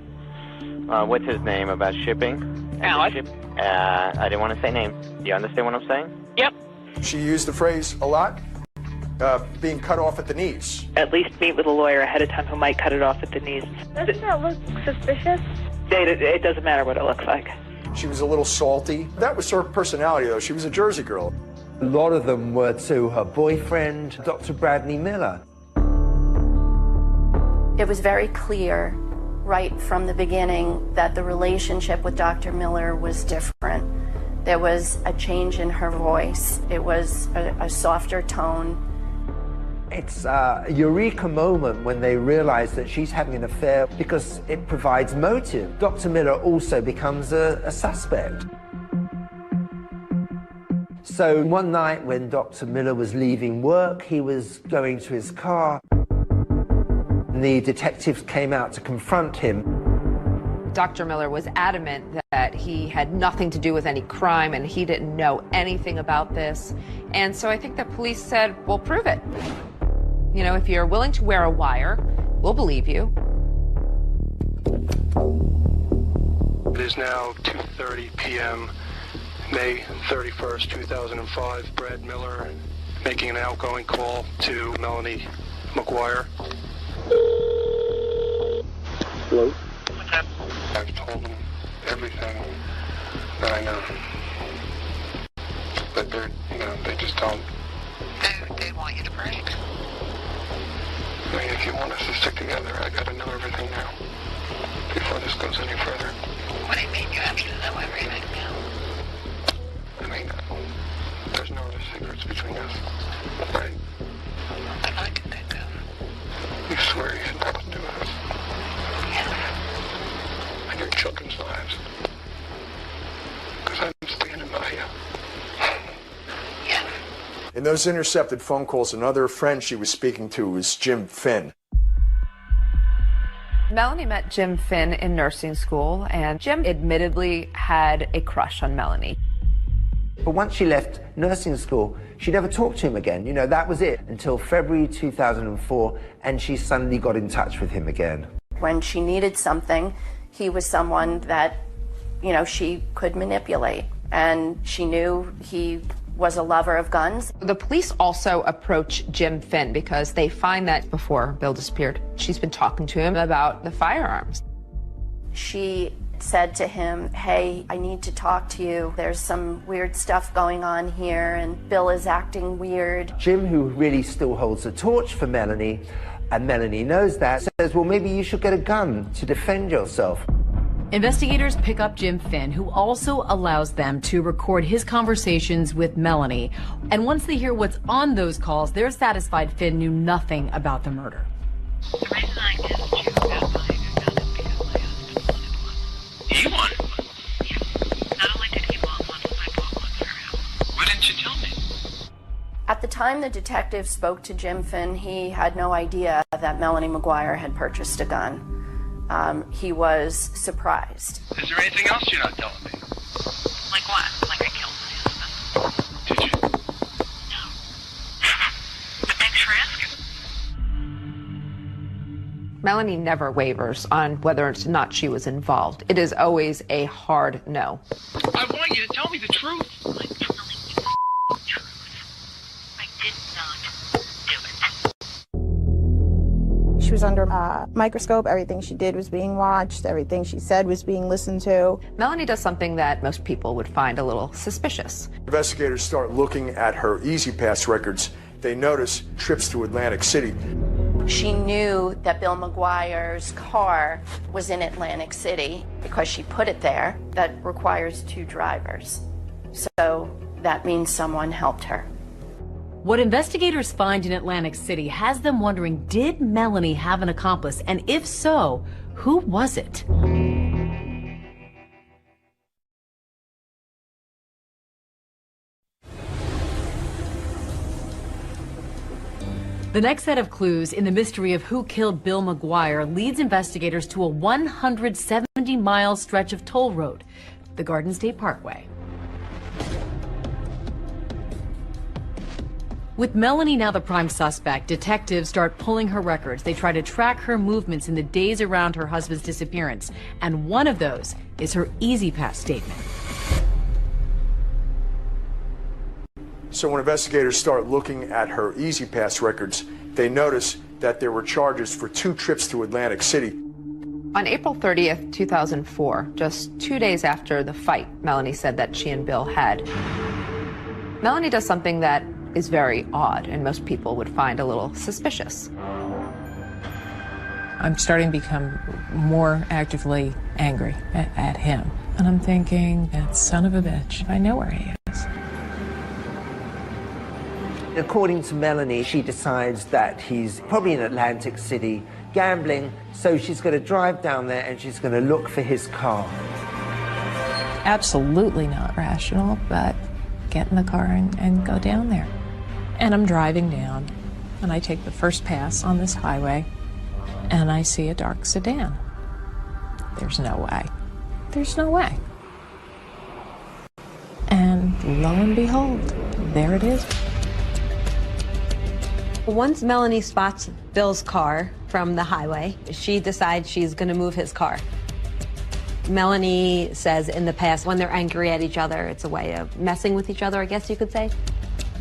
what's his name, about shipping? Alex. I didn't want to say names. Do you understand what I'm saying? Yep. She used the phrase a lot, being cut off at the knees. At least meet with a lawyer ahead of time who might cut it off at the knees. Doesn't that look suspicious? It doesn't matter what it looks like. She was a little salty. That was her personality, though. She was a Jersey girl. A lot of them were to her boyfriend, Dr. Bradley Miller. It was very clear right from the beginning that the relationship with Dr. Miller was different. There was a change in her voice. It was a softer tone. It's a eureka moment when they realize that she's having an affair because it provides motive. Dr. Miller also becomes a suspect. So one night when Dr. Miller was leaving work, he was going to his car. The detectives came out to confront him. Dr. Miller was adamant that he had nothing to do with any crime and he didn't know anything about this. And so I think the police said, well, prove it. You know, if you're willing to wear a wire, we'll believe you. It is now 2:30 p.m., May 31st, 2005. Brad Miller making an outgoing call to Melanie McGuire. Hello? What's up? I've told them everything that I know. But they're, they just don't. They want you to break. I mean, if you want us to stick together, I gotta know everything now. Before this goes any further. What do you mean you have to know everything now? I mean, there's no other secrets between us, right? That I can think of. You swear you had nothing to do with us? Yes. And your children's lives. Because I'm standing by you. Yes. In those intercepted phone calls, another friend she was speaking to was Jim Finn. Melanie met Jim Finn in nursing school, and Jim admittedly had a crush on Melanie. But once she left nursing school, she never talked to him again. That was it until February 2004, and she suddenly got in touch with him again. When she needed something, he was someone that, she could manipulate. And she knew he was a lover of guns. The police also approach Jim Finn because they find that before Bill disappeared, she's been talking to him about the firearms. She said to him, hey, I need to talk to you. There's some weird stuff going on here, and Bill is acting weird. Jim, who really still holds the torch for Melanie, and Melanie knows that, says, well, maybe you should get a gun to defend yourself. Investigators pick up Jim Finn, who also allows them to record his conversations with Melanie. And once they hear what's on those calls, they're satisfied Finn knew nothing about the murder. The reason I didn't you about buying a gun is because my husband wanted one. He wanted one? Yeah. Not only did he want one, I bought one for him. Why didn't you tell me? At the time the detective spoke to Jim Finn, he had no idea that Melanie McGuire had purchased a gun. He was surprised. Is there anything else you're not telling me? Like what? Like I killed my husband? Did you? No. But thanks for asking. Melanie never wavers on whether or not she was involved. It is always a hard no. I want you to tell me the truth. I'm telling you the truth. I did not do it. She was under a microscope. Everything she did was being watched. Everything she said was being listened to. Melanie does something that most people would find a little suspicious. Investigators start looking at her E-ZPass records. They notice trips to Atlantic City. She knew that Bill McGuire's car was in Atlantic City because she put it there. That requires 2 drivers. So that means someone helped her. What investigators find in Atlantic City has them wondering, did Melanie have an accomplice? And if so, who was it? The next set of clues in the mystery of who killed Bill McGuire leads investigators to a 170-mile stretch of toll road, the Garden State Parkway. With Melanie now the prime suspect, detectives start pulling her records. They try to track her movements in the days around her husband's disappearance. And one of those is her E-ZPass statement. So when investigators start looking at her E-ZPass records, they notice that there were charges for 2 trips to Atlantic City. On April 30th, 2004, just 2 days after the fight Melanie said that she and Bill had, Melanie does something that is very odd and most people would find a little suspicious. I'm starting to become more actively angry at him. And I'm thinking, that son of a bitch, I know where he is. According to Melanie, she decides that he's probably in Atlantic City gambling, so she's going to drive down there and she's going to look for his car. Absolutely not rational, but get in the car and go down there. And I'm driving down, and I take the first pass on this highway, and I see a dark sedan. There's no way. There's no way. And lo and behold, there it is. Once Melanie spots Bill's car from the highway, she decides she's going to move his car. Melanie says in the past, when they're angry at each other, it's a way of messing with each other, I guess you could say.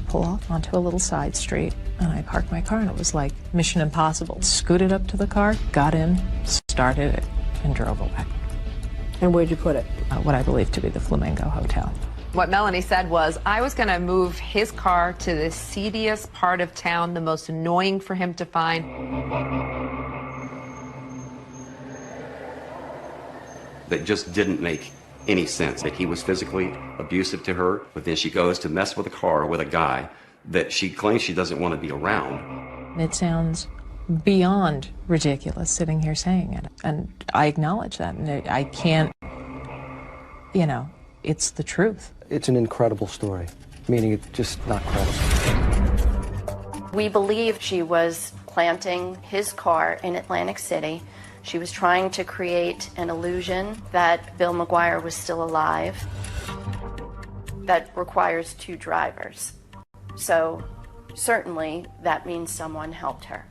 Pull off onto a little side street, and I parked my car, and it was like Mission Impossible. Scooted up to the car, got in, started it, and drove away. And where'd you put it? What I believe to be the Flamingo Hotel. What Melanie said was, I was going to move his car to the seediest part of town, the most annoying for him to find. That just didn't make any sense. That he was physically abusive to her, but then she goes to mess with a car with a guy that she claims she doesn't want to be around. It sounds beyond ridiculous sitting here saying it, and I acknowledge that, and I can't, you know, it's the truth. It's an incredible story, meaning it's just not credible. We believe she was planting his car in Atlantic City. She was trying to create an illusion that Bill McGuire was still alive. That requires 2 drivers. So certainly that means someone helped her.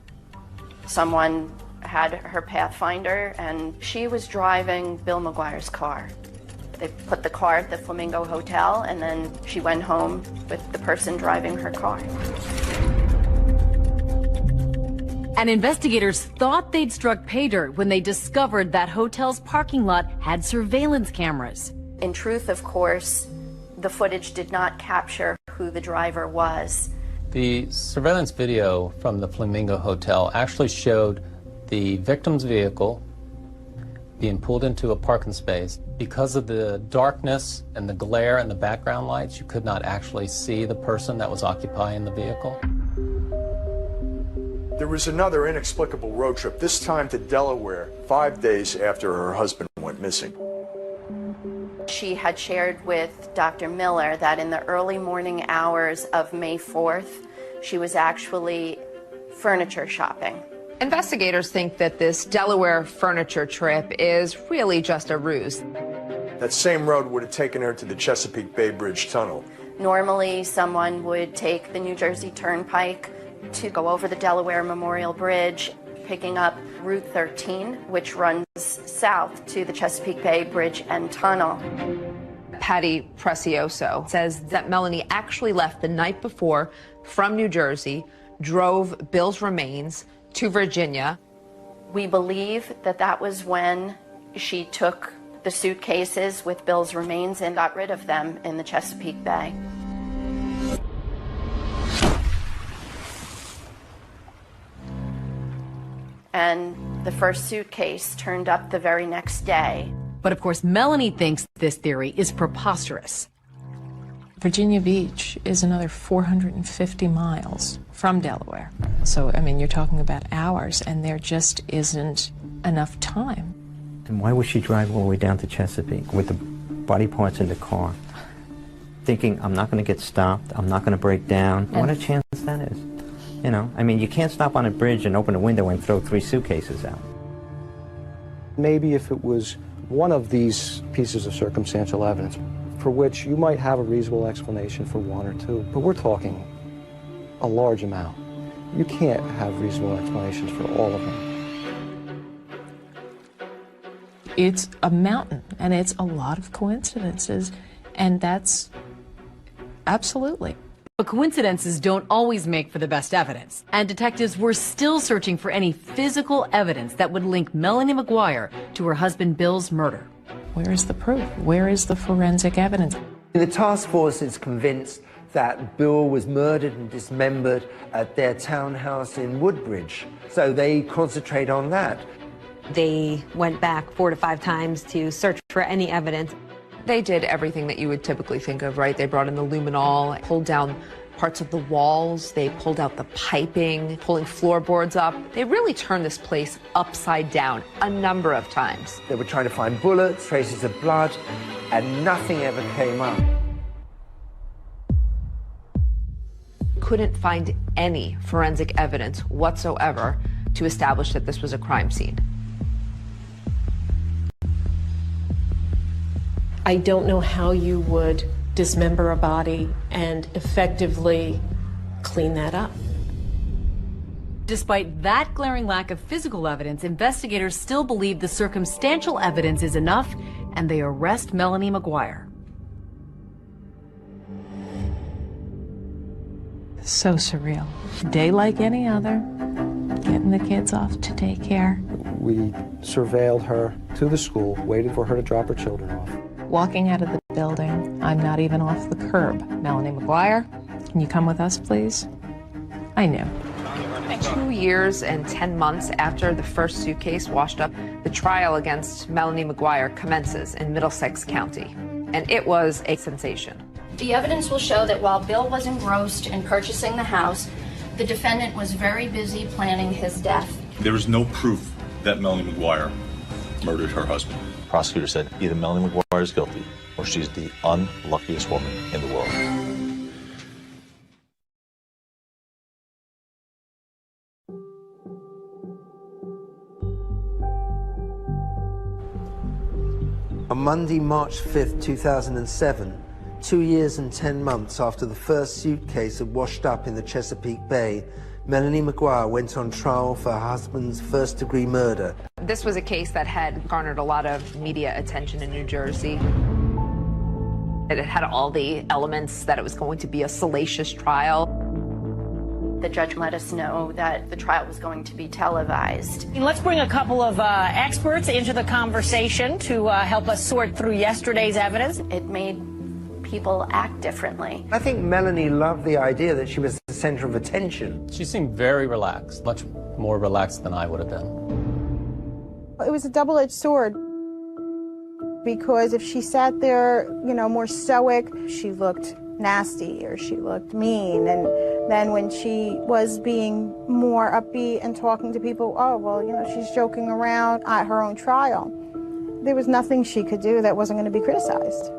Someone had her Pathfinder, and she was driving Bill McGuire's car. They put the car at the Flamingo Hotel, and then she went home with the person driving her car. And investigators thought they'd struck pay dirt when they discovered that hotel's parking lot had surveillance cameras. In truth, of course, the footage did not capture who the driver was. The surveillance video from the Flamingo Hotel actually showed the victim's vehicle being pulled into a parking space. Because of the darkness and the glare and the background lights, you could not actually see the person that was occupying the vehicle. There was another inexplicable road trip, this time to Delaware, 5 days after her husband went missing. She had shared with Dr. Miller that in the early morning hours of May 4th, she was actually furniture shopping. Investigators think that this Delaware furniture trip is really just a ruse. That same road would have taken her to the Chesapeake Bay Bridge Tunnel. Normally, someone would take the New Jersey Turnpike to go over the Delaware Memorial Bridge, picking up Route 13, which runs south to the Chesapeake Bay Bridge and Tunnel. Patty Precioso says that Melanie actually left the night before from New Jersey, drove Bill's remains to Virginia. We believe that that was when she took the suitcases with Bill's remains and got rid of them in the Chesapeake Bay. And the first suitcase turned up the very next day. But of course, Melanie thinks this theory is preposterous. Virginia Beach is another 450 miles from Delaware. So, I mean, you're talking about hours, and there just isn't enough time. And why would she drive all the way down to Chesapeake with the body parts in the car, thinking, I'm not going to get stopped, I'm not going to break down? What a chance that is. You know, I mean, you can't stop on a bridge and open a window and throw 3 suitcases out. Maybe if it was one of these pieces of circumstantial evidence for which you might have a reasonable explanation for 1 or 2, but we're talking a large amount. You can't have reasonable explanations for all of them. It's a mountain, and it's a lot of coincidences, and that's absolutely. But coincidences don't always make for the best evidence, and detectives were still searching for any physical evidence that would link Melanie McGuire to her husband Bill's murder. Where is the proof? Where is the forensic evidence? The task force is convinced that Bill was murdered and dismembered at their townhouse in Woodbridge, so they concentrate on that. They went back 4 to 5 times to search for any evidence. They did everything that you would typically think of, right? They brought in the luminol, pulled down parts of the walls, they pulled out the piping, pulling floorboards up. They really turned this place upside down a number of times. They were trying to find bullets, traces of blood, and nothing ever came up. Couldn't find any forensic evidence whatsoever to establish that this was a crime scene. I don't know how you would dismember a body and effectively clean that up. Despite that glaring lack of physical evidence, investigators still believe the circumstantial evidence is enough, and they arrest Melanie McGuire. So surreal. Day like any other, getting the kids off to daycare. We surveilled her to the school, waited for her to drop her children off. Walking out of the building, I'm not even off the curb. Melanie McGuire, can you come with us, please? I knew. 2 years and 10 months after the first suitcase washed up, the trial against Melanie McGuire commences in Middlesex County, and it was a sensation. The evidence will show that while Bill was engrossed in purchasing the house, the defendant was very busy planning his death. There is no proof that Melanie McGuire murdered her husband. The prosecutor said either Melanie McGuire is guilty or she's the unluckiest woman in the world. On Monday, March 5th, 2007, 2 years and 10 months after the first suitcase had washed up in the Chesapeake Bay, Melanie McGuire went on trial for her husband's first-degree murder. This was a case that had garnered a lot of media attention in New Jersey. It had all the elements that it was going to be a salacious trial. The judge let us know that the trial was going to be televised. Let's bring a couple of experts into the conversation to help us sort through yesterday's evidence. It made people act differently. I think Melanie loved the idea that she was the center of attention. She seemed very relaxed, much more relaxed than I would have been. It was a double-edged sword, because if she sat there, more stoic, she looked nasty or she looked mean. And then when she was being more upbeat and talking to people, oh, well, she's joking around at her own trial. There was nothing she could do that wasn't going to be criticized.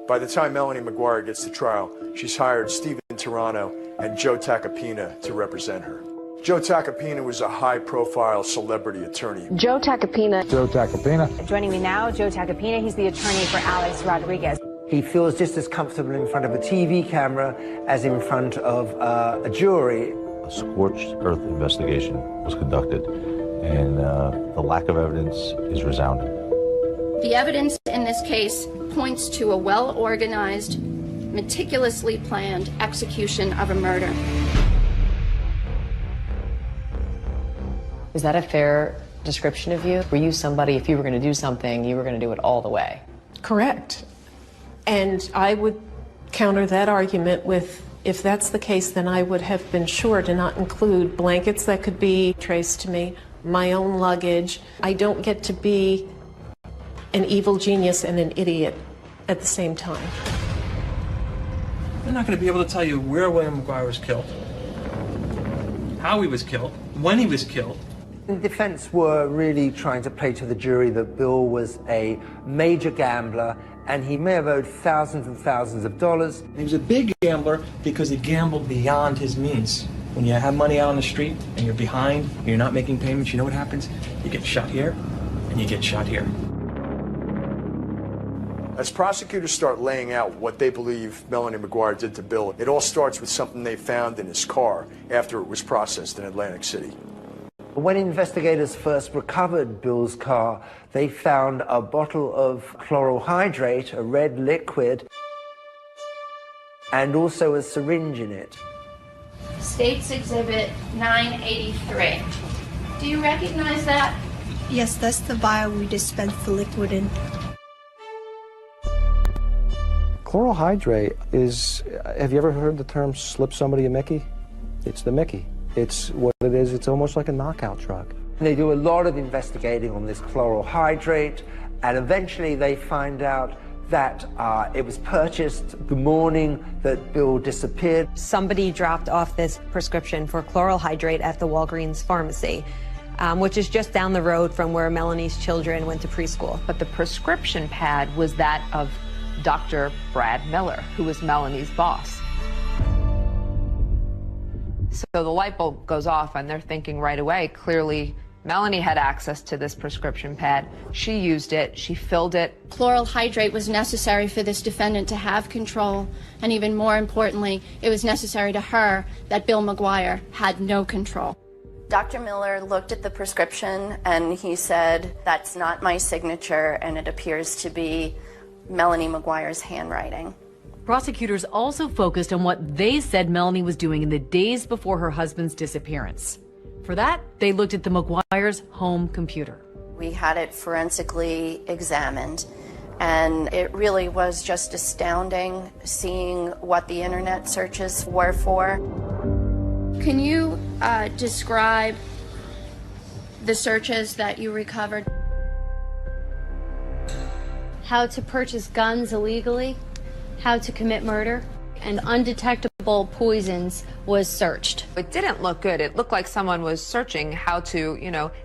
By the time Melanie McGuire gets to trial, she's hired Stephen Tirano and Joe Tacopina to represent her. Joe Tacopina was a high-profile celebrity attorney. Joe Tacopina. Joe Tacopina. Joining me now, Joe Tacopina. He's the attorney for Alex Rodriguez. He feels just as comfortable in front of a TV camera as in front of a jury. A scorched earth investigation was conducted, and the lack of evidence is resounding. The evidence in this case points to a well-organized, meticulously planned execution of a murder. Is that a fair description of you? Were you somebody, if you were going to do something, you were going to do it all the way? Correct. And I would counter that argument with, if that's the case, then I would have been sure to not include blankets that could be traced to me, my own luggage. I don't get to be an evil genius and an idiot at the same time. They're not going to be able to tell you where William McGuire was killed, how he was killed, when he was killed. The defense were really trying to play to the jury that Bill was a major gambler and he may have owed thousands and thousands of dollars. He was a big gambler because he gambled beyond his means. When you have money out on the street and you're behind and you're not making payments, you know what happens? You get shot here and you get shot here. As prosecutors start laying out what they believe Melanie McGuire did to Bill, it all starts with something they found in his car after it was processed in Atlantic City. When investigators first recovered Bill's car, they found a bottle of chloral hydrate, a red liquid, and also a syringe in it. State's Exhibit 983. Do you recognize that? Yes, that's the vial we dispensed the liquid in. Chloral hydrate is, have you ever heard the term slip somebody a Mickey? It's the Mickey. It's what it is. It's almost like a knockout drug. They do a lot of investigating on this chloral hydrate, and eventually they find out that it was purchased the morning that Bill disappeared. Somebody dropped off this prescription for chloral hydrate at the Walgreens pharmacy, which is just down the road from where Melanie's children went to preschool. But the prescription pad was that of Dr. Brad Miller, who was Melanie's boss. So the light bulb goes off and they're thinking right away, clearly Melanie had access to this prescription pad. She used it, she filled it. Chloral hydrate was necessary for this defendant to have control, and even more importantly, it was necessary to her that Bill McGuire had no control. Dr. Miller looked at the prescription and he said, "That's not my signature, and it appears to be Melanie McGuire's handwriting." Prosecutors also focused on what they said Melanie was doing in the days before her husband's disappearance. For that, they looked at the McGuire's home computer. We had it forensically examined, and it really was just astounding seeing what the internet searches were for. Can you describe the searches that you recovered? How to purchase guns illegally, how to commit murder, and undetectable poisons was searched. It didn't look good. It looked like someone was searching how to,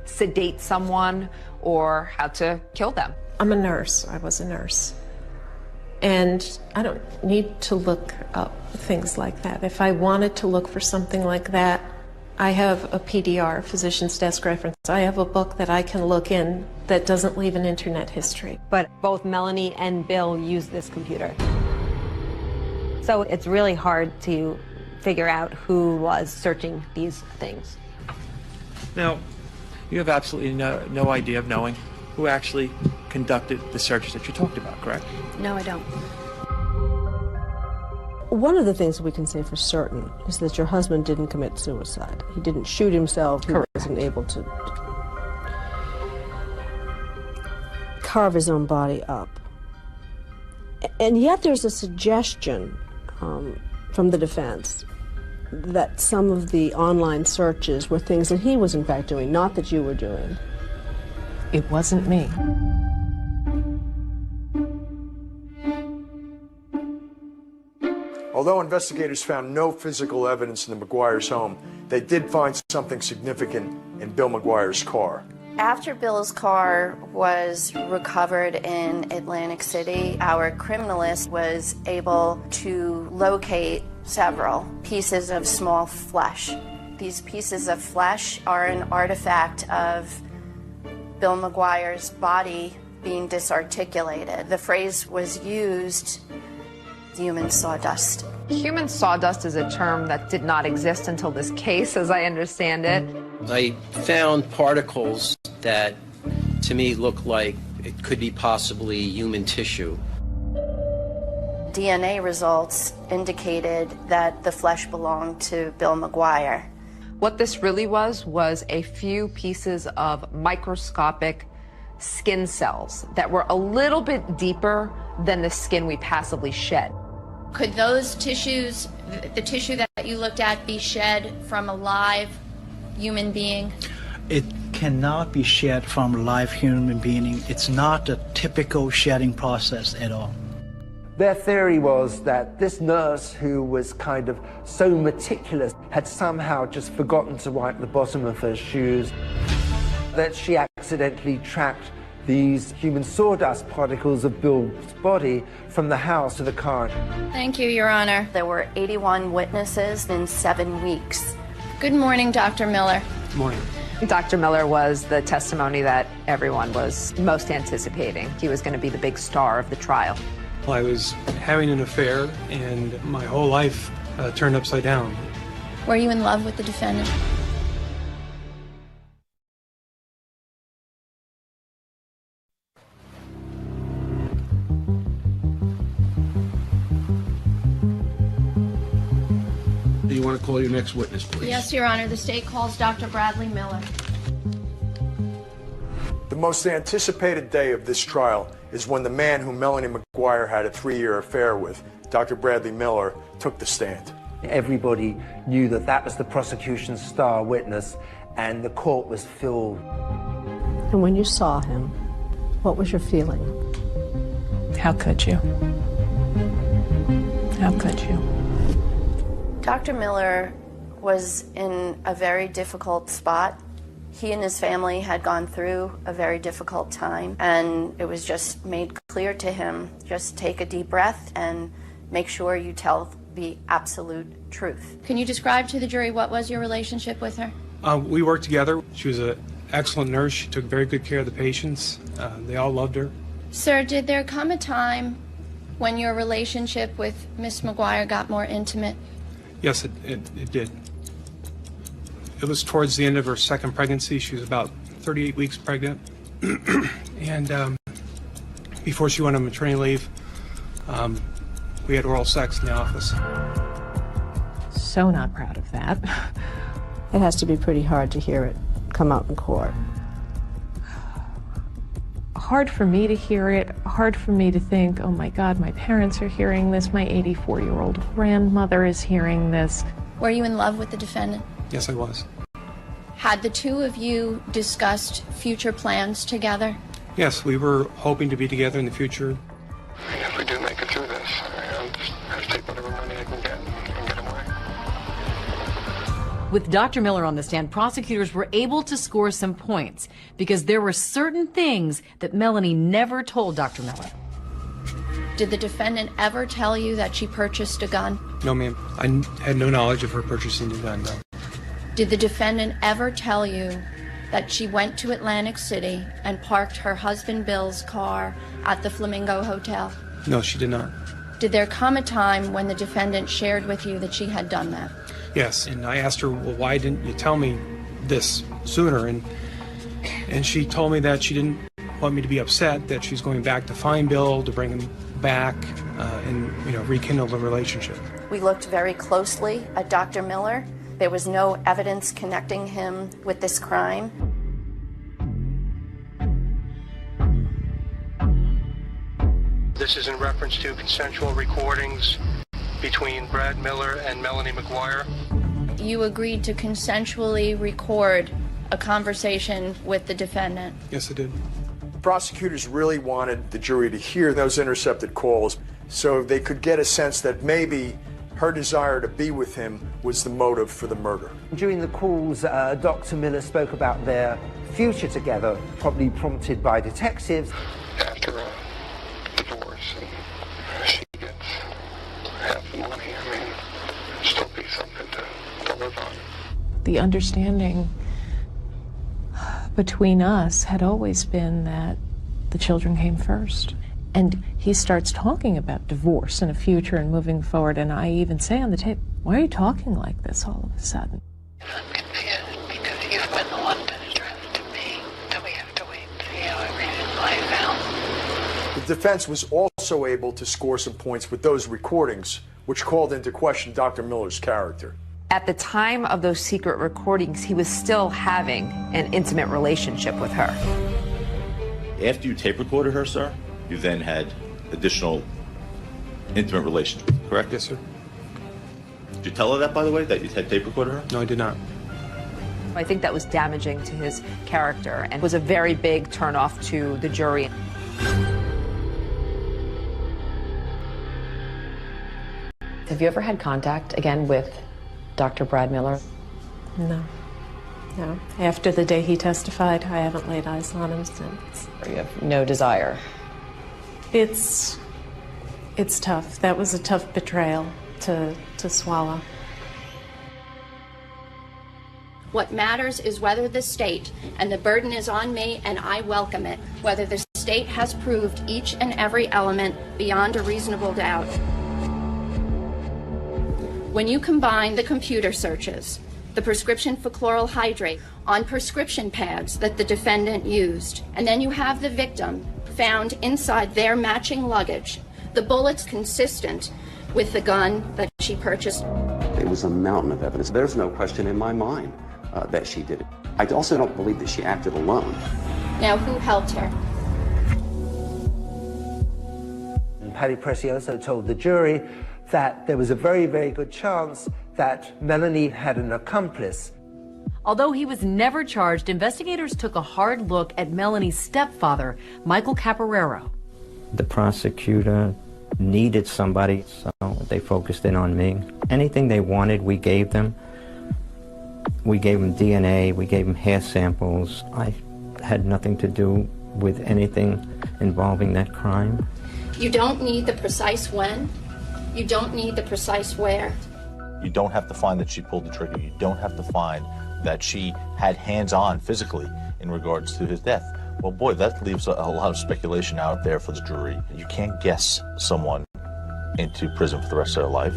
sedate someone or how to kill them. I'm a nurse. I was a nurse. And I don't need to look up things like that. If I wanted to look for something like that, I have a PDR, Physician's Desk Reference. I have a book that I can look in that doesn't leave an internet history. But both Melanie and Bill used this computer. So it's really hard to figure out who was searching these things. Now, you have absolutely no idea of knowing who actually conducted the searches that you talked about, correct? No, I don't. One of the things we can say for certain is that your husband didn't commit suicide. He didn't shoot himself. He wasn't able to carve his own body up. And yet there's a suggestion from the defense that some of the online searches were things that he was in fact doing, not that you were doing. It wasn't me. Although investigators found no physical evidence in the McGuire's home, they did find something significant in Bill McGuire's car. After Bill's car was recovered in Atlantic City, our criminalist was able to locate several pieces of small flesh. These pieces of flesh are an artifact of Bill McGuire's body being disarticulated. The phrase was used, human sawdust. Human sawdust is a term that did not exist until this case, as I understand it. I found particles that, to me, look like it could be possibly human tissue. DNA results indicated that the flesh belonged to Bill McGuire. What this really was a few pieces of microscopic skin cells that were a little bit deeper than the skin we passively shed. Could those tissues, the tissue that you looked at, be shed from a live human being? It cannot be shed from a live human being. It's not a typical shedding process at all. Their theory was that this nurse, who was kind of so meticulous, had somehow just forgotten to wipe the bottom of her shoes, that she accidentally tracked these human sawdust particles of Bill's body from the house to the car. Thank you, Your Honor. There were 81 witnesses in 7 weeks. Good morning, Dr. Miller. Good morning. Dr. Miller was the testimony that everyone was most anticipating. He was going to be the big star of the trial. I was having an affair, and my whole life turned upside down. Were you in love with the defendant? Do you want to call your next witness, please? Yes, Your Honor. The state calls Dr. Bradley Miller. The most anticipated day of this trial is when the man whom Melanie McGuire had a 3-year affair with, Dr. Bradley Miller, took the stand. Everybody knew that that was the prosecution's star witness, and the court was filled. And when you saw him, what was your feeling? How could you? How could you? Dr. Miller was in a very difficult spot. He and his family had gone through a very difficult time, and it was just made clear to him, just take a deep breath and make sure you tell the absolute truth. Can you describe to the jury what was your relationship with her? We worked together. She was an excellent nurse. She took very good care of the patients. They all loved her. Sir, did there come a time when your relationship with Miss McGuire got more intimate? Yes, it did. It was towards the end of her second pregnancy. She was about 38 weeks pregnant. And before she went on maternity leave, we had oral sex in the office. So not proud of that. It has to be pretty hard to hear it come out in court. Hard for me to hear it, hard for me to think, oh my God, my parents are hearing this, my 84-year-old grandmother is hearing this. Were you in love with the defendant? Yes, I was. Had the two of you discussed future plans together? Yes, we were hoping to be together in the future. If we do make it through this, I'll just have to take whatever money I can get and get away. With Dr. Miller on the stand, prosecutors were able to score some points because there were certain things that Melanie never told Dr. Miller. Did the defendant ever tell you that she purchased a gun? No, ma'am. I had no knowledge of her purchasing the gun, no. Did the defendant ever tell you that she went to Atlantic City and parked her husband Bill's car at the Flamingo Hotel? No, she did not. Did there come a time when the defendant shared with you that she had done that? Yes, and I asked her, well, why didn't you tell me this sooner? And she told me that she didn't want me to be upset, that she's going back to find Bill, to bring him back, and rekindle the relationship. We looked very closely at Dr. Miller. There was no evidence connecting him with this crime. This is in reference to consensual recordings between Brad Miller and Melanie McGuire. You agreed to consensually record a conversation with the defendant? Yes, I did. Prosecutors really wanted the jury to hear those intercepted calls so they could get a sense that maybe her desire to be with him was the motive for the murder. During the calls, Dr. Miller spoke about their future together, probably prompted by detectives. After a divorce, and she gets half the money, I mean, still be something to live on. The understanding between us had always been that the children came first. And he starts talking about divorce and a future and moving forward, and I even say on the tape, why are you talking like this all of a sudden? I'm confused because you've been the one to stress to me that we have to wait and see how everything plays out. The defense was also able to score some points with those recordings, which called into question Dr. Miller's character. At the time of those secret recordings, he was still having an intimate relationship with her. After you tape recorded her, sir, you then had additional intimate relations, correct? Yes, sir. Did you tell her that, by the way, that you had tape recorded her? No, I did not. I think that was damaging to his character and was a very big turnoff to the jury. Have you ever had contact again with Dr. Brad Miller? No. No. After the day he testified, I haven't laid eyes on him since. You have no desire? It's tough. That was a tough betrayal to swallow. What matters is whether the state, and the burden is on me and I welcome it, whether the state has proved each and every element beyond a reasonable doubt. When you combine the computer searches, the prescription for chloral hydrate on prescription pads that the defendant used, and then you have the victim found inside their matching luggage, the bullets consistent with the gun that she purchased. It was a mountain of evidence. There's no question in my mind that she did it. I also don't believe that she acted alone. Now, who helped her? Paddy Precioso told the jury that there was a very, very good chance that Melanie had an accomplice. Although he was never charged, investigators took a hard look at Melanie's stepfather, Michael Caporero. The prosecutor needed somebody, so they focused in on me. Anything they wanted, we gave them. We gave them DNA, we gave them hair samples. I had nothing to do with anything involving that crime. You don't need the precise when. You don't need the precise where. You don't have to find that she pulled the trigger. You don't have to find that she had hands-on physically in regards to his death. Well, boy, that leaves a lot of speculation out there for the jury. You can't guess someone into prison for the rest of their life.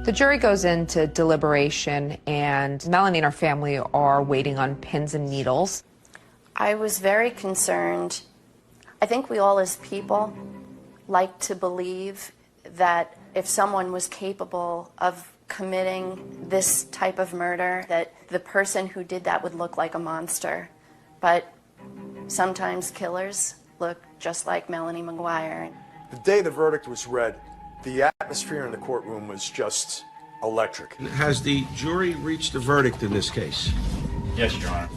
The jury goes into deliberation, and Melanie and her family are waiting on pins and needles. I was very concerned. I think we all as people like to believe that if someone was capable of committing this type of murder, that the person who did that would look like a monster. But sometimes killers look just like Melanie McGuire. The day the verdict was read, the atmosphere in the courtroom was just electric. Has the jury reached a verdict in this case? Yes, Your Honor.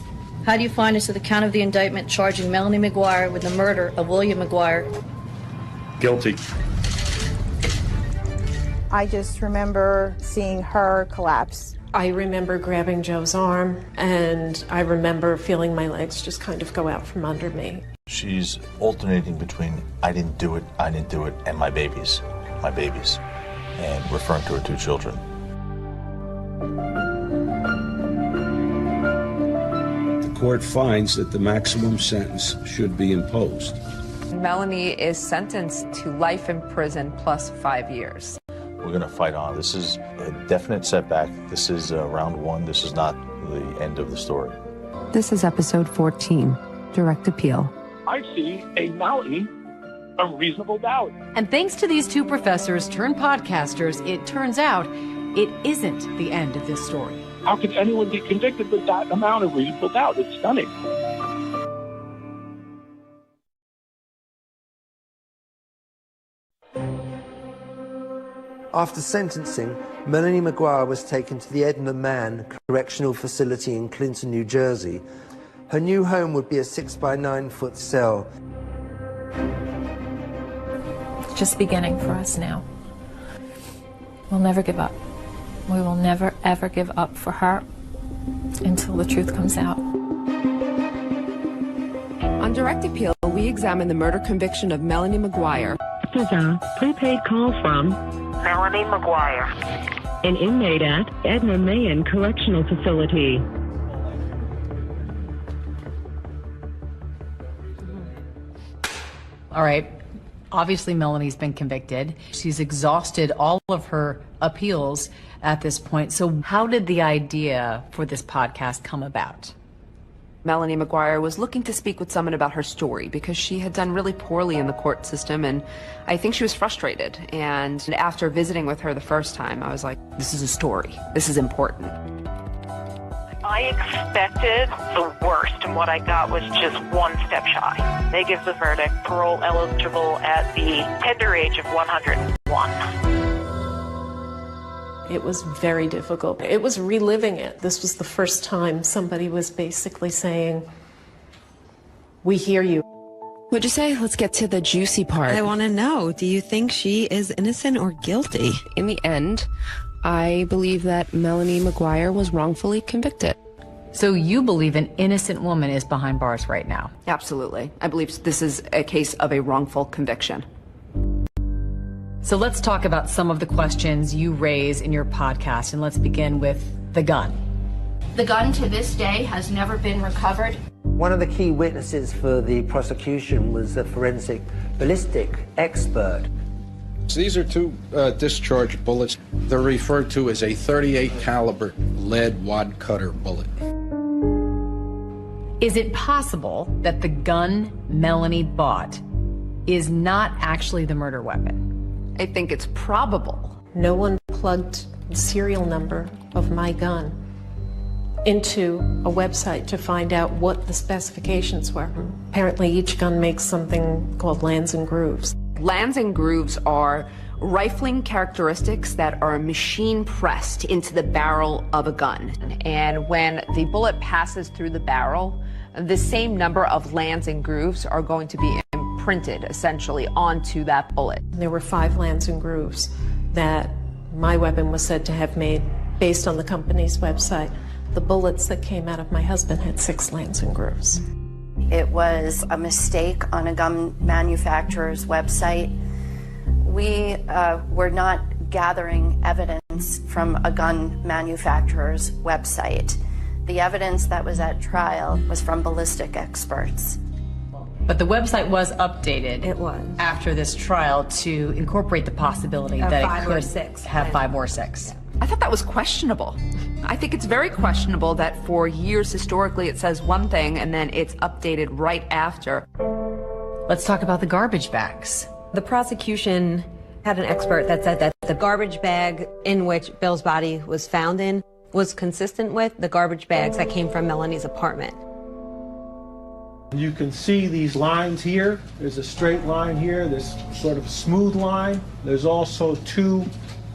How do you find as to the count of the indictment charging Melanie McGuire with the murder of William McGuire? Guilty. I just remember seeing her collapse. I remember grabbing Joe's arm, and I remember feeling my legs just kind of go out from under me. She's alternating between I didn't do it, and my babies, and referring to her two children. The court finds that the maximum sentence should be imposed. Melanie is sentenced to life in prison plus 5 years. We're going to fight on. This is a definite setback. This is round one. This is not the end of the story. This is episode 14, Direct Appeal. I see a mountain of reasonable doubt. And thanks to these two professors turned podcasters, it turns out it isn't the end of this story. How can anyone be convicted with that amount of reasonable doubt? It's stunning. After sentencing, Melanie McGuire was taken to the Edna Mann Correctional Facility in Clinton, New Jersey. Her new home would be a 6-by-9-foot cell. It's just beginning for us now. We'll never give up. We will never, ever give up for her until the truth comes out. On Direct Appeal, we examine the murder conviction of Melanie McGuire. This is a prepaid call from Melanie McGuire, an inmate at Edna Mann Correctional Facility. All right. Obviously, Melanie's been convicted. She's exhausted all of her appeals at this point. So how did the idea for this podcast come about? Melanie McGuire was looking to speak with someone about her story because she had done really poorly in the court system, and I think she was frustrated. And after visiting with her the first time, I was like, this is a story. This is important. I expected the worst, and what I got was just one step shy. They give the verdict parole eligible at the tender age of 101. It was very difficult. It was reliving it. This was the first time somebody was basically saying, we hear you. What'd you say? Let's get to the juicy part. I want to know, do you think she is innocent or guilty? In the end, I believe that Melanie McGuire was wrongfully convicted. So you believe an innocent woman is behind bars right now? Absolutely. I believe this is a case of a wrongful conviction. So let's talk about some of the questions you raise in your podcast, and let's begin with the gun. The gun to this day has never been recovered. One of the key witnesses for the prosecution was a forensic ballistic expert. So these are two discharge bullets. They're referred to as a .38 caliber lead wad cutter bullet. Is it possible that the gun Melanie bought is not actually the murder weapon? I think it's probable. No one plugged the serial number of my gun into a website to find out what the specifications were. Apparently each gun makes something called lands and grooves. Lands and grooves are rifling characteristics that are machine pressed into the barrel of a gun. And when the bullet passes through the barrel, the same number of lands and grooves are going to be imprinted essentially onto that bullet. There were 5 lands and grooves that my weapon was said to have made based on the company's website. The bullets that came out of my husband had 6 lands and grooves. It was a mistake on a gun manufacturer's website. We were not gathering evidence from a gun manufacturer's website. The evidence that was at trial was from ballistic experts. But the website was updated. It was. After this trial to incorporate the possibility Of that 5 it or could 6. have 5 or 6. I thought that was questionable. I think it's very questionable that for years historically it says one thing and then it's updated right after. Let's talk about the garbage bags. The prosecution had an expert that said that the garbage bag in which Bill's body was found in was consistent with the garbage bags that came from Melanie's apartment. You can see these lines here. There's a straight line here, this sort of smooth line. There's also 2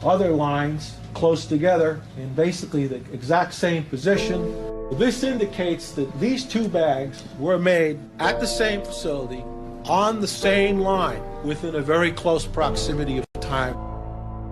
other lines close together in basically the exact same position. This indicates that these 2 bags were made at the same facility on the same line within a very close proximity of time.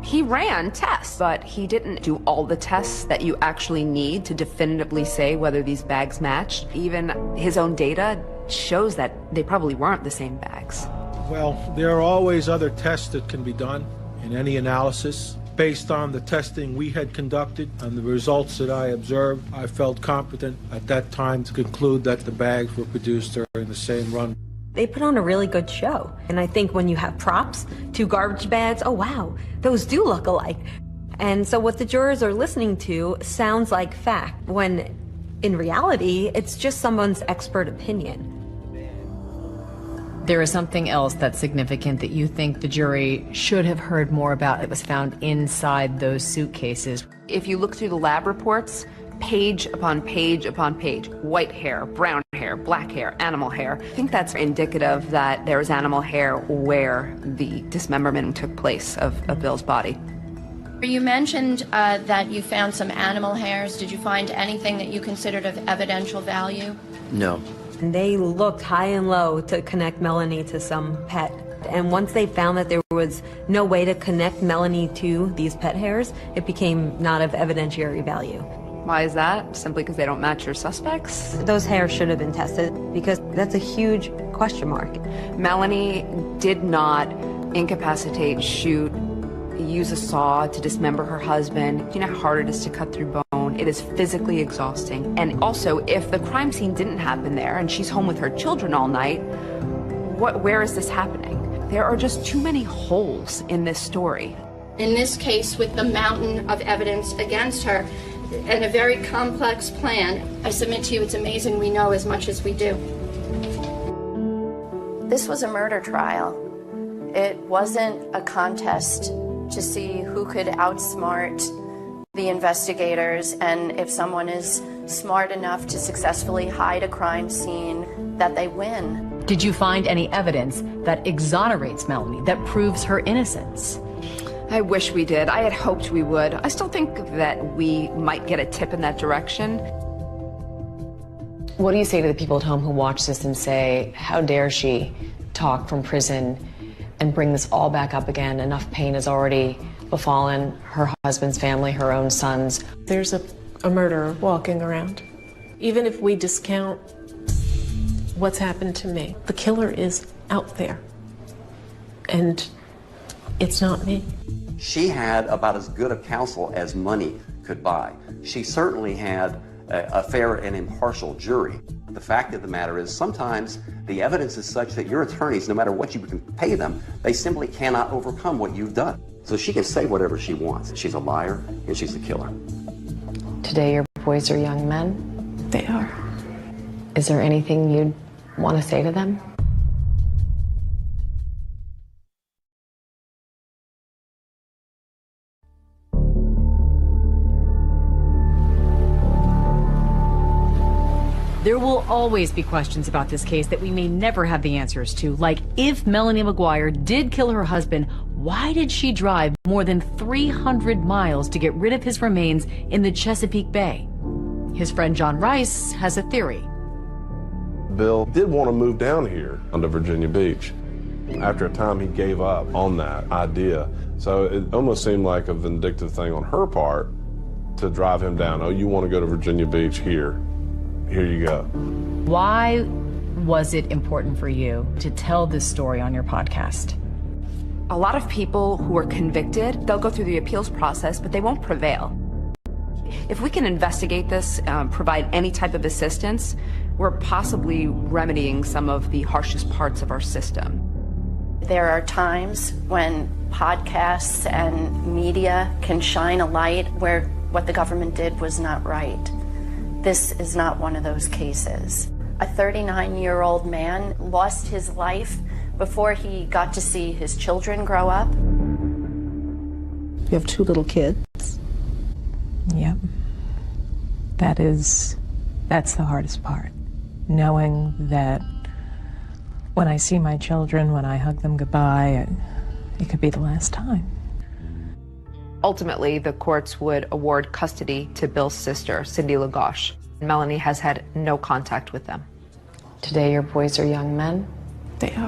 He ran tests, but he didn't do all the tests that you actually need to definitively say whether these bags matched. Even his own data shows that they probably weren't the same bags. Well, there are always other tests that can be done in any analysis. Based on the testing we had conducted and the results that I observed, I felt competent at that time to conclude that the bags were produced during the same run. They put on a really good show. And I think when you have props, 2 garbage bags, oh wow, those do look alike. And so what the jurors are listening to sounds like fact, when in reality, it's just someone's expert opinion. There is something else that's significant that you think the jury should have heard more about that was found inside those suitcases. If you look through the lab reports, page upon page upon page, white hair, brown hair, black hair, animal hair. I think that's indicative that there was animal hair where the dismemberment took place of Bill's body. You mentioned that you found some animal hairs. Did you find anything that you considered of evidential value? No. And they looked high and low to connect Melanie to some pet. And once they found that there was no way to connect Melanie to these pet hairs, it became not of evidentiary value. Why is that? Simply because they don't match your suspects? Those hairs should have been tested because that's a huge question mark. Melanie did not incapacitate, shoot, use a saw to dismember her husband. You know how hard it is to cut through bone. It is physically exhausting. And also, if the crime scene didn't happen there and she's home with her children all night, where is this happening? There are just too many holes in this story. In this case, with the mountain of evidence against her and a very complex plan, I submit to you it's amazing we know as much as we do. This was a murder trial. It wasn't a contest to see who could outsmart the investigators, and if someone is smart enough to successfully hide a crime scene, that they win. Did you find any evidence that exonerates Melanie, that proves her innocence? I wish we did. I had hoped we would. I still think that we might get a tip in that direction. What do you say to the people at home who watch this and say, how dare she talk from prison and bring this all back up again? Enough pain has already befallen her husband's family, her own sons. There's a murderer walking around. Even if we discount what's happened to me, the killer is out there. And it's not me. She had about as good a counsel as money could buy. She certainly had a fair and impartial jury. The fact of the matter is sometimes the evidence is such that your attorneys, no matter what you can pay them, they simply cannot overcome what you've done. So she can say whatever she wants. She's a liar and she's a killer. Today your boys are young men? They are. Is there anything you'd want to say to them? There will always be questions about this case that we may never have the answers to, like if Melanie McGuire did kill her husband, why did she drive more than 300 miles to get rid of his remains in the Chesapeake Bay? His friend John Rice has a theory. Bill did want to move down here onto Virginia Beach. After a time, he gave up on that idea. So it almost seemed like a vindictive thing on her part to drive him down. Oh, you want to go to Virginia Beach? Here you go. Why was it important for you to tell this story on your podcast? A lot of people who are convicted, they'll go through the appeals process, but they won't prevail. If we can investigate this, provide any type of assistance, we're possibly remedying some of the harshest parts of our system. There are times when podcasts and media can shine a light where what the government did was not right. This is not one of those cases. A 39-year-old man lost his life before he got to see his children grow up. You have 2 little kids. Yep. That's the hardest part. Knowing that when I see my children, when I hug them goodbye, it could be the last time. Ultimately, the courts would award custody to Bill's sister, Cindy Lagoche. Melanie has had no contact with them. Today your boys are young men? They are.